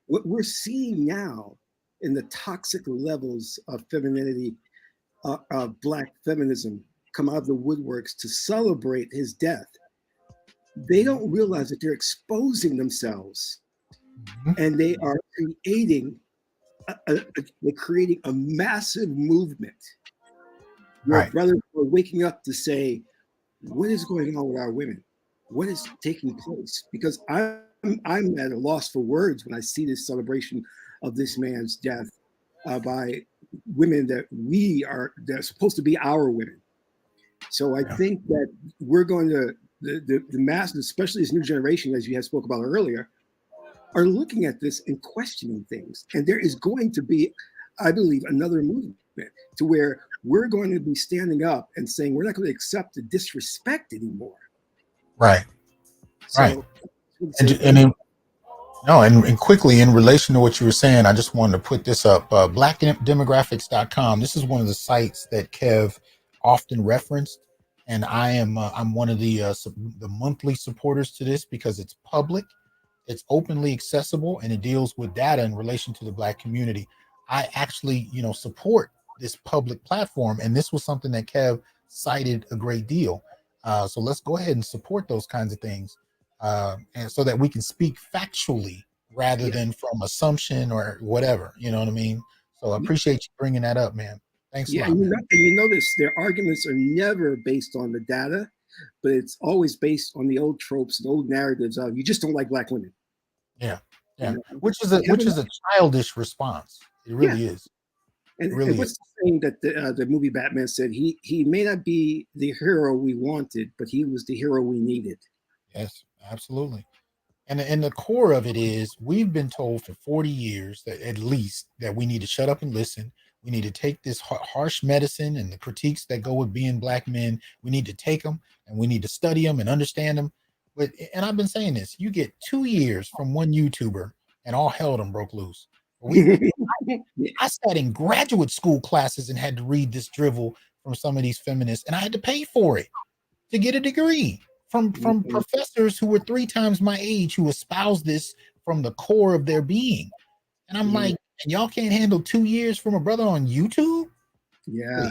what we're seeing now in the toxic levels of femininity Black feminism come out of the woodworks to celebrate his death, they don't realize that they're exposing themselves, and they are creating they're creating a massive movement where brothers are waking up to say, what is going on with our women? What is taking place? Because I'm at a loss for words when I see this celebration of this man's death by women that they're supposed to be our women. So I think that we're going to, the masses, especially this new generation, as you had spoke about earlier, are looking at this and questioning things. And there is going to be, I believe, another movement to where we're going to be standing up and saying we're not going to accept the disrespect anymore. Right. So, right. And quickly, in relation to what you were saying, I just wanted to put this up. Blackdemographics.com. This is one of the sites that Kev often referenced, and I'm one of the monthly supporters to this because it's public, it's openly accessible, and it deals with data in relation to the Black community. I actually, support this public platform, and this was something that Kev cited a great deal. So let's go ahead and support those kinds of things. And so that we can speak factually rather than from assumption or whatever, you know what I mean? So I appreciate you bringing that up, man. Thanks a lot. And you notice their arguments are never based on the data, but it's always based on the old tropes and old narratives of you just don't like Black women. Yeah, which is a childish response. It really is. And what's the saying that the movie Batman said? He may not be the hero we wanted, but he was the hero we needed. Yes, absolutely. And the core of it is we've been told for 40 years that at least that we need to shut up and listen. We need to take this harsh medicine and the critiques that go with being Black men. We need to take them and we need to study them and understand them. And I've been saying this, you get 2 years from one YouTuber and all hell done broke loose. I sat in graduate school classes and had to read this drivel from some of these feminists, and I had to pay for it to get a degree from professors who were 3 times my age who espoused this from the core of their being. And I'm like, y'all can't handle 2 years from a brother on YouTube? Yeah.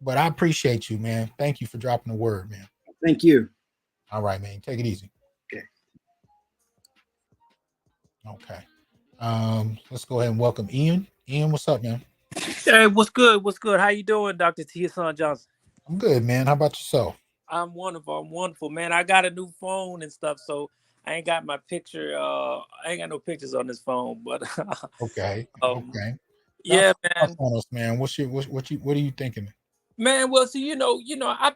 But I appreciate you, man. Thank you for dropping the word, man. Thank you. All right, man. Take it easy. Okay. Let's go ahead and welcome Ian. Ian, what's up, man? Hey, what's good? What's good? How you doing, Dr. T. Hasan Johnson? I'm good, man. How about yourself? I'm wonderful, man. I got a new phone and stuff, so I ain't got my picture. I ain't got no pictures on this phone, but okay. Yeah, man. On us, man. What are you thinking? Man, well, so I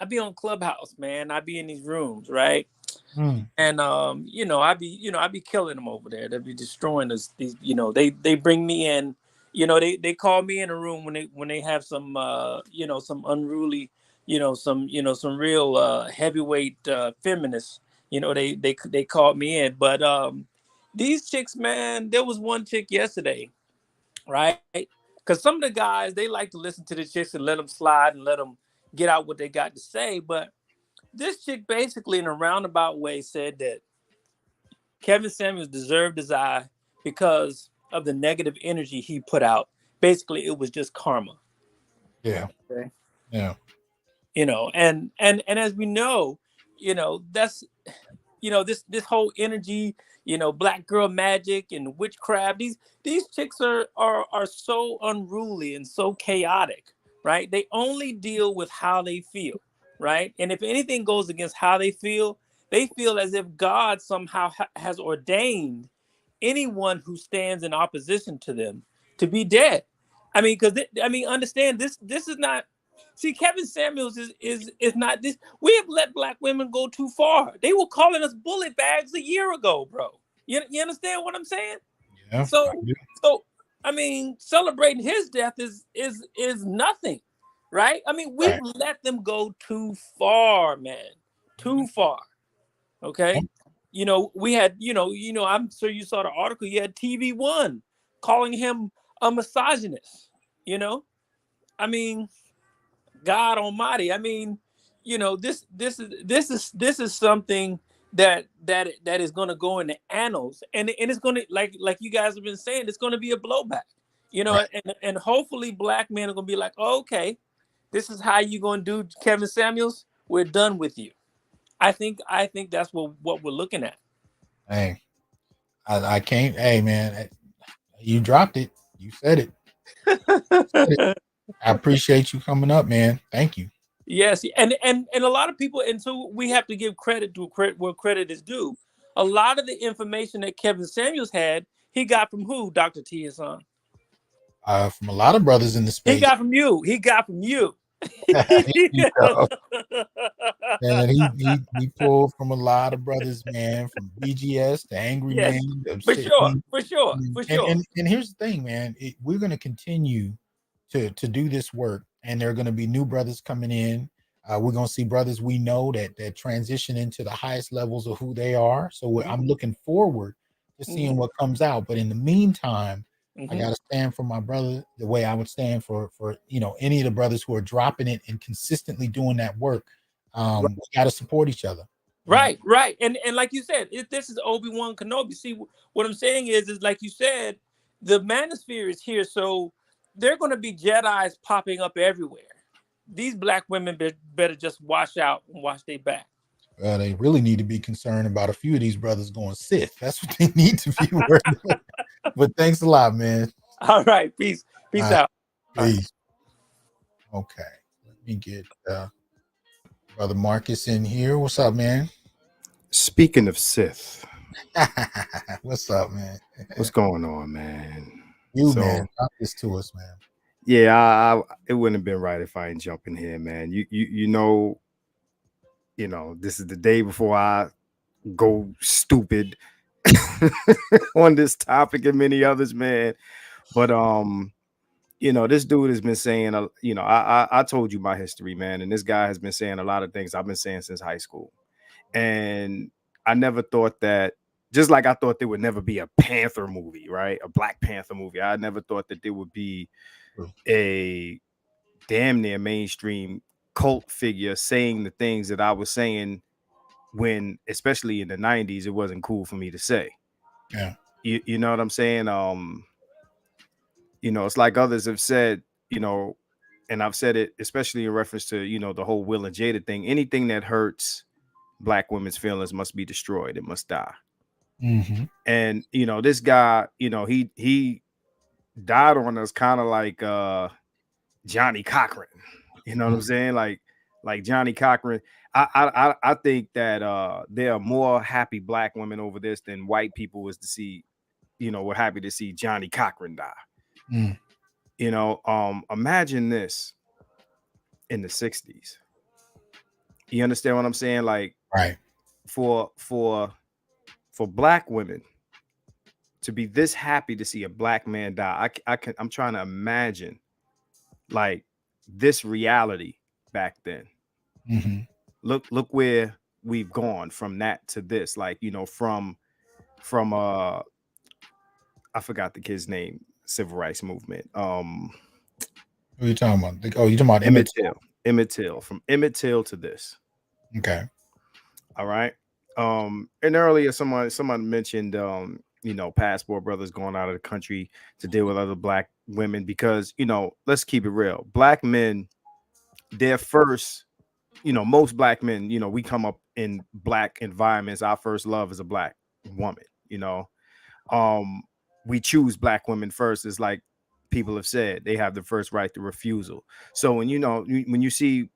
be on Clubhouse, man. I be in these rooms, right? And I be killing them over there. They be destroying us. These, they bring me in. They call me in a room when they have some some unruly, some real heavyweight feminists. They called me in. But these chicks, man, there was one chick yesterday, right? Because some of the guys, they like to listen to the chicks and let them slide and let them get out what they got to say. But this chick basically in a roundabout way said that Kevin Samuels deserved his eye because of the negative energy he put out. Basically, it was just karma. Yeah. Okay. Yeah. And as we know, that's this whole energy, black girl magic and witchcraft. These chicks are so unruly and so chaotic, right? They only deal with how they feel, right? And if anything goes against how they feel as if God somehow has ordained anyone who stands in opposition to them to be dead. I mean, understand this is not. See, Kevin Samuels is not this. We have let Black women go too far. They were calling us bullet bags a year ago, bro. You understand what I'm saying? Yeah. So I mean, celebrating his death is nothing, right? I mean, we've let them go too far, man. Too far. Okay. We had, I'm sure you saw the article. You had TV1 calling him a misogynist. I mean, God Almighty. I mean, this is something that is going to go in the annals, and it's going to like you guys have been saying, it's going to be a blowback. You know, and hopefully black men are gonna be like, oh, okay, this is how you gonna do Kevin Samuels. We're done with you. I think that's what we're looking at. Hey, I can't. Hey, man, you dropped it. You said it. I appreciate you coming up, man. Thank you. Yes, and a lot of people, and so we have to give credit to where credit is due. A lot of the information that Kevin Samuels had, he got from who, Dr. T. Hasan? From a lot of brothers in the space. He got from you. He got from you. You know. And he pulled from a lot of brothers, man, from BGS to Angry Yes, Man. for sure. And here's the thing, man. We're going to continue to do this work, and there are going to be new brothers coming in. We're going to see brothers we know that transition into the highest levels of who they are. So I'm looking forward to seeing what comes out. But in the meantime, I got to stand for my brother the way I would stand for any of the brothers who are dropping it and consistently doing that work. We got to support each other. Right. And like you said, this is Obi-Wan Kenobi. See, what I'm saying is like you said, the manosphere is here, so they're going to be Jedis popping up everywhere. These black women better just watch out and watch their back. Well, they really need to be concerned about a few of these brothers going Sith. That's what they need to be worried about. But thanks a lot, man. All right. Peace out. Peace. Okay. Let me get Brother Marcus in here. What's up, man? Speaking of Sith. What's up, man? What's going on, man? Man, drop this to us, man. Yeah, it wouldn't have been right if I ain't jump in here, man. You know, this is the day before I go stupid on this topic and many others, man. But this dude has been saying, I told you my history, man, and this guy has been saying a lot of things I've been saying since high school. And I never thought that, just like I thought there would never be a Panther movie, right? A Black Panther movie. I never thought that there would be a damn near mainstream cult figure saying the things that I was saying when, especially in the 90s, it wasn't cool for me to say. Yeah. You know what I'm saying? It's like others have said, and I've said it, especially in reference to, the whole Will and Jada thing. Anything that hurts Black women's feelings must be destroyed. It must die. Mm-hmm. And, this guy, he died on us kind of like Johnny Cochran. You know what I'm saying? Like Johnny Cochran. I think that there are more happy Black women over this than white people was to see, were happy to see Johnny Cochran die. Imagine this in the 60s. You understand what I'm saying? Like, right. For Black women to be this happy to see a Black man die, I'm trying to imagine like this reality back then. Mm-hmm. Look where we've gone from that to this. Like, from I forgot the kid's name. Civil rights movement. What are you talking about? Oh, you talking about Emmett Till? Emmett Till. From Emmett Till to this. Okay. All right. And earlier someone mentioned passport brothers going out of the country to deal with other Black women because, let's keep it real. Black men, their first, most Black men, we come up in Black environments. Our first love is a Black woman, we choose Black women first. It's like people have said, they have the first right to refusal. So when you see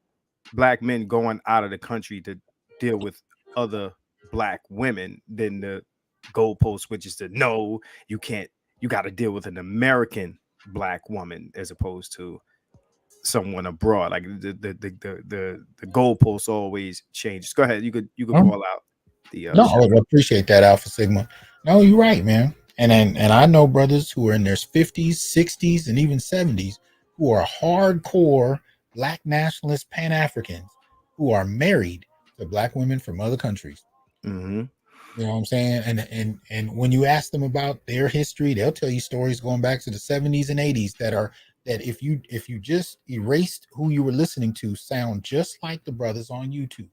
Black men going out of the country to deal with other Black women, then the goalpost switches to no, you can't. You got to deal with an American Black woman as opposed to someone abroad. Like the goalpost always changes. Go ahead. You could call out the. No, I appreciate that, Alpha Sigma. No, you're right, man. And I know brothers who are in their 50s, 60s, and even 70s who are hardcore Black nationalist Pan-Africans who are married to Black women from other countries. Mm-hmm. You know what I'm saying? And when you ask them about their history, they'll tell you stories going back to the 70s and 80s that if you just erased who you were listening to, sound just like the brothers on YouTube.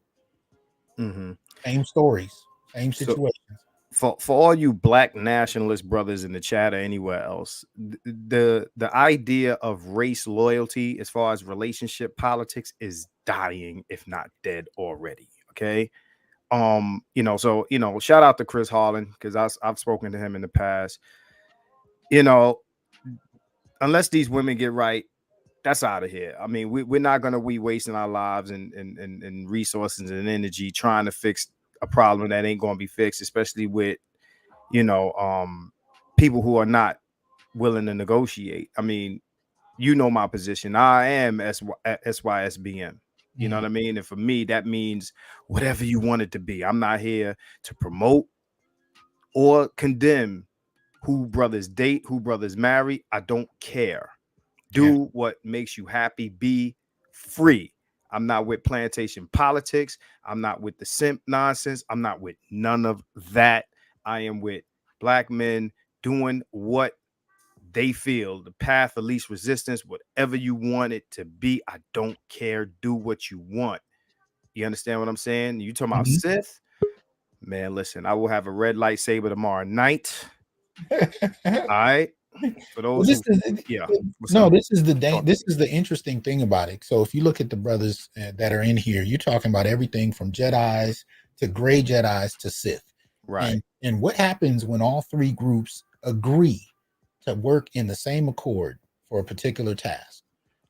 Mm-hmm. Same stories, same situations. for all you black nationalist brothers in the chat or anywhere else, the idea of race loyalty as far as relationship politics is dying, if not dead already. Okay. So shout out to Chris Harlan, because I've spoken to him in the past. Unless these women get right, that's out of here. I mean, we're not gonna be wasting our lives and resources and energy trying to fix a problem that ain't gonna be fixed, especially with people who are not willing to negotiate. I mean, my position. I am SYSBM. You know what I mean? And for me, that means whatever you want it to be. I'm not here to promote or condemn who brothers date, who brothers marry. I don't care. Do what makes you happy. Be free. I'm not with plantation politics. I'm not with the simp nonsense. I'm not with none of that. I am with black men doing what they feel, the path of least resistance, whatever you want it to be. I don't care. Do what you want. You understand what I'm saying? You talking about Sith? Man, listen, I will have a red lightsaber tomorrow night. All right. For those this is the interesting thing about it. So if you look at the brothers that are in here, you're talking about everything from Jedis to gray Jedis to Sith. Right. And what happens when all three groups agree to work in the same accord for a particular task?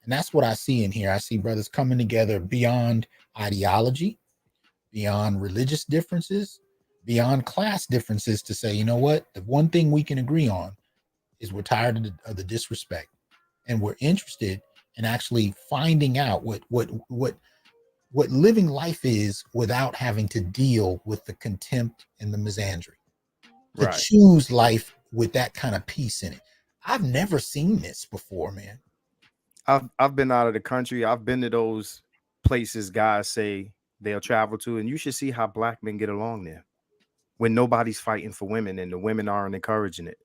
And that's what I see in here. I see brothers coming together beyond ideology, beyond religious differences, beyond class differences, to say, you know what, the one thing we can agree on is we're tired of the disrespect, and we're interested in actually finding out what living life is without having to deal with the contempt and the misandry. To choose life with that kind of peace in it. I've never seen this before, man. I've been out of the country. I've been to those places guys say they'll travel to, and you should see how black men get along there when nobody's fighting for women and the women aren't encouraging it.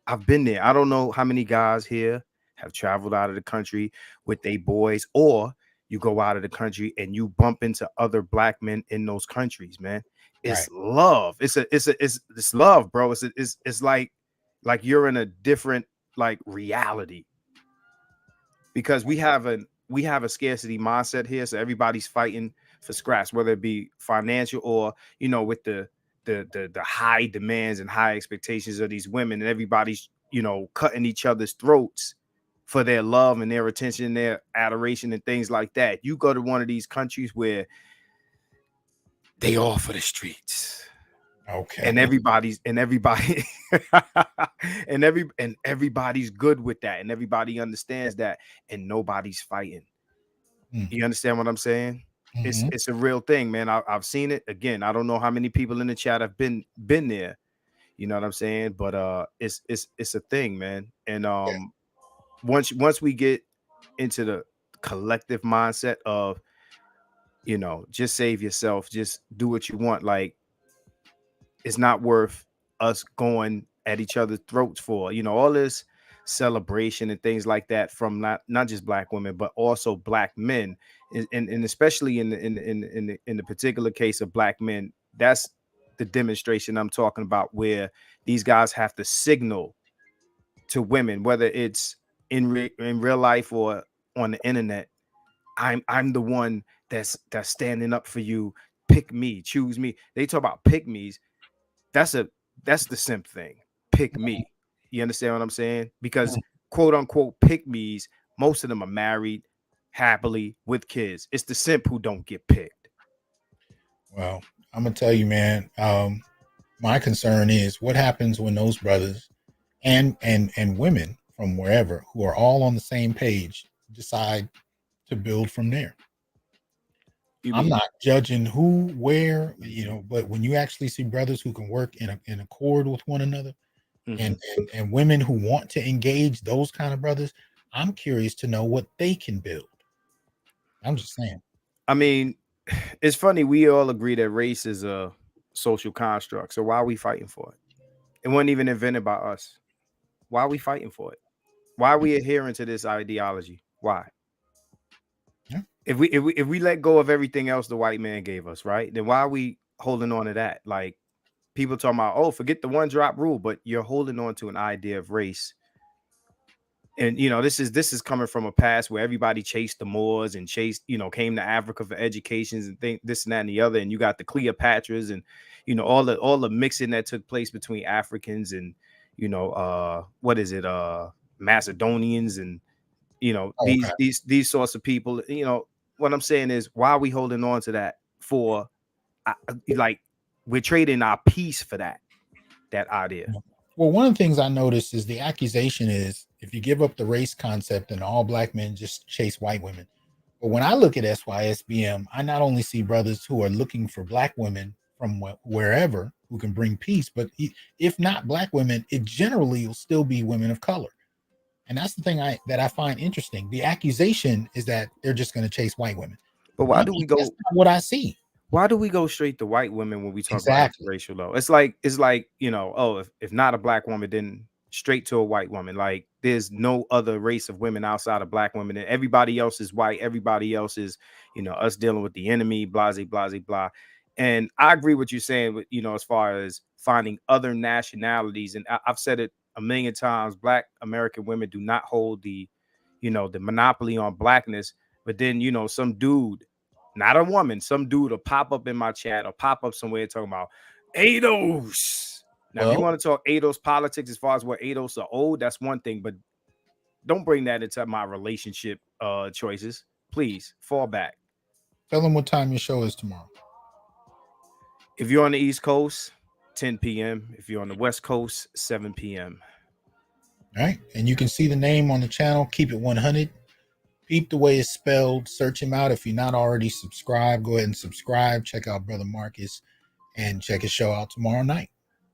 I've been there. I don't know how many guys here have traveled out of the country with their boys, or you go out of the country and you bump into other black men in those countries, man. It's love. It's love, bro. It's like you're in a different reality, because we have a scarcity mindset here. So everybody's fighting for scraps, whether it be financial or, with the high demands and high expectations of these women, and everybody's, cutting each other's throats for their love and their attention, their adoration and things like that. You go to one of these countries where they all for the streets. Okay. And everybody's good with that, and everybody understands that, and nobody's fighting. You understand what I'm saying? It's a real thing, man. I've seen it. Again, I don't know how many people in the chat have been there. You know what I'm saying? But it's a thing, man. And once we get into the collective mindset of, just save yourself, just do what you want, it's not worth us going at each other's throats for, all this celebration and things like that from not just black women, but also black men. And especially in the particular case of black men, that's the demonstration I'm talking about, where these guys have to signal to women, whether it's in real life or on the internet. I'm the one that's standing up for you. Pick me, choose me. They talk about pick me's. That's the simp thing. Pick me. You understand what I'm saying? Because quote unquote pick me's, most of them are married happily with kids. It's the simp who don't get picked. Well, I'm gonna tell you, man. My concern is what happens when those brothers and women from wherever who are all on the same page decide to build from there. I'm not judging who, where, but when you actually see brothers who can work in accord with one another, and women who want to engage those kind of brothers, I'm curious to know what they can build. I'm just saying. I mean, it's funny. We all agree that race is a social construct. So why are we fighting for it? It wasn't even invented by us. Why are we fighting for it? Why are we adhering to this ideology? Why? Yeah. If we let go of everything else the white man gave us, right? Then why are we holding on to that? people talking about, oh, forget the one drop rule, but you're holding on to an idea of race. And this is coming from a past where everybody chased the Moors and came to Africa for educations and this and that and the other. And you got the Cleopatras and all the mixing that took place between Africans and Macedonians and these sorts of people. What I'm saying is, why are we holding on to that for? Like, we're trading our peace for that idea. Well, one of the things I noticed is the accusation is if you give up the race concept and all black men just chase white women. But when I look at SYSBM, I not only see brothers who are looking for black women from wherever who can bring peace, but if not black women, it generally will still be women of color. And that's the thing that I find interesting. The accusation is that they're just going to chase white women. But why do we go? That's not what I see. Why do we go straight to white women when we talk about racial law? It's like, if not a black woman, then straight to a white woman. Like, there's no other race of women outside of black women, and everybody else is white. Everybody else is, us dealing with the enemy, blah, blah, blah, blah. And I agree with you saying, as far as finding other nationalities. And I've said it a million times, black American women do not hold the monopoly on blackness. But then, some dude, not a woman, some dude will pop up in my chat or pop up somewhere talking about ADOS. Now, if you want to talk ADOS politics as far as what ADOS are old, that's one thing, but don't bring that into my relationship choices. Please fall back. Tell them what time your show is tomorrow. If you're on the East Coast, 10 p.m. If you're on the West Coast, 7 p.m. All right. And you can see the name on the channel. Keep it 100. Peep the way it's spelled. Search him out. If you're not already subscribed, go ahead and subscribe. Check out Brother Marcus and check his show out tomorrow night.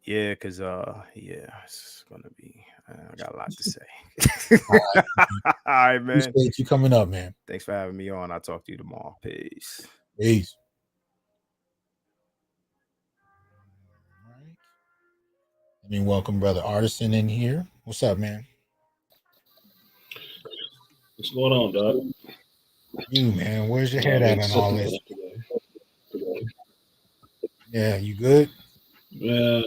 Yeah, because it's gonna be. I got a lot to say. All right, man. Appreciate you coming up, man. Thanks for having me on. I'll talk to you tomorrow. Peace. Peace. All right. Let me welcome Brother Artisan in here. What's up, man? What's going on, Doc? You, man, where's your head at on all this? Yeah, you good? Yeah.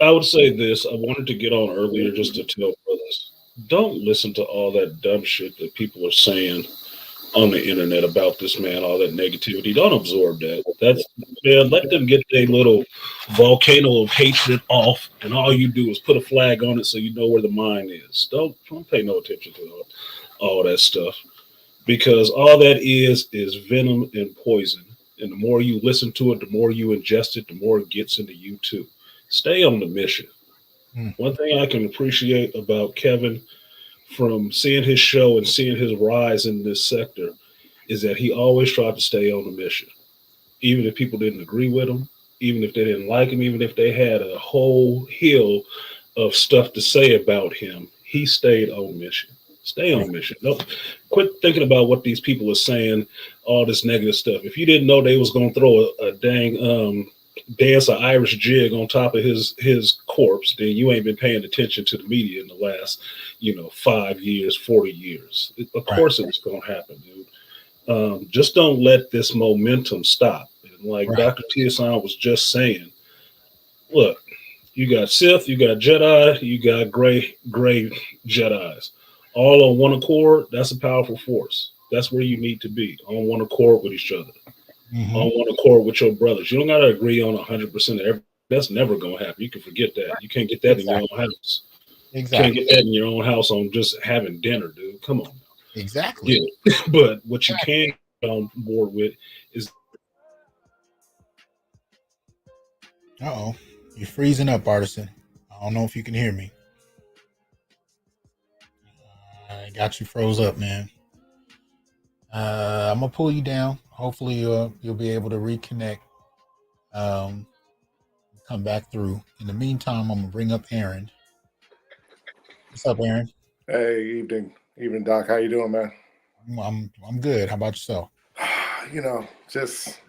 I would say this. I wanted to get on earlier just to tell brothers, don't listen to all that dumb shit that people are saying on the internet about this man, all that negativity. Don't absorb that. Let them get their little volcano of hatred off, and all you do is put a flag on it so you know where the mine is. Don't pay no attention to all that stuff, because all that is venom and poison. And the more you listen to it, the more you ingest it, the more it gets into you too. Stay on the mission. One thing I can appreciate about Kevin, from seeing his show and seeing his rise in this sector, is that he always tried to stay on the mission. Even if people didn't agree with him, even if they didn't like him, even if they had a whole hill of stuff to say about him, he stayed on mission. Stay on mission. Don't quit thinking about what these people are saying, all this negative stuff. If you didn't know they was going to throw a dang dance an Irish jig on top of his corpse, then you ain't been paying attention to the media in the last 5 years, 40 years. Of course it's going to happen, dude. Just don't let this momentum stop. And like Dr. Tiasan was just saying, look, you got Sith, you got Jedi, you got gray Jedis, all on one accord. That's a powerful force. That's where you need to be, on one accord with each other. On one accord with your brothers. You don't got to agree on 100% of everything. That's never going to happen. You can forget that. You can't get that in your own house. Exactly. You can't get that in your own house on just having dinner, dude. Come on. Exactly. Yeah. But what you can get on board with is... Uh-oh. You're freezing up, Artisan. I don't know if you can hear me. I got you froze up, man. I'm going to pull you down. Hopefully you'll be able to reconnect, come back through. In the meantime, I'm going to bring up Aaron. What's up, Aaron? Hey, evening, Doc. How you doing, man? I'm good. How about yourself? Just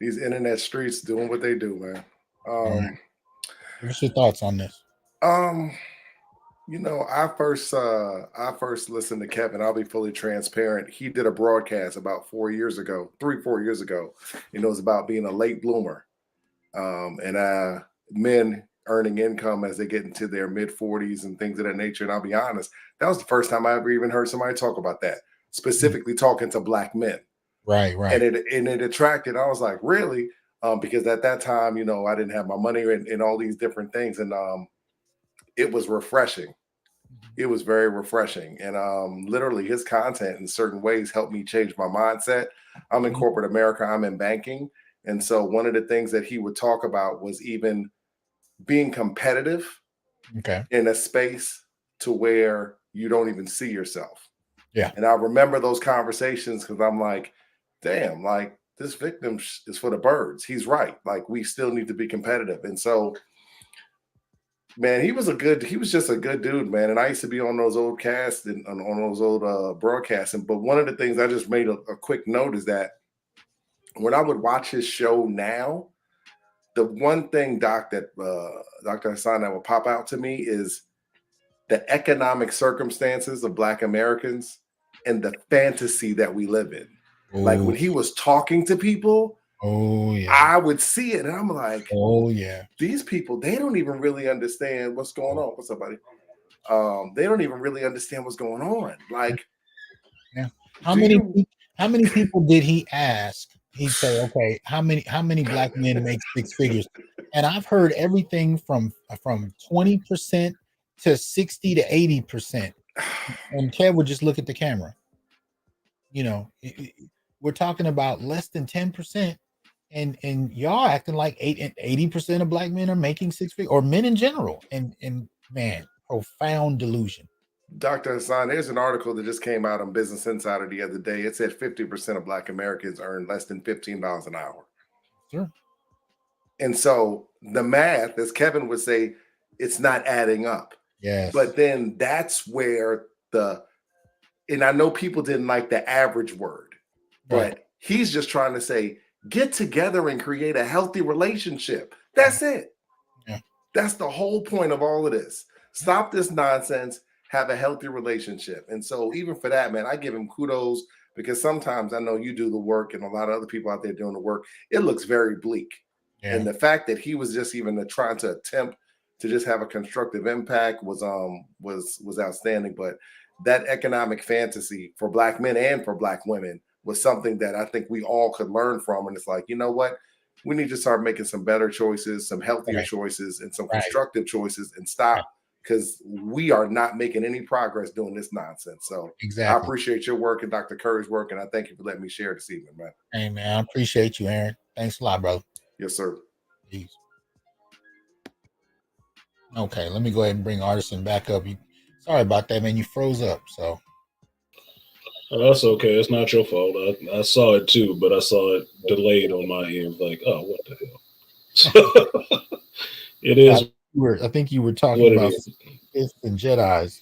these internet streets doing what they do, man. Right. What's your thoughts on this? You know, I first listened to Kevin. I'll be fully transparent. He did a broadcast about 4 years ago, 3-4 years ago. It was about being a late bloomer, and men earning income as they get into their mid-40s and things of that nature. And I'll be honest, that was the first time I ever even heard somebody talk about that, specifically talking to Black men. Right. And it attracted. I was like, really? Because at that time, I didn't have my money and all these different things, and it was refreshing. It was very refreshing, and literally his content in certain ways helped me change my mindset. I'm in corporate America. I'm in banking, and so one of the things that he would talk about was even being competitive in a space to where you don't even see yourself. Yeah. And I remember those conversations because I'm like, damn, like this victim is for the birds. He's right. Like we still need to be competitive. And so, man, he was just a good dude, man. And I used to be on those old casts and on those old broadcasts. But one of the things I just made a quick note is that when I would watch his show now, the one thing, Dr. Hasan, that would pop out to me is the economic circumstances of Black Americans and the fantasy that we live in. Ooh. Like when he was talking to people, I would see it and I'm like, these people, they don't even really understand what's going on. What's up, buddy? They don't even really understand what's going on. Like, how many people did he ask? He'd say, okay, how many Black men make six figures? And I've heard everything from 20% to 60 to 80%. And Kev would just look at the camera. We're talking about less than 10%, and y'all acting like 80% of Black men are making six figures, or men in general. And man, profound delusion. Dr. Hasan, there's an article that just came out on Business Insider the other day. It said 50% of Black Americans earn less than $15 an hour. Sure. And so the math, as Kevin would say, it's not adding up. Yes. But then that's where and I know people didn't like the average word, but he's just trying to say, get together and create a healthy relationship. That's it. Yeah. That's the whole point of all of this. Stop this nonsense. Have a healthy relationship. And so even for that, man, I give him kudos because sometimes I know you do the work and a lot of other people out there doing the work. It looks very bleak. Yeah. And the fact that he was just even trying to attempt to just have a constructive impact was outstanding. But that economic fantasy for Black men and for Black women was something that I think we all could learn from. And it's like, you know what? We need to start making some better choices, some healthier choices, and some constructive choices, and stop. Because we are not making any progress doing this nonsense. So I appreciate your work and Dr. Curry's work, and I thank you for letting me share this evening, man. Hey, man, I appreciate you, Aaron. Thanks a lot, brother. Yes, sir. Peace. Okay, let me go ahead and bring Artisan back up. Sorry about that, man. You froze up, so. Oh, that's okay. It's not your fault. I saw it too, but I saw it delayed on my end. Like, oh, what the hell? It is. I think you were talking about Sith and Jedis.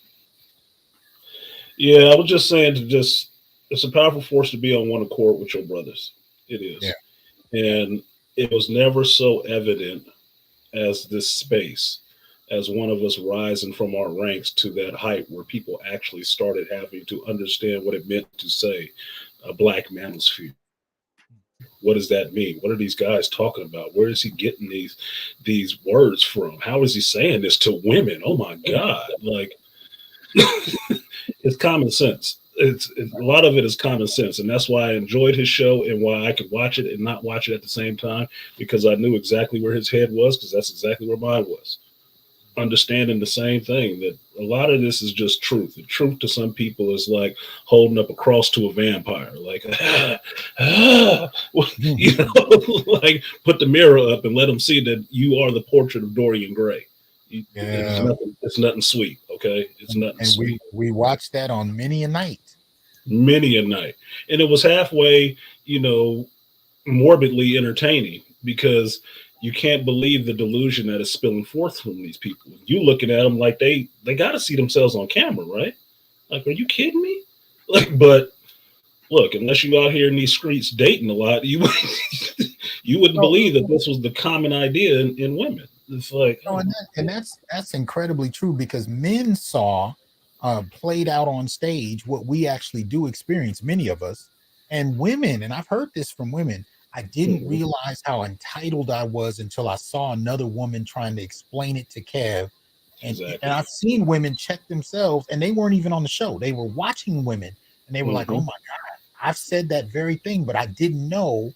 Yeah, I was just saying it's a powerful force to be on one accord with your brothers. It is. Yeah. And it was never so evident as this space, as one of us rising from our ranks to that height where people actually started having to understand what it meant to say a Black manosphere. What does that mean? What are these guys talking about? Where is he getting these words from? How is he saying this to women? Oh my God. Like it's common sense. It's a lot of it is common sense. And that's why I enjoyed his show and why I could watch it and not watch it at the same time, because I knew exactly where his head was, because that's exactly where mine was. Understanding the same thing, that a lot of this is just truth. The truth to some people is like holding up a cross to a vampire, like you know, like put the mirror up and let them see that you are the portrait of Dorian Gray. It's nothing sweet, okay? It's nothing sweet. We watched that on many a night, and it was halfway, morbidly entertaining, because you can't believe the delusion that is spilling forth from these people. You looking at them like they got to see themselves on camera, right? Like, are you kidding me? Like, but look, unless you out here in these streets dating a lot, you wouldn't believe that this was the common idea in women. It's like, No, and that's incredibly true, because men saw played out on stage what we actually do experience, many of us, and women. And I've heard this from women. I didn't realize how entitled I was until I saw another woman trying to explain it to Kev. And I've seen women check themselves, and they weren't even on the show. They were watching women, and they were like, "Oh my God, I've said that very thing, but I didn't know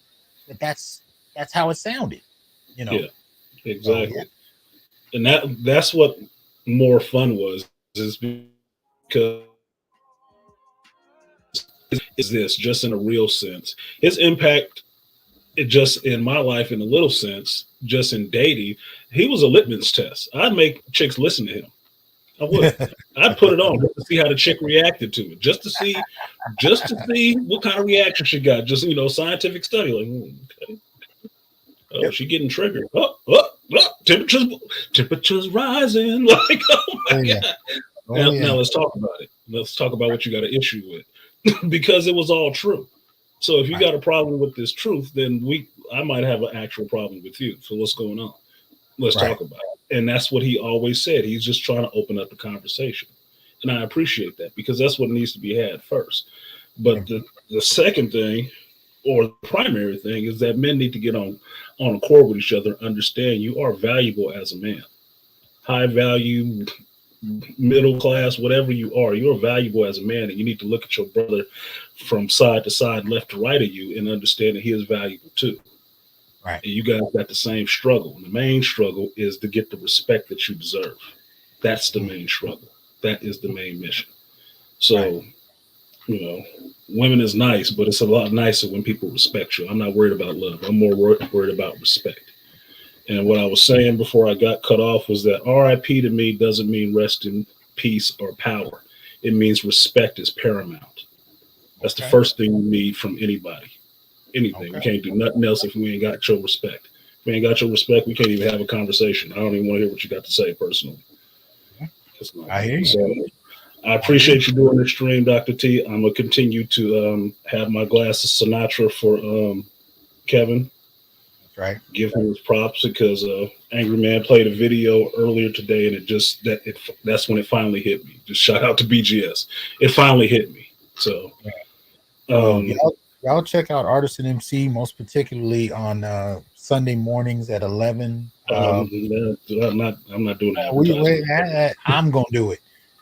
that that's how it sounded." You know? Yeah, exactly. So, yeah. And that's what more fun was, is because is this just in a real sense. His impact, it just in my life in a little sense, just in dating, he was a litmus test. I'd make chicks listen to him. I would. I'd put it on just to see how the chick reacted to it, just to see what kind of reaction she got. Just, scientific study. Like, okay. Oh, she getting triggered. Temperatures rising. Like, oh my God. Now let's talk about it. Let's talk about what you got an issue with, because it was all true. So if you got a problem with this truth, then I might have an actual problem with you. So what's going on? Let's talk about it. And that's what he always said. He's just trying to open up the conversation. And I appreciate that, because that's what needs to be had first. But the second thing, or the primary thing, is that men need to get on accord with each other, understand you are valuable as a man. High value, middle class, whatever you're valuable as a man, and you need to look at your brother from side to side, left to right of you, and understand that he is valuable too. Right. And you guys got the same struggle. And the main struggle is to get the respect that you deserve. That's the main struggle. That is the main mission. So, women is nice, but it's a lot nicer when people respect you. I'm not worried about love. I'm more worried about respect. And what I was saying before I got cut off was that RIP to me doesn't mean rest in peace or power. It means respect is paramount. That's the first thing you need from anybody. Anything. We can't do nothing else if we ain't got your respect. If we ain't got your respect, we can't even have a conversation. I don't even want to hear what you got to say personally. I hear you. So, I appreciate you doing this stream, Dr. T. I'm going to continue to have my glass of Sinatra for Kevin. That's right. Give him his props, because Angry Man played a video earlier today, and that's when it finally hit me. Just shout out to BGS. It finally hit me. So, y'all check out Artisan MC, most particularly on Sunday mornings at 11. I'm not doing that. I'm going to do it.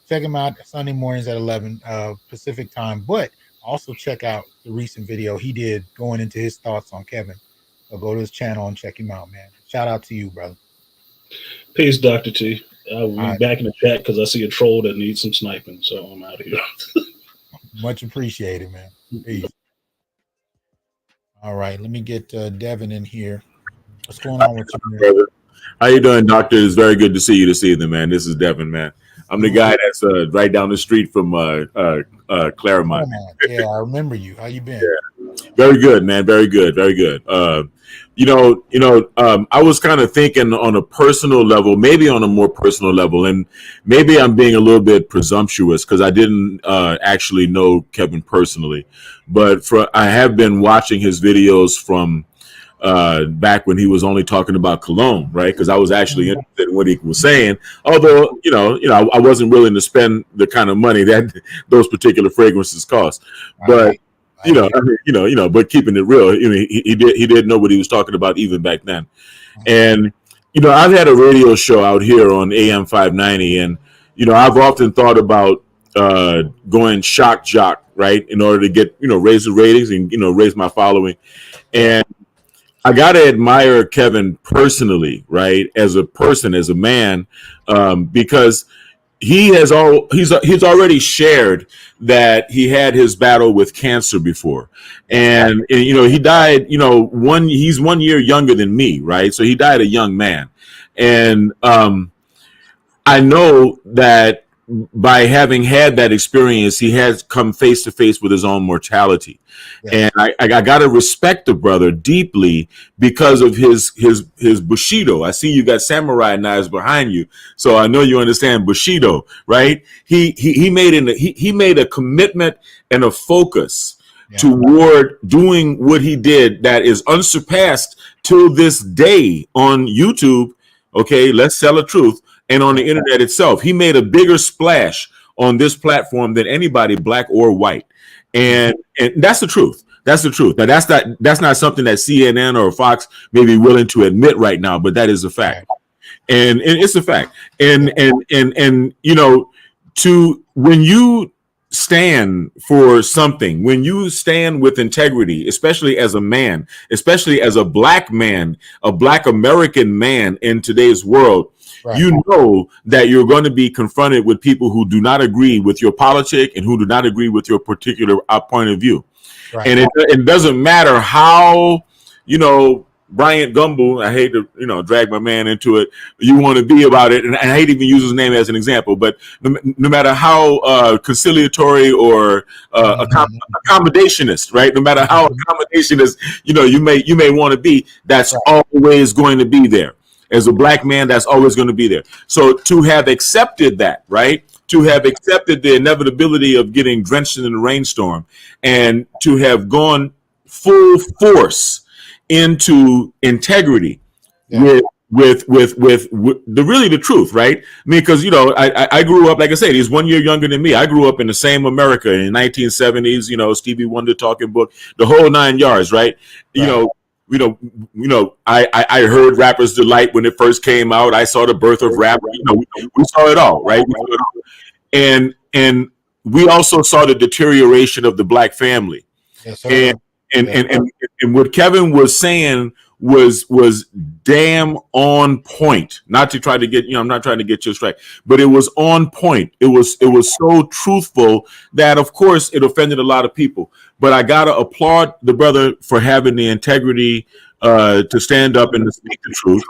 Check him out Sunday mornings at 11 Pacific time. But also check out the recent video he did going into his thoughts on Kevin. So go to his channel and check him out, man. Shout out to you, brother. Peace, Dr. T. I'll be back in the chat because I see a troll that needs some sniping. So I'm out of here. Much appreciated, man. Peace. All right, let me get Devin in here. What's going on with you, brother? How you doing, doctor? It's very good to see you this evening, man. This is Devin, man. I'm the guy that's right down the street from Claremont. Yeah, I remember you. How you been? Yeah. Very good, man. Very good. Very good. I was kind of thinking on a personal level, maybe on a more personal level, and maybe I'm being a little bit presumptuous because I didn't actually know Kevin personally, but I have been watching his videos from back when he was only talking about cologne, right? Because I was actually interested in what he was saying, although I wasn't willing to spend the kind of money that those particular fragrances cost, but. But keeping it real, he did know what he was talking about even back then. And, I've had a radio show out here on AM 590, and, I've often thought about going shock jock, right, in order to get, raise the ratings and, raise my following. And I got to admire Kevin personally, right, as a person, as a man, because he's already shared that he had his battle with cancer before, and he died. He's 1 year younger than me, right? So he died a young man, and I know that by having had that experience, he has come face to face with his own mortality. Yeah. And I got to respect the brother deeply because of his Bushido. I see you got samurai knives behind you, so I know you understand Bushido, right? He made a commitment and a focus toward doing what he did that is unsurpassed till this day on YouTube Okay, let's tell the truth. And on the internet itself, he made a bigger splash on this platform than anybody, black or white. And that's the truth. That's the truth. Now that's not something that CNN or Fox may be willing to admit right now, but that is a fact. And it's a fact. And you know, when you stand for something, when you stand with integrity, especially as a man, especially as a black man, a black American man in today's world, you know that you're going to be confronted with people who do not agree with your politic and who do not agree with your particular point of view. And it doesn't matter how, you know, Bryant Gumbel, I hate to, you know, drag my man into it, you want to be about it, and I hate to even use his name as an example, but no matter how conciliatory or accommodationist, right? No matter how accommodationist, you know, you may want to be, that's always going to be there. As a black man, that's always going to be there. So to have accepted that, right? To have accepted the inevitability of getting drenched in the rainstorm, and to have gone full force into integrity with the truth, right? I mean, because, you know, I grew up, like I said, he's 1 year younger than me. I grew up in the same America in the 1970s, you know, Stevie Wonder talking book, the whole 9 yards, right? You know, I heard Rapper's Delight when it first came out. I saw the birth of rap. You know, we saw it all, right? We saw it all. And we also saw the deterioration of the black family. And what Kevin was saying was damn on point. Not to try to get, you know, I'm not trying to get you straight, but it was on point. It was so truthful that, of course, it offended a lot of people. But I gotta applaud the brother for having the integrity to stand up and to speak the truth.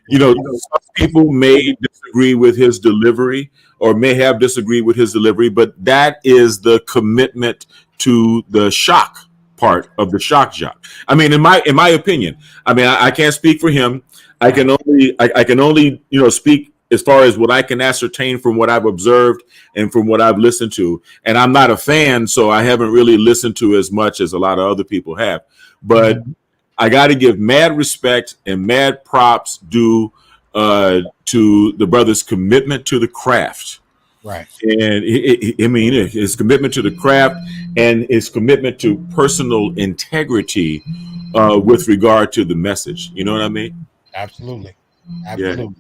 You know, some people may disagree with his delivery or may have disagreed with his delivery, but that is the commitment to the shock part of the shock jock. I mean, in my opinion, I mean, I can't speak for him. I can only, you know, speak as far as what I can ascertain from what I've observed and from what I've listened to. And I'm not a fan, so I haven't really listened to as much as a lot of other people have. But I got to give mad respect and mad props due to the brother's commitment to the craft. Right. And I mean, his commitment to the craft and his commitment to personal integrity with regard to the message. You know what I mean? Absolutely. Absolutely. Yeah.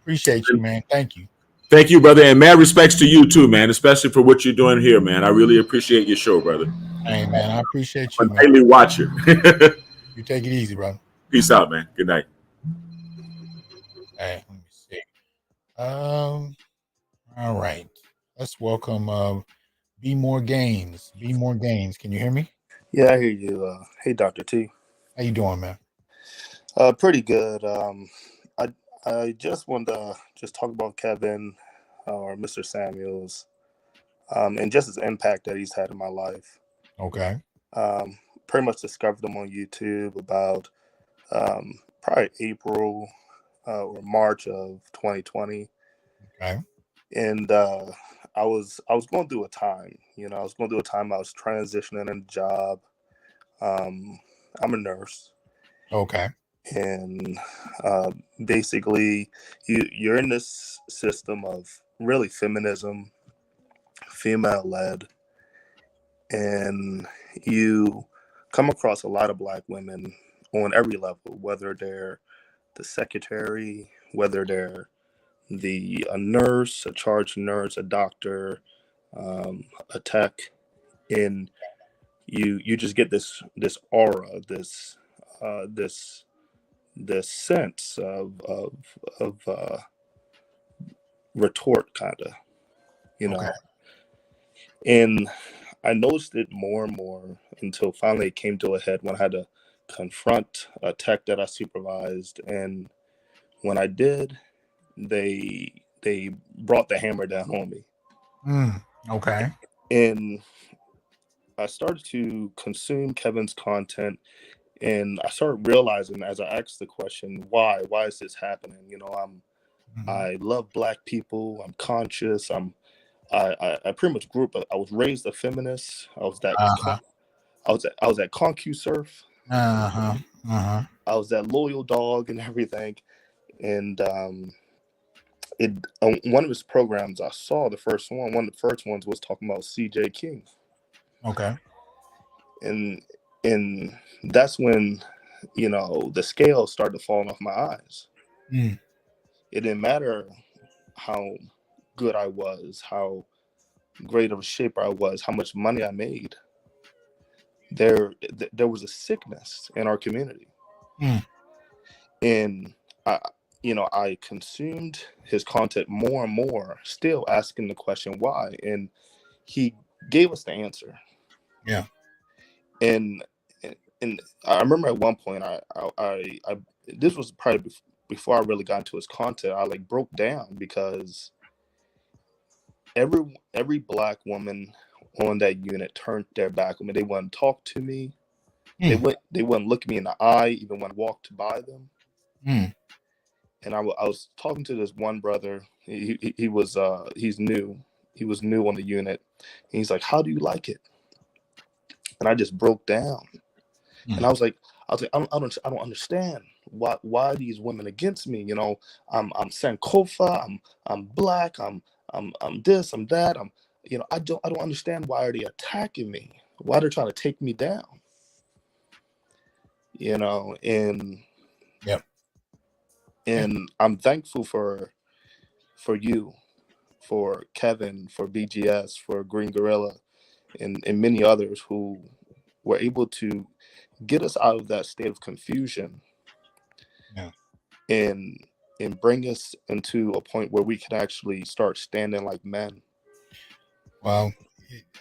Appreciate you, man. Thank you. Thank you, brother. And mad respects to you too, man, especially for what you're doing here, man. I really appreciate your show, brother. Hey, man, I appreciate you, man. Daily watcher. You take it easy, brother. Peace out, man. Good night. Hey, let me see. All right. Let's welcome Be More Gains. Be More Gains. Can you hear me? Yeah, I hear you. Hey, Dr. T. How you doing, man? Pretty good. I just wanted to just talk about Kevin or Mr. Samuels and just his impact that he's had in my life. Okay. Pretty much discovered him on YouTube about probably April or March of 2020. Okay. And I was going through a time, you know, I was transitioning in a job. I'm a nurse. Okay. And basically you're in this system of really feminism, female led, and you come across a lot of Black women on every level, whether they're the secretary, whether they're a nurse, a charge nurse, a doctor, a tech, and you just get this aura, this sense of retort, kind of, you know. Okay. And I noticed it more and more until finally it came to a head when I had to confront a tech that I supervised, and when I did, they brought the hammer down on me. Okay. And I started to consume Kevin's content, and I started realizing as I asked the question, why is this happening? You know, I love Black people. I'm conscious. I pretty much grew up. I was raised a feminist. I was that. I was that ConcuSurf. I was that loyal dog and everything. And one of his programs I saw, one of the first ones was talking about C.J. King. Okay. And that's when, the scales started falling off my eyes. Mm. It didn't matter how good I was, how great of a shape I was, how much money I made. There was a sickness in our community. Mm. And I consumed his content more and more, still asking the question why. And he gave us the answer. Yeah. And I remember at one point, I this was probably before I really got into his content. I broke down because every Black woman on that unit turned their back on me. They wouldn't talk to me. Mm. They wouldn't look me in the eye even when I walked by them. Mm. And I was talking to this one brother. He's new. He was new on the unit. And he's like, "How do you like it?" And I just broke down. And I was like, I don't understand why these women against me. I'm Sankofa. I'm Black. I'm this. I'm that. I don't understand why are they attacking me? Why they're trying to take me down? And yep. And I'm thankful for you, for Kevin, for BGS, for Green Gorilla, and many others who were able to get us out of that state of confusion. Yeah. And bring us into a point where we can actually start standing like men. Well,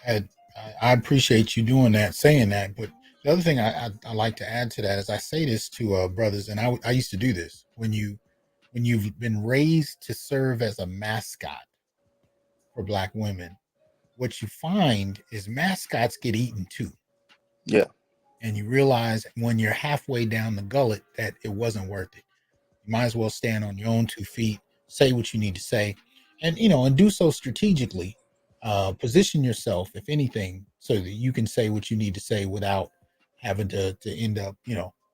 I appreciate you doing that, saying that. But the other thing I like to add to that is I say this to brothers, and I used to do this when you've been raised to serve as a mascot for Black women. What you find is mascots get eaten too. Yeah. And you realize when you're halfway down the gullet that it wasn't worth it. You might as well stand on your own 2 feet, say what you need to say, and do so strategically. Position yourself, if anything, so that you can say what you need to say without having to end up,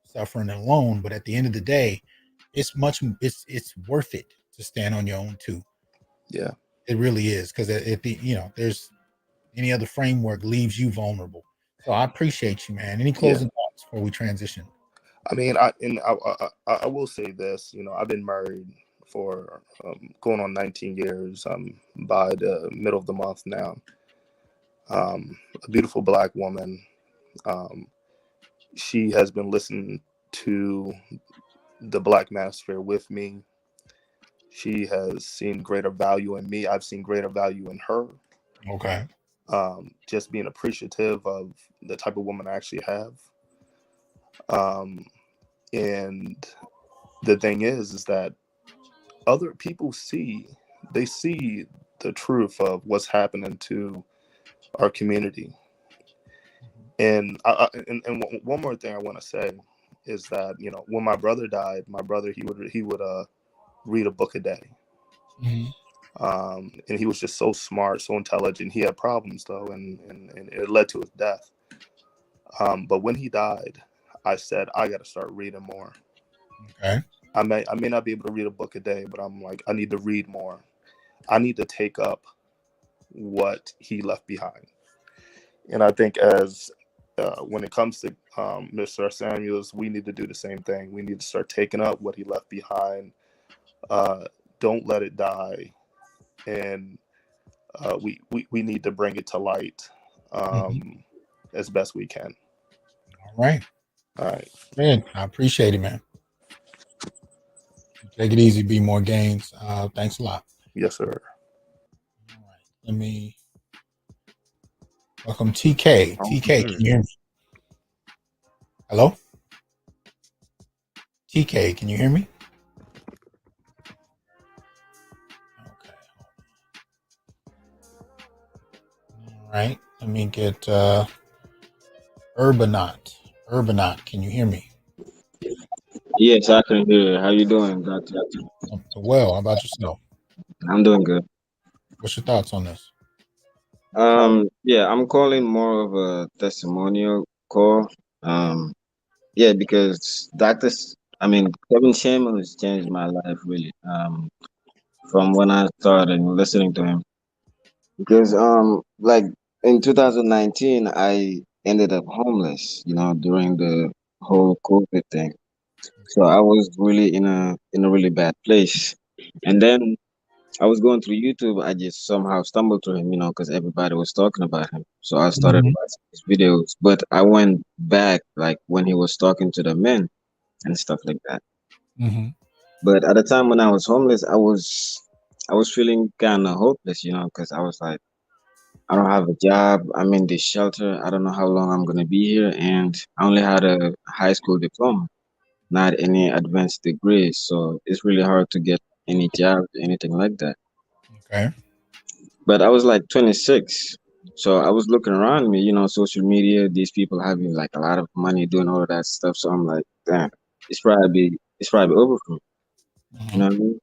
suffering alone. But at the end of the day, it's worth it to stand on your own too. Yeah, it really is, because there's any other framework leaves you vulnerable. So I appreciate you, man. Any closing thoughts before we transition? I mean, I will say this. I've been married for going on 19 years. By the middle of the month now. A beautiful Black woman. She has been listening to the Black manosphere with me. She has seen greater value in me. I've seen greater value in her. Okay. Just being appreciative of the type of woman I actually have. And the thing is that other people see the truth of what's happening to our community. And and one more thing I want to say is that when my brother died, he would read a book a day. Mm-hmm. And he was just so smart, so intelligent. He had problems though, and it led to his death. But when he died, I said I got to start reading more. Okay. I may not be able to read a book a day, but I'm like, I need to read more. I need to take up what he left behind. And I think when it comes to Mr. Samuels, we need to do the same thing. We need to start taking up what he left behind. Don't let it die. And we need to bring it to light as best we can. All right. All right. Man, I appreciate it, man. Take it easy, be more gains. Thanks a lot. Yes, sir. All right. Let me welcome TK. TK, can you hear me? Hello? TK, can you hear me? Okay. All right. Let me get Urbanaut. Urbanaut, can you hear me? Yes, I can hear you. How you doing, Dr. Well, how about yourself? I'm doing good. What's your thoughts on this? Yeah, I'm calling more of a testimonial call. Yeah, because I mean, Kevin Samuels changed my life really. From when I started listening to him, because like in 2019, I ended up homeless. You know, during the whole COVID thing. So I was really in a really bad place, and then I was going through YouTube. I just somehow stumbled to him, you know, because everybody was talking about him. So I started Mhm. watching his videos. But I went back like when he was talking to the men and stuff like that. Mhm. But at the time when I was homeless, I was feeling kind of hopeless, you know, because I was like, I don't have a job. I'm in this shelter. I don't know how long I'm gonna be here, and I only had a high school diploma, not any advanced degrees. So it's really hard to get any job, anything like that. Okay. But I was like 26. So I was looking around me, you know, social media, these people having like a lot of money doing all of that stuff. So I'm like, damn, it's probably over for me. You know Mhm. what I mean?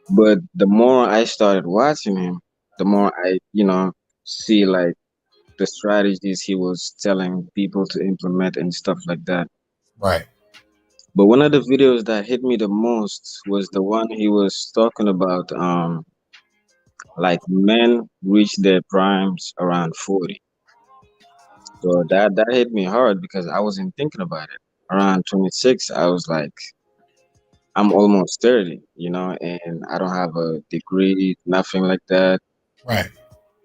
But the more I started watching him, the more I, see like the strategies he was telling people to implement and stuff like that. Right. But one of the videos that hit me the most was the one he was talking about like men reach their primes around 40. So that hit me hard because I wasn't thinking about it. Around 26, I was like, I'm almost 30, you know, and I don't have a degree, nothing like that. Right.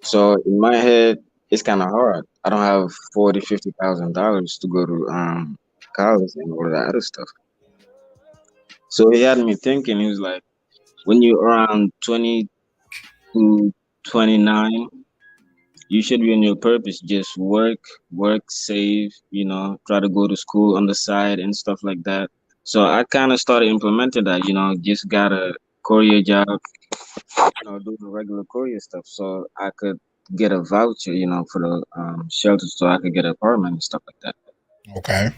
So in my head, it's kind of hard. I don't have 40, $50,000 to go to college and all of that other stuff. So he had me thinking. He was like, when you're around 20 to 29, you should be on your purpose. Just work, save, try to go to school on the side and stuff like that. So I kind of started implementing that, just got a courier job, do the regular courier stuff. So I could get a voucher, for the shelter so I could get an apartment and stuff like that. Okay.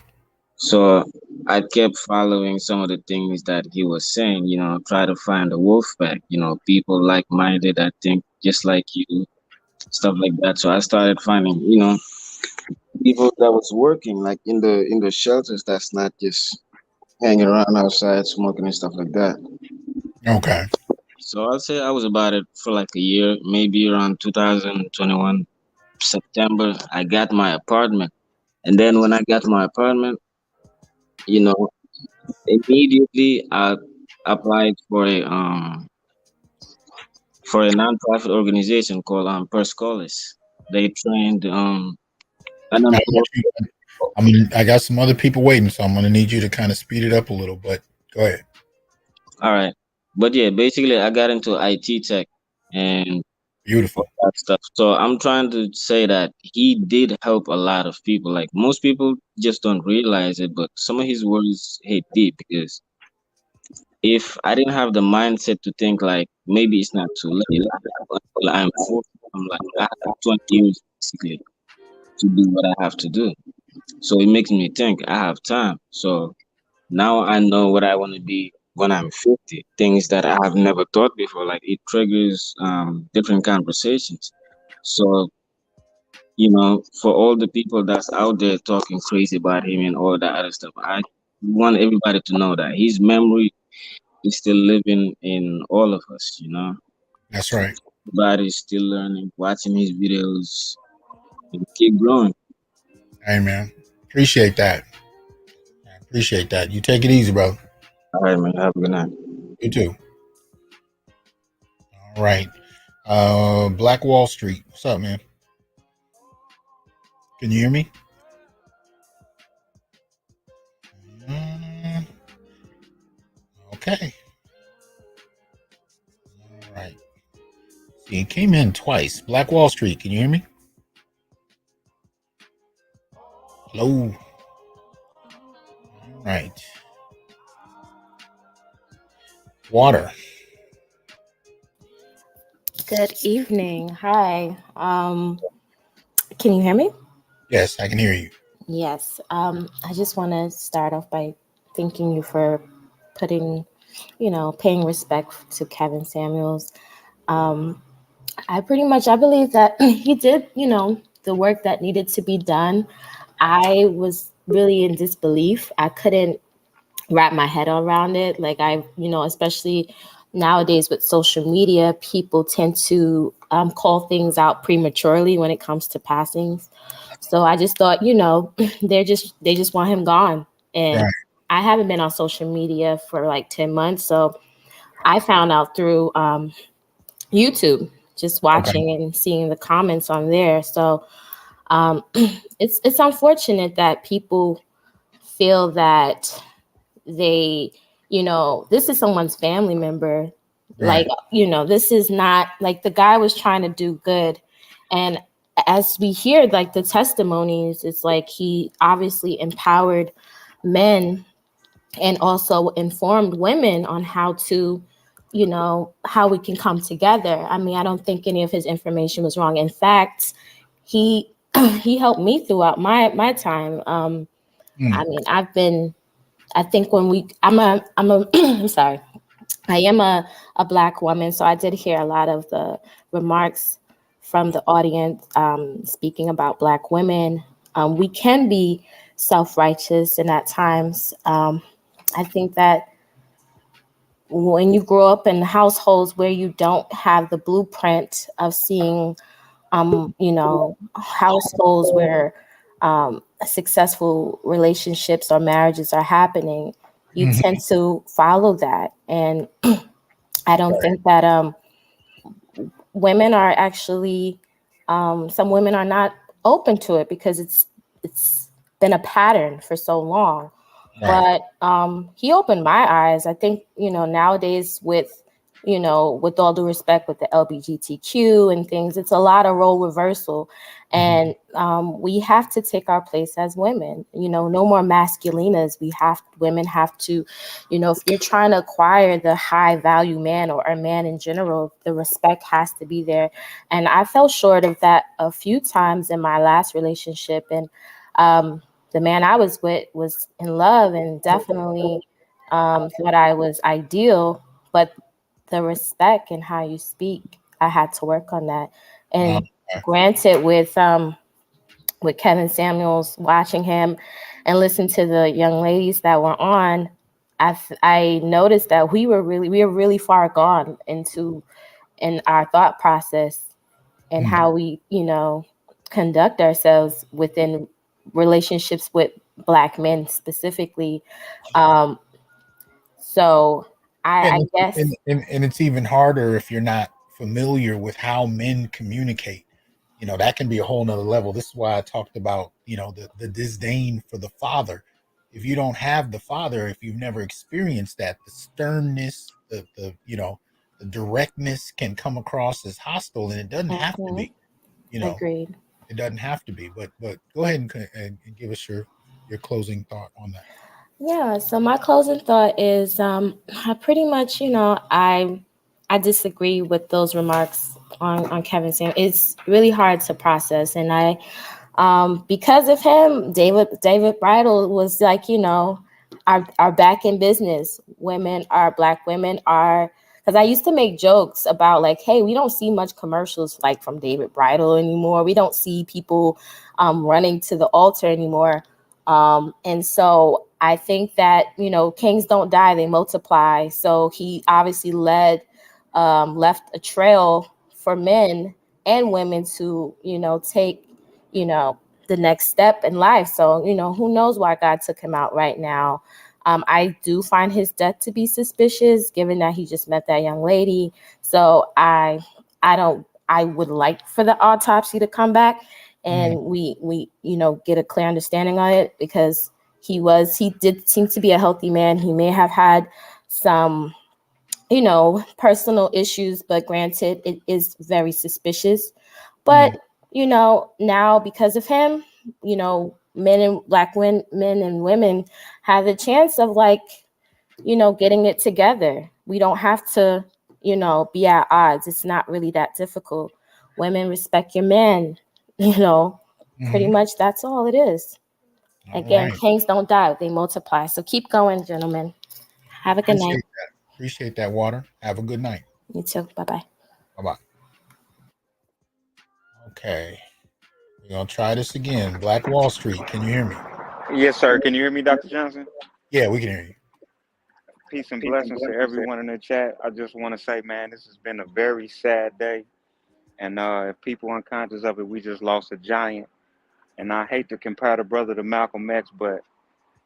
So I kept following some of the things that he was saying, try to find a wolf pack, people like minded that think just like you, stuff like that. So I started finding, people that was working like in the shelters that's not just hanging around outside smoking and stuff like that. Okay. So I'll say I was about it for like a year, maybe around 2021 September. I got my apartment, and then when I got my apartment, you know, immediately I applied for a nonprofit organization called Perscolis. They trained Now, I unemployed. want you, I mean, I got some other people waiting, so I'm going to need you to kind of speed it up a little, but go ahead. All right, but yeah, basically I got into IT tech and all Beautiful. that stuff. So I'm trying to say that he did help a lot of people. Like most people just don't realize it, but some of his words hit deep because if I didn't have the mindset to think like maybe it's not too late until I'm 40, I'm like I have 20 years basically to do what I have to do. So it makes me think I have time. So now I know what I want to be when I'm 50. Things that I have never thought before. Like it triggers different conversations. So for all the people that's out there talking crazy about him and all that other stuff, I want everybody to know that his memory is still living in all of us. That's right. Everybody's still learning, watching his videos, and keep growing. Hey, man. Appreciate that. Appreciate that. You take it easy, bro. All right, man. Have a good night. You too. All right. Black Wall Street. What's up, man? Can you hear me? Mm, okay. All right. See, it came in twice. Black Wall Street. Can you hear me? Hello. All right. Water. Good evening. Hi. Can you hear me? Yes, I can hear you. Yes. I just want to start off by thanking you for paying respect to Kevin Samuels. I believe that he did, the work that needed to be done. I was really in disbelief. I couldn't wrap my head around it. Like especially nowadays with social media, people tend to call things out prematurely when it comes to passings. So I just thought, they just want him gone. And Right. I haven't been on social media for like 10 months. So I found out through YouTube, just watching and seeing the comments on there. So it's unfortunate that people feel that they, this is someone's family member. Right. Like, this is not like the guy was trying to do good. And as we hear like the testimonies, it's like he obviously empowered men and also informed women on how to, how we can come together. I mean, I don't think any of his information was wrong. In fact, he helped me throughout my time. I mean, I think when I'm sorry, I am a Black woman, so I did hear a lot of the remarks from the audience speaking about Black women. We can be self-righteous, and at times, I think that when you grow up in households where you don't have the blueprint of seeing, households where successful relationships or marriages are happening, you tend to follow that. And I don't think that women are actually, some women are not open to it because it's been a pattern for so long. Right. But he opened my eyes. I think, nowadays with all due respect with the LGBTQ and things, it's a lot of role reversal. And we have to take our place as women, no more masculinas. Women have to, if you're trying to acquire the high value man or a man in general, the respect has to be there. And I fell short of that a few times in my last relationship. And the man I was with was in love and definitely thought I was ideal, but the respect and how you speak, I had to work on that. And granted, with Kevin Samuels, watching him and listen to the young ladies that were on, I noticed that we were really far gone in our thought process and how we, conduct ourselves within relationships with Black men specifically. So I guess. And it's even harder if you're not familiar with how men communicate. That can be a whole nother level. This is why I talked about, the disdain for the father. If you don't have the father, if you've never experienced that, the sternness, the directness can come across as hostile, and it doesn't have to be. Agreed. It doesn't have to be. But go ahead and give us your closing thought on that. Yeah, so my closing thought is I pretty much, I disagree with those remarks on Kevin Samuels. It's really hard to process. And because of him, David Bridle was like, our back in business. Black women are, because I used to make jokes about like, hey, we don't see much commercials like from David Bridle anymore. We don't see people running to the altar anymore. And so I think that, kings don't die, they multiply. So he obviously left a trail for men and women to, take, the next step in life. So, who knows why God took him out right now. I do find his death to be suspicious, given that he just met that young lady. So I would like for the autopsy to come back and we get a clear understanding on it, because he did seem to be a healthy man. He may have had some, personal issues, but granted, it is very suspicious. But, now because of him, men and men and women have the chance of like, getting it together. We don't have to, be at odds. It's not really that difficult. Women, respect your man, pretty much that's all it is. Again, kings don't die, they multiply. So keep going, gentlemen. Have a good night. Appreciate that, Water. Have a good night. You too. Bye-bye. Bye-bye. Okay. We're going to try this again. Black Wall Street. Can you hear me? Yes, sir. Can you hear me, Dr. Johnson? Yeah, we can hear you. Peace and blessings to everyone in the chat. I just want to say, man, this has been a very sad day. And if people unconscious of it, we just lost a giant. And I hate to compare the brother to Malcolm X, but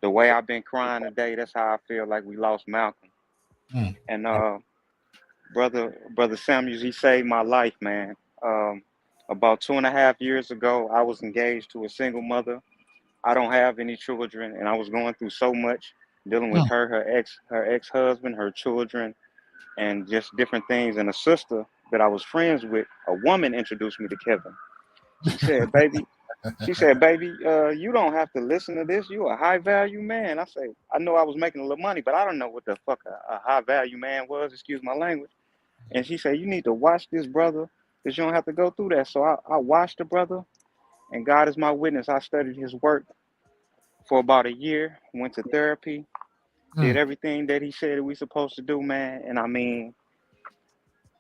the way I've been crying today, that's how I feel like we lost Malcolm. And brother Samuels, he saved my life, man. About 2.5 years ago, I was engaged to a single mother. I don't have any children, and I was going through so much, dealing with her ex-husband, her children, and just different things. And a sister that I was friends with, a woman, introduced me to Kevin. She said, baby, you don't have to listen to this. You a high value man. I say, I know I was making a little money, but I don't know what the fuck a high value man was, excuse my language. And she said, you need to watch this, brother, because you don't have to go through that. So I watched the brother, and God is my witness. I studied his work for about a year, went to therapy, did everything that he said that we supposed to do, man. And I mean,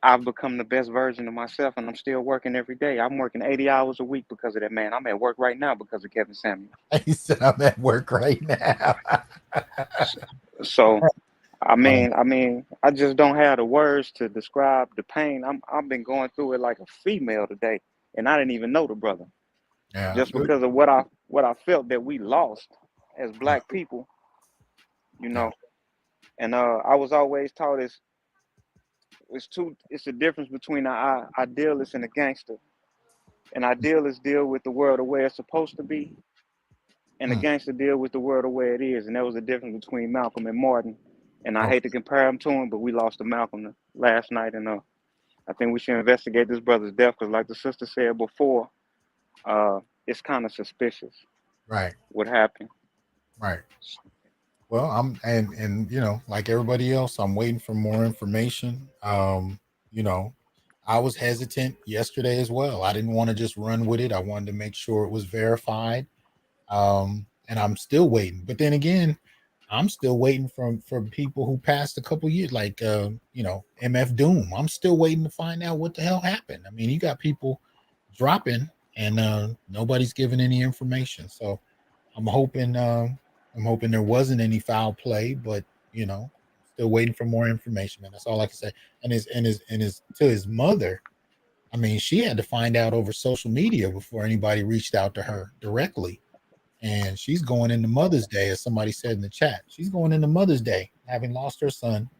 I've become the best version of myself, and I'm still working every day. I'm working 80 hours a week because of that, man. I'm at work right now because of Kevin Samuel. He said, I'm at work right now. So, I mean, I just don't have the words to describe the pain. I've been going through it like a female today, and I didn't even know the brother. Yeah. Just because of what I felt that we lost as Black people, you know. And I was always taught it's the difference between an idealist and a gangster. An idealist deal with the world the way it's supposed to be, and a gangster deal with the world the way it is. And that was the difference between Malcolm and Martin. And I hate to compare him to him, but we lost to Malcolm last night. And I think we should investigate this brother's death because, like the sister said before, it's kind of suspicious. Right. What happened? Right. Well, and you know, like everybody else, I'm waiting for more information. You know, I was hesitant yesterday as well. I didn't want to just run with it. I wanted to make sure it was verified. And I'm still waiting. But then again, I'm still waiting from people who passed a couple years, like you know, MF Doom. I'm still waiting to find out what the hell happened. I mean, you got people dropping and nobody's giving any information. So I'm hoping there wasn't any foul play, but you know, still waiting for more information, man. That's all I can say. And his to his mother, I mean, she had to find out over social media before anybody reached out to her directly. And she's going into Mother's Day, as somebody said in the chat. She's going into Mother's Day, having lost her son,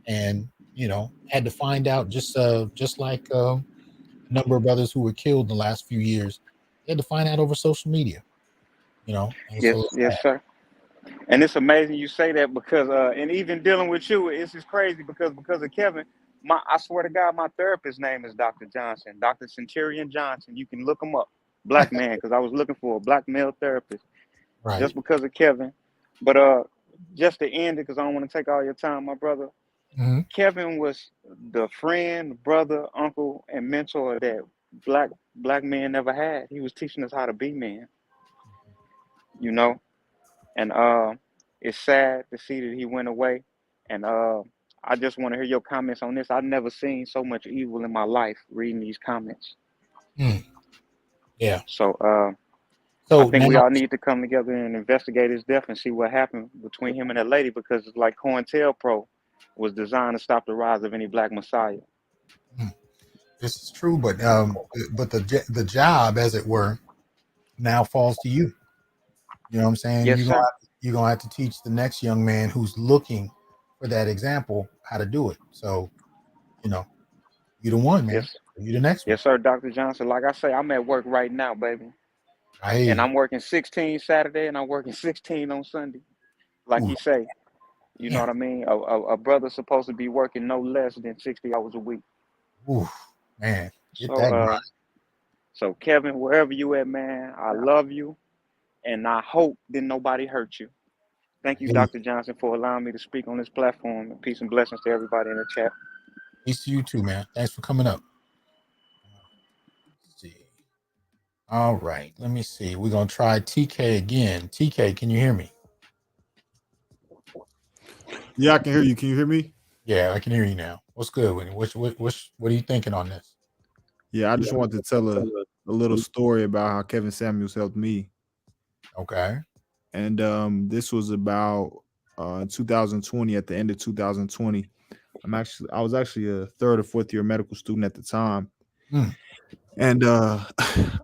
and you know, had to find out just like a number of brothers who were killed in the last few years. They had to find out over social media, you know. And Yes, so yes, sir. And it's amazing you say that because, and even dealing with you, it's just crazy because of Kevin. I swear to God, my therapist's name is Dr. Johnson, Dr. Centurion Johnson. You can look him up, Black man, because I was looking for a Black male therapist, right. Just because of Kevin. But just to end it, because I don't want to take all your time, my brother. Kevin was the friend, brother, uncle, and mentor that black men never had. He was teaching us how to be men, you know. And it's sad to see that he went away. And I just want to hear your comments on this. I've never seen so much evil in my life reading these comments. Yeah. So so I think we now, all need to come together and investigate his death and see what happened between him and that lady, because it's like COINTELPRO was designed to stop the rise of any Black Messiah. this is true, but the job, as it were, now falls to you. You know what I'm saying? Yes, sir. You're gonna have to teach the next young man who's looking for that example how to do it. So, you know, you're the one, man. Yes. You're the next one. Yes, sir, Dr. Johnson. Like I say, I'm at work right now, baby. And I'm working 16 Saturday and I'm working 16 on Sunday. Like he say, you know what I mean? A brother's supposed to be working no less than 60 hours a week. Ooh, man. Get that grind. So Kevin, wherever you at, man, I love you. And I hope that nobody hurt you. Thank you, Dr. Johnson, for allowing me to speak on this platform. And peace and blessings to everybody in the chat. Peace to you too, man. Thanks for coming up. Let's see. All right, let me see. We're gonna try TK again. TK, can you hear me? Yeah, I can hear you. Can you hear me? Yeah, I can hear you now. What's good, Winnie? What are you thinking on this? Yeah, I just wanted to tell a little story about how Kevin Samuels helped me. Okay. And this was about in 2020, at the end of 2020. I was actually a third or fourth year medical student at the time. And I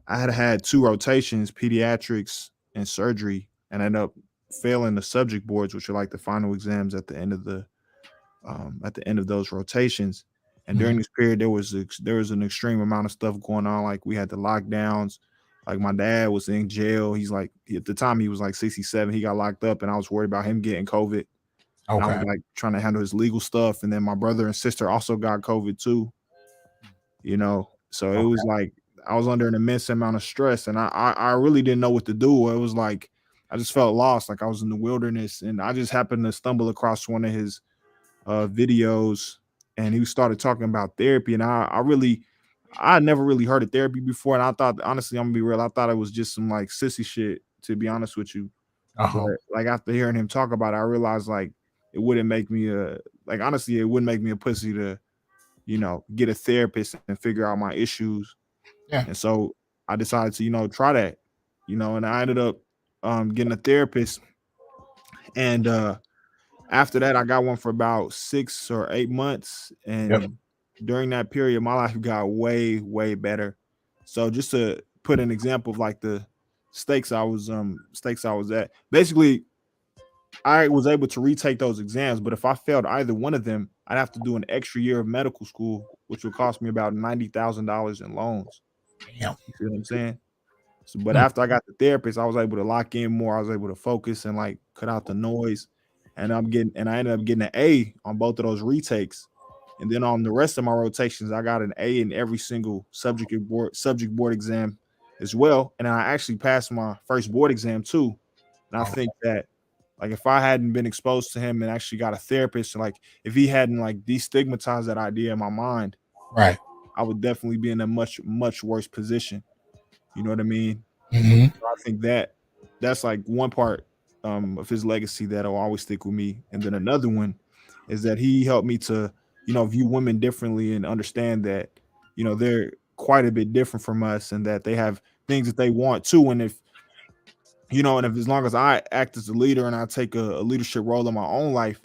had 2 rotations, pediatrics and surgery, and I ended up failing the subject boards, which are like the final exams at the end of those rotations. And during this period, there was an extreme amount of stuff going on. Like we had the lockdowns. Like my dad was in jail. He's like, at the time he was like 67. He got locked up, and I was worried about him getting COVID. And I was like trying to handle his legal stuff. And then my brother and sister also got COVID too. So it was like I was under an immense amount of stress, and I really didn't know what to do. It was like I just felt lost, like I was in the wilderness. And I just happened to stumble across one of his videos, and he started talking about therapy. And I never really heard of therapy before, and I thought, honestly, I'm gonna be real, I thought it was just some like sissy shit, to be honest with you. But like after hearing him talk about it, I realized like it wouldn't make me it wouldn't make me a pussy to get a therapist and figure out my issues. And so I decided to try that, and I ended up getting a therapist. And after that, I got one for about 6 or 8 months. And during that period, my life got way, way better. So just to put an example of like the stakes I was at, basically, I was able to retake those exams. But if I failed either one of them, I'd have to do an extra year of medical school, which would cost me about $90,000 in loans. Damn. You see what I'm saying? So, but after I got the therapist, I was able to lock in more. I was able to focus and like cut out the noise. And I ended up getting an A on both of those retakes. And then on the rest of my rotations, I got an A in every single subject board exam as well. And I actually passed my first board exam too. And I think that like if I hadn't been exposed to him and actually got a therapist, and like if he hadn't like destigmatized that idea in my mind, right, I would definitely be in a much, much worse position. You know what I mean? So I think that's like one part of his legacy that'll always stick with me. And then another one is that he helped me to, view women differently and understand that, they're quite a bit different from us, and that they have things that they want too. And if as long as I act as a leader and I take a leadership role in my own life,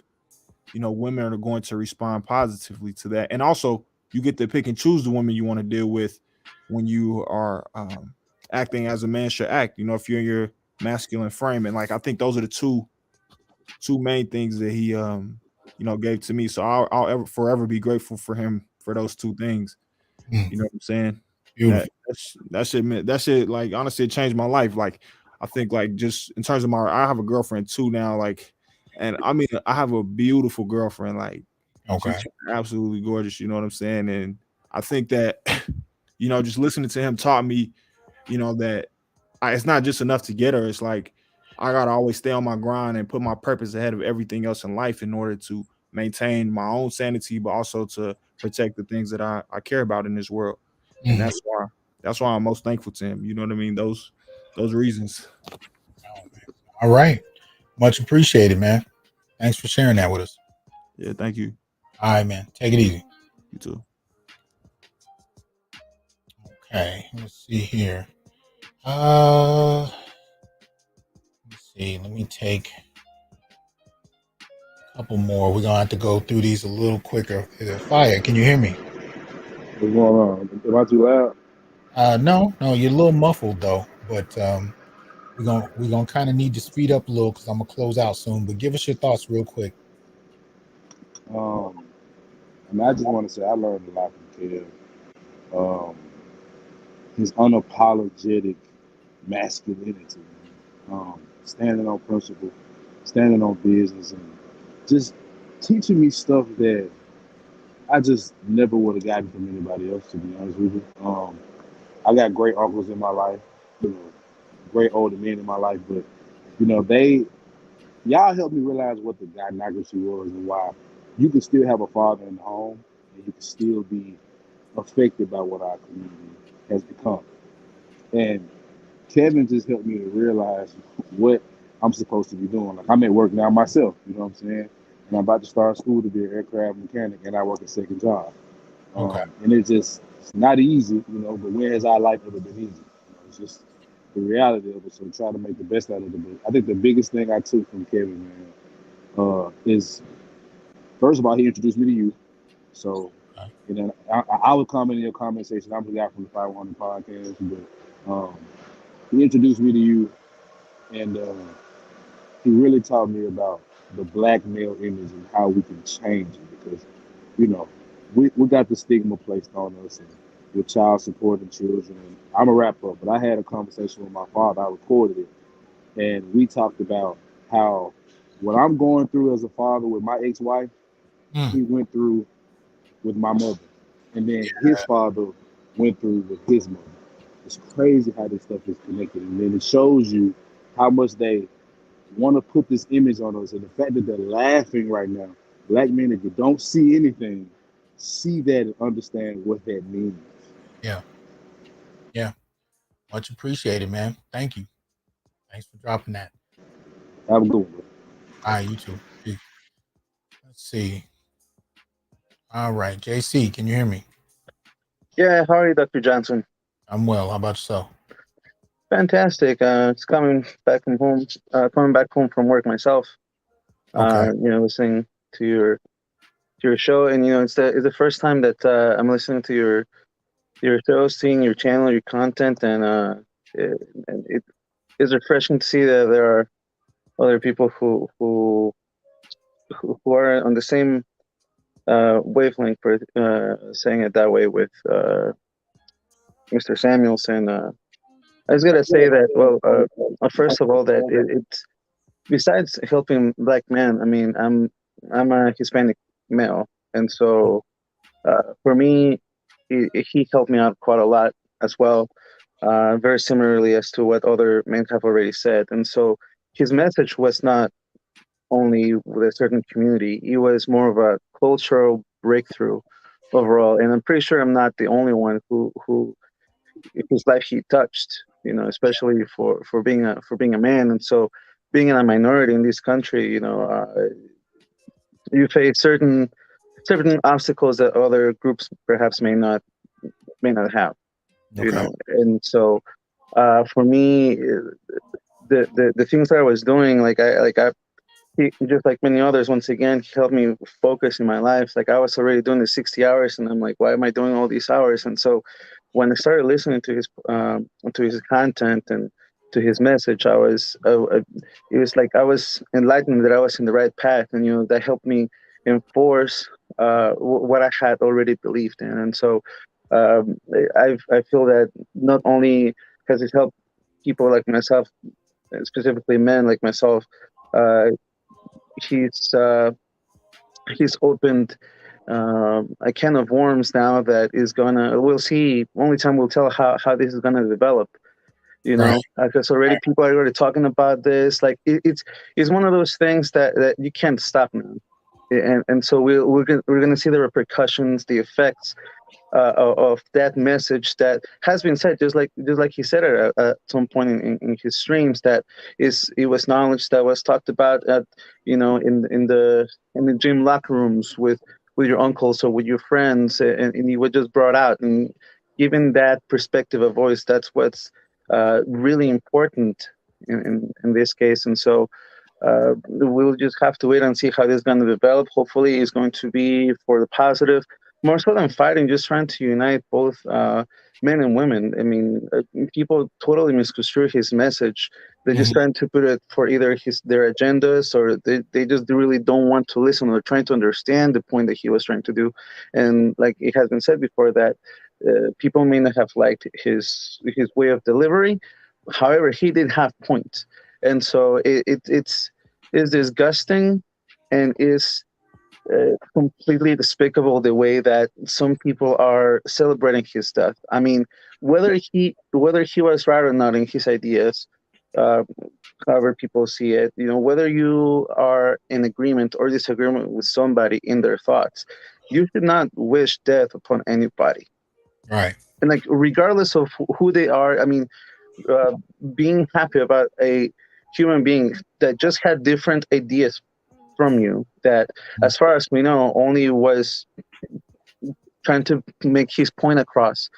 women are going to respond positively to that. And also you get to pick and choose the women you want to deal with when you are acting as a man should act, if you're in your masculine frame. And like I think those are the two main things that he gave to me. So I'll forever be grateful for him for those two things. You know what I'm saying? That shit like honestly it changed my life. Like I think like just in terms of I have a girlfriend too now, like, and I mean I have a beautiful girlfriend, like she's absolutely gorgeous, you know what I'm saying? And I think that just listening to him taught me that it's not just enough to get her. It's like I gotta always stay on my grind and put my purpose ahead of everything else in life in order to maintain my own sanity, but also to protect the things that I care about in this world. And that's why I'm most thankful to him. You know what I mean? Those reasons. All right. Much appreciated, man. Thanks for sharing that with us. Yeah, thank you. All right, man. Take it easy. You too. Okay, let's see here. Let's see. Let me take a couple more. We're gonna have to go through these a little quicker. Fire, can you hear me? What's going on? Am I too loud? No, you're a little muffled though. But we're gonna kind of need to speed up a little because I'm gonna close out soon. But give us your thoughts real quick. I just want to say I learned a lot from Kev. His unapologetic masculinity, standing on principle, standing on business, and just teaching me stuff that I just never would have gotten from anybody else, to be honest with you. I got great uncles in my life, great older men in my life, but y'all helped me realize what the Gynarchy was and why you can still have a father in the home and you can still be affected by what our community has become. And Kevin just helped me to realize what I'm supposed to be doing. Like I'm at work now myself, you know what I'm saying? And I'm about to start school to be an aircraft mechanic, and I work a second job. And it's not easy, but when has our life ever been easy? It's just the reality of it. So try to make the best out of it. But I think the biggest thing I took from Kevin, man, is first of all, he introduced me to you. So, and then I would comment in your comment section. I'm the guy from the 500 podcast, but he introduced me to you, and he really taught me about the black male image and how we can change it, because you know we got the stigma placed on us and with child support and children. And I'm a rapper, but I had a conversation with my father. I recorded it, and we talked about how what I'm going through as a father with my ex-wife, he went through with my mother, and then his father went through with his mother. It's crazy how this stuff is connected, and then it shows you how much they want to put this image on us, and the fact that they're laughing right now. Black men, if you don't see anything, see that and understand what that means. Yeah. Yeah. Much appreciated, man. Thank you. Thanks for dropping that. Have a good one. All right, you too. Peace. Let's see. All right, JC, can you hear me? Yeah, how are you, Dr. Johnson? I'm well. How about yourself? Fantastic. It's coming back home from work myself. Okay. Listening to your show, and it's the first time that I'm listening to your show, seeing your channel, your content, and it is refreshing to see that there are other people who are on the same wavelength, for saying it that way, with Mr. Samuelson. I was gonna say that. Well, first of all, that it's besides helping black men. I mean, I'm a Hispanic male, and so for me, he helped me out quite a lot as well. Very similarly as to what other men have already said, and so his message was not only with a certain community; it was more of a cultural breakthrough overall. And I'm pretty sure I'm not the only one whose life he touched, especially for being a man. And so being in a minority in this country, you face certain obstacles that other groups perhaps may not have. Okay. And so for me, the things that I was doing, he, just like many others, once again, he helped me focus in my life. Like I was already doing the 60 hours, and I'm like, why am I doing all these hours? And so when I started listening to his content and to his message, it was like I was enlightened that I was in the right path, and that helped me enforce what I had already believed in. And so I feel that not only has it helped people like myself, specifically men like myself, he's opened a can of worms now that is we'll see, only time will tell how this is gonna develop, because already people are already talking about this. Like it's one of those things that you can't stop now, and so we're gonna see the repercussions, the effects of that message that has been said, just like he said it at some point in his streams, that it was knowledge that was talked about at in the gym locker rooms with your uncles or with your friends, and it was just brought out, and given that perspective of voice, that's what's really important in this case. And so we'll just have to wait and see how this is going to develop. Hopefully it's going to be for the positive, more so than fighting, just trying to unite both men and women. I mean, people totally misconstrue his message. They're just trying to put it for either their agendas, or they just really don't want to listen or trying to understand the point that he was trying to do. And like it has been said before, that people may not have liked his way of delivery. However, he did have points. And so it's disgusting, and is completely despicable the way that some people are celebrating his death. I mean, whether he was right or not in his ideas, however people see it, whether you are in agreement or disagreement with somebody in their thoughts, you should not wish death upon anybody. Right. And like, regardless of who they are, I mean, being happy about a human being that just had different ideas from you, that as far as we know only was trying to make his point across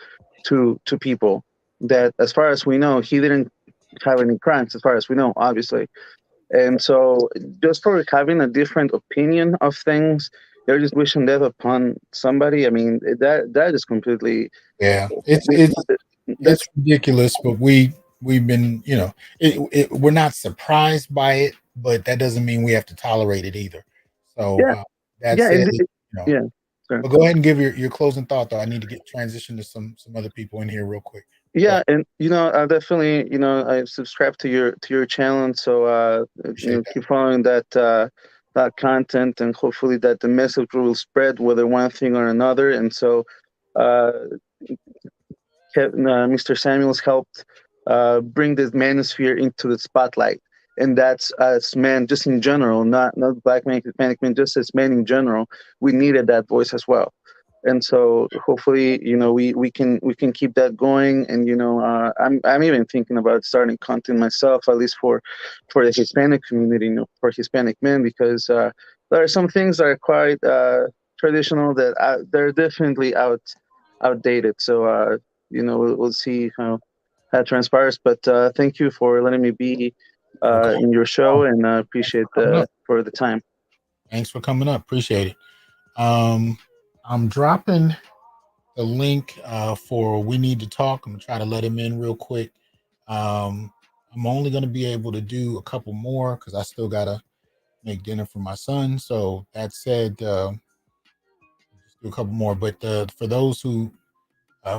to people, that as far as we know he didn't have any crimes, as far as we know, obviously. And so just for having a different opinion of things, they're just wishing death upon somebody. I mean, that is completely, Yeah, it's ridiculous, but we've been, we're not surprised by it, but that doesn't mean we have to tolerate it either. So that said, but go ahead and give your closing thought, though. I need to transition to some other people in here real quick. Yeah, and I definitely, I subscribe to your channel, so keep following that content, and hopefully that the message will spread, whether one thing or another. And so, Mr. Samuels helped bring this manosphere into the spotlight, and that's as men, just in general, not Black men, Hispanic men, just as men in general, we needed that voice as well. And so hopefully, we can keep that going. And I'm even thinking about starting content myself, at least for the Hispanic community, for Hispanic men, because there are some things that are quite traditional that they're definitely outdated. So we'll see how that transpires. But thank you for letting me be in your show, and I appreciate for the time. Thanks for coming up. Appreciate it. I'm dropping the link for We Need to Talk. I'm gonna try to let him in real quick. I'm only gonna be able to do a couple more because I still gotta make dinner for my son. So that said, just do a couple more. But for those who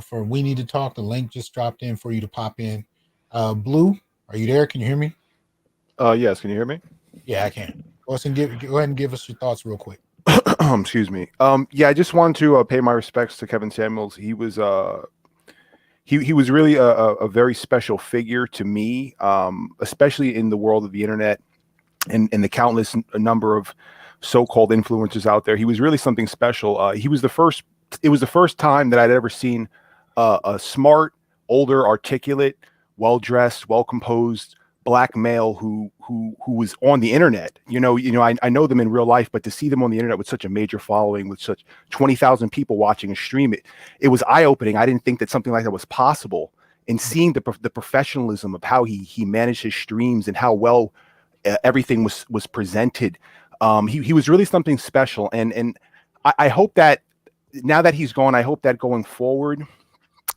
for We Need to Talk, the link just dropped in for you to pop in. Blue, are you there? Can you hear me? Yes. Can you hear me? Yeah, I can. Go ahead and give us your thoughts real quick. Excuse me. Yeah, I just wanted to pay my respects to Kevin Samuels. He was he was really a very special figure to me, especially in the world of the internet and the countless number of so-called influencers out there. He was really something special. He was the first. It was the first time that I'd ever seen a smart, older, articulate, well-dressed, well-composed Black male who was on the internet. I know them in real life, but to see them on the internet with such a major following, with such 20,000 people watching a stream, it was eye-opening. I didn't think that something like that was possible. And seeing the professionalism of how he managed his streams and how well everything was presented, he was really something special. And I hope that now that he's gone, I hope that going forward,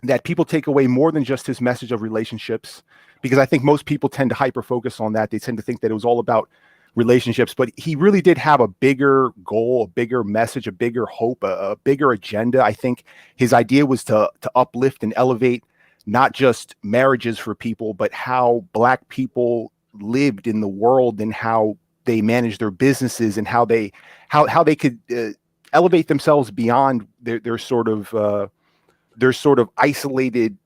that people take away more than just his message of relationships, because I think most people tend to hyper focus on that. They tend to think that it was all about relationships, but he really did have a bigger goal, a bigger message, a bigger hope, a bigger agenda. I think his idea was to uplift and elevate not just marriages for people, but how Black people lived in the world and how they managed their businesses and how they could elevate themselves beyond their sort of isolated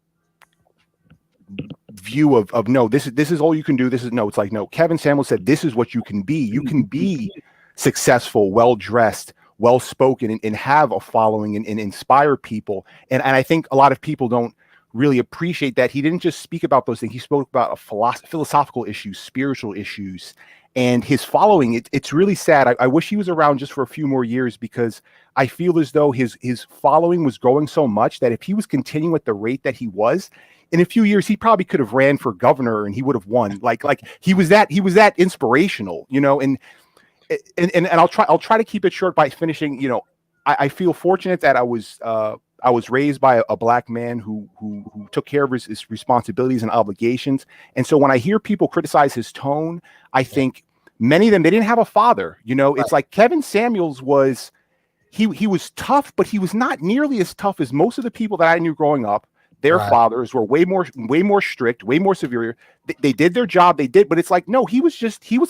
view of no, this is all you can do. It's like, no, Kevin Samuels said, this is what you can be. You can be successful, well-dressed, well-spoken, and have a following and inspire people. And I think a lot of people don't really appreciate that. He didn't just speak about those things. He spoke about philosophical issues, spiritual issues, and his following. It's really sad. I wish he was around just for a few more years, because I feel as though his following was growing so much that if he was continuing at the rate that he was, in a few years, he probably could have ran for governor and he would have won. Like he was that inspirational, and I'll try to keep it short by finishing. I feel fortunate that I was raised by a Black man who took care of his responsibilities and obligations. And so when I hear people criticize his tone, I think many of them, they didn't have a father. It's like Kevin Samuels was, he was tough, but he was not nearly as tough as most of the people that I knew growing up. Their fathers were way more strict, way more severe. They did their job. But it's like, no, he was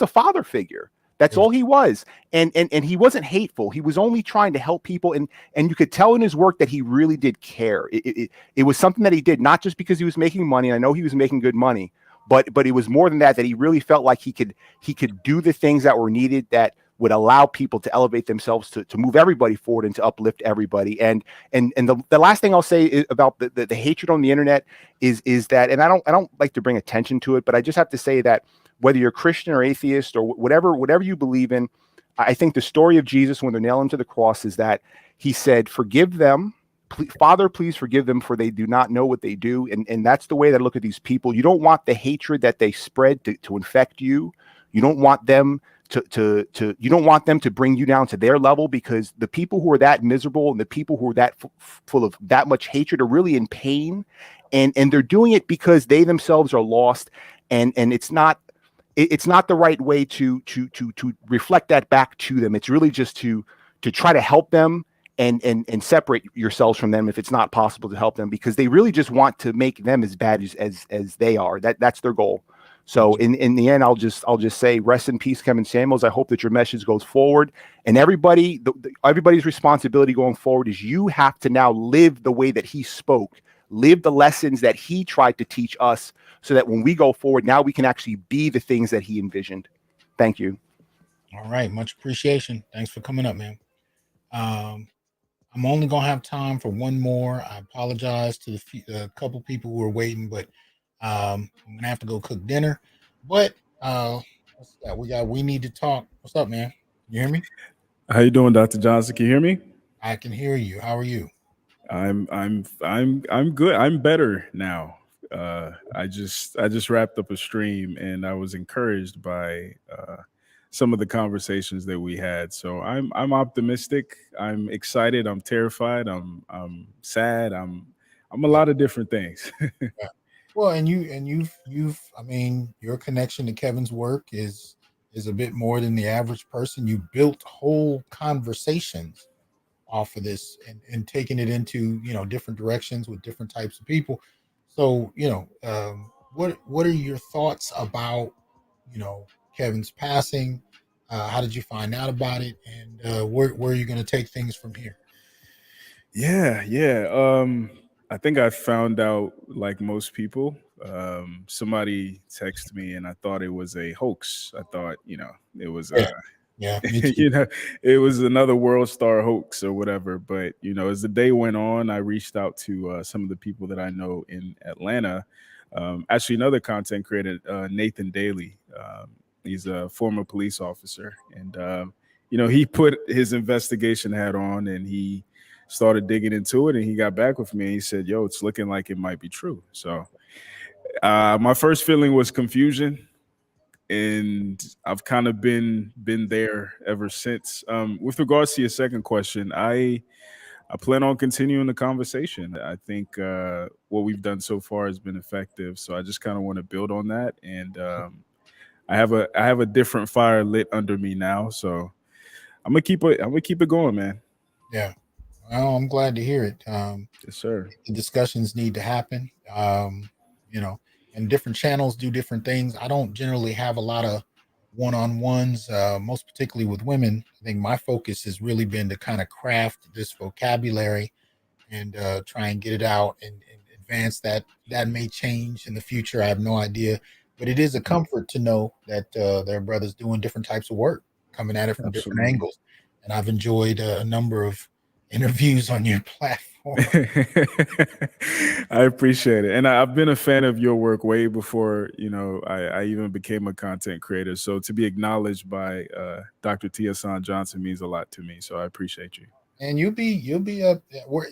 a father figure. That's all he was. And he wasn't hateful. He was only trying to help people. And you could tell in his work that he really did care. It was something that he did, not just because he was making money. And I know he was making good money, but it was more than that he really felt like he could do the things that were needed, that would allow people to elevate themselves, to move everybody forward and to uplift everybody. And the last thing I'll say about the hatred on the internet is that, and I don't like to bring attention to it, but I just have to say that whether you're Christian or atheist or whatever you believe in, I think the story of Jesus when they're nailing him to the cross is that he said, forgive them, Father, please forgive them, for they do not know what they do. And that's the way that I look at these people. You don't want the hatred that they spread to infect you. You don't want them you don't want them to bring you down to their level, because the people who are that miserable and the people who are that full of that much hatred are really in pain, and they're doing it because they themselves are lost, and it's not the right way to reflect that back to them. It's really just to try to help them and separate yourselves from them if it's not possible to help them, because they really just want to make them as bad as they are. That's their goal. So in the end, I'll just say, rest in peace, Kevin Samuels. I hope that your message goes forward, and everybody's responsibility going forward is you have to now live the way that he spoke, live the lessons that he tried to teach us, so that when we go forward, now we can actually be the things that he envisioned. Thank you. All right. Much appreciation. Thanks for coming up, man. I'm only going to have time for one more. I apologize to the couple people who are waiting, but I'm going to have to go cook dinner. But what's that? We need to talk. What's up, man? You hear me? How you doing, Dr. Johnson? Can you hear me? I can hear you. How are you? I'm good. I'm better now. I just wrapped up a stream, and I was encouraged by some of the conversations that we had. So I'm optimistic. I'm excited. I'm terrified. I'm sad. I'm a lot of different things. Yeah. Well, and you've I mean, your connection to Kevin's work is a bit more than the average person. You built whole conversations off of this and taking it into, different directions with different types of people. So, what are your thoughts about, Kevin's passing? How did you find out about it? And where are you going to take things from here? Yeah. I think I found out, like most people, somebody texted me, and I thought it was a hoax. I thought, it was Yeah, me too. it was another World Star hoax or whatever. But as the day went on, I reached out to some of the people that I know in Atlanta. Actually, another content creator, Nathan Daly. He's a former police officer, and he put his investigation hat on, and he started digging into it, and he got back with me, and he said, "Yo, it's looking like it might be true." So my first feeling was confusion, and I've kind of been there ever since. With regards to your second question, I plan on continuing the conversation. I think what we've done so far has been effective, so I just kind of want to build on that. And I have a different fire lit under me now, so I'm gonna keep it going, man. Yeah. Well, I'm glad to hear it. Yes, sir. The discussions need to happen. And different channels do different things. I don't generally have a lot of one-on-ones, most particularly with women. I think my focus has really been to kind of craft this vocabulary and try and get it out and advance that. That may change in the future. I have no idea. But it is a comfort to know that there are brothers doing different types of work, coming at it from different angles. And I've enjoyed a number of interviews on your platform. I appreciate it. And I've been a fan of your work way before, I even became a content creator. So to be acknowledged by Dr. T. Hasan Johnson means a lot to me. So I appreciate you. And you'll be up where,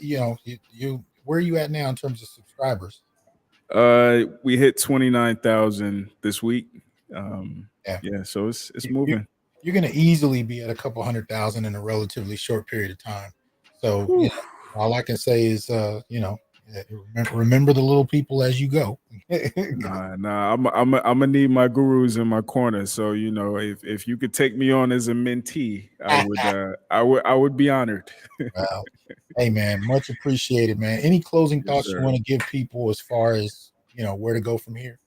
where are you at now in terms of subscribers? We hit 29,000 this week. Yeah. So it's moving. You're going to easily be at a couple 100,000 in a relatively short period of time. So all I can say is, remember the little people as you go. Nah. I'm gonna need my gurus in my corner. So if you could take me on as a mentee, I would be honored. Wow. Hey man, much appreciated, man. Any closing thoughts you want to give people as far as where to go from here?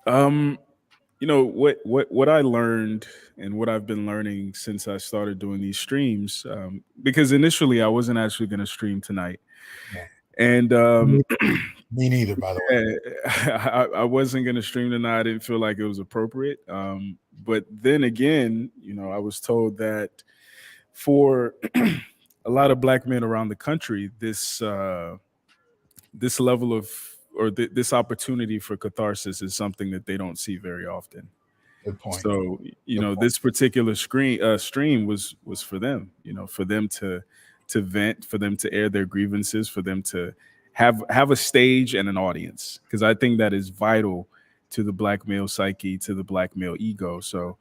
What I learned and what I've been learning since I started doing these streams, because initially I wasn't actually going to stream tonight. Yeah. And me neither, by the way. I wasn't going to stream tonight. I didn't feel like it was appropriate. But then again, I was told that for a lot of Black men around the country, this level of this opportunity for catharsis is something that they don't see very often. Good point. So, this particular stream was for them, for them to vent, for them to air their grievances, for them to have a stage and an audience. Because I think that is vital to the black male psyche, to the black male ego. So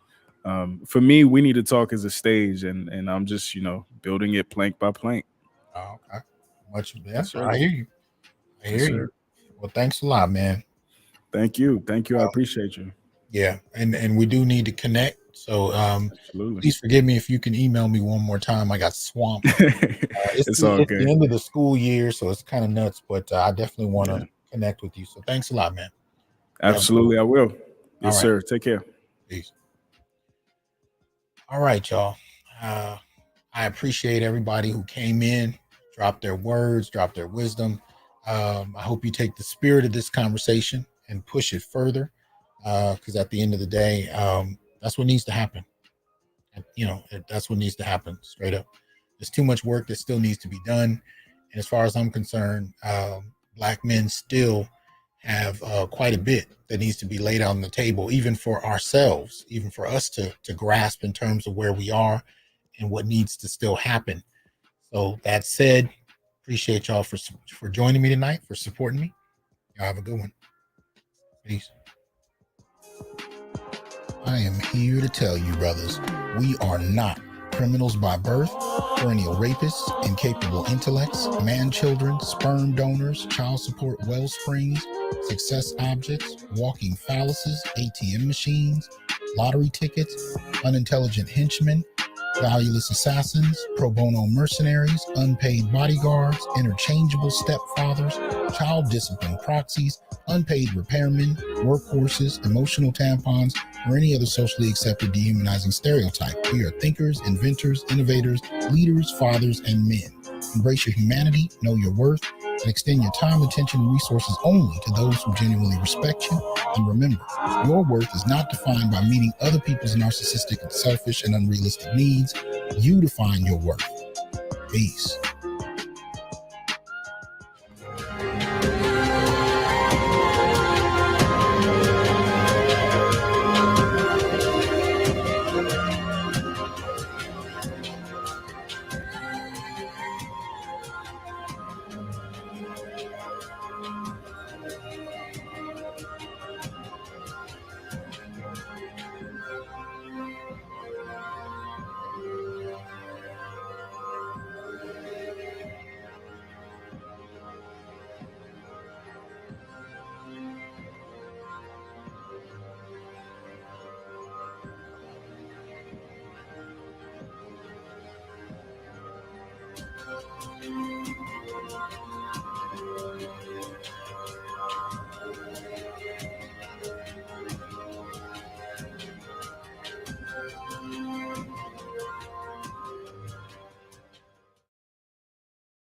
for me, we need to talk as a stage, and I'm just, building it plank by plank. Oh, okay. Much, yeah, Yes, sir. I hear you. I Yes, hear sir. you. Well, thanks a lot, man. Thank you. I appreciate you. Yeah, and we do need to connect. So Absolutely. please forgive me if you can email me one more time. I got swamped. It's all good. The end of the school year, so it's kind of nuts, but I definitely want to connect with you. So thanks a lot, man. Absolutely, I will. Yes, right. sir. Take care. Peace. All right, y'all. I appreciate everybody who came in, dropped their words, dropped their wisdom. I hope you take the spirit of this conversation and push it further, because at the end of the day, that's what needs to happen. That's what needs to happen, straight up. There's too much work that still needs to be done. And as far as I'm concerned, Black men still have quite a bit that needs to be laid out on the table, even for ourselves, even for us to grasp in terms of where we are and what needs to still happen. So that said, appreciate y'all for joining me tonight, for supporting me. Y'all have a good one. Peace. I am here to tell you, brothers, we are not criminals by birth, perennial rapists, incapable intellects, man-children, sperm donors, child support wellsprings, success objects, walking phalluses, ATM machines, lottery tickets, unintelligent henchmen, valueless assassins, pro bono mercenaries, unpaid bodyguards, interchangeable stepfathers, child discipline proxies, unpaid repairmen, workhorses, emotional tampons, or any other socially accepted dehumanizing stereotype. We are thinkers, inventors, innovators, leaders, fathers, and men. Embrace your humanity, know your worth, and extend your time, attention, and resources only to those who genuinely respect you. And remember, your worth is not defined by meeting other people's narcissistic and selfish and unrealistic needs. You define your worth. Peace.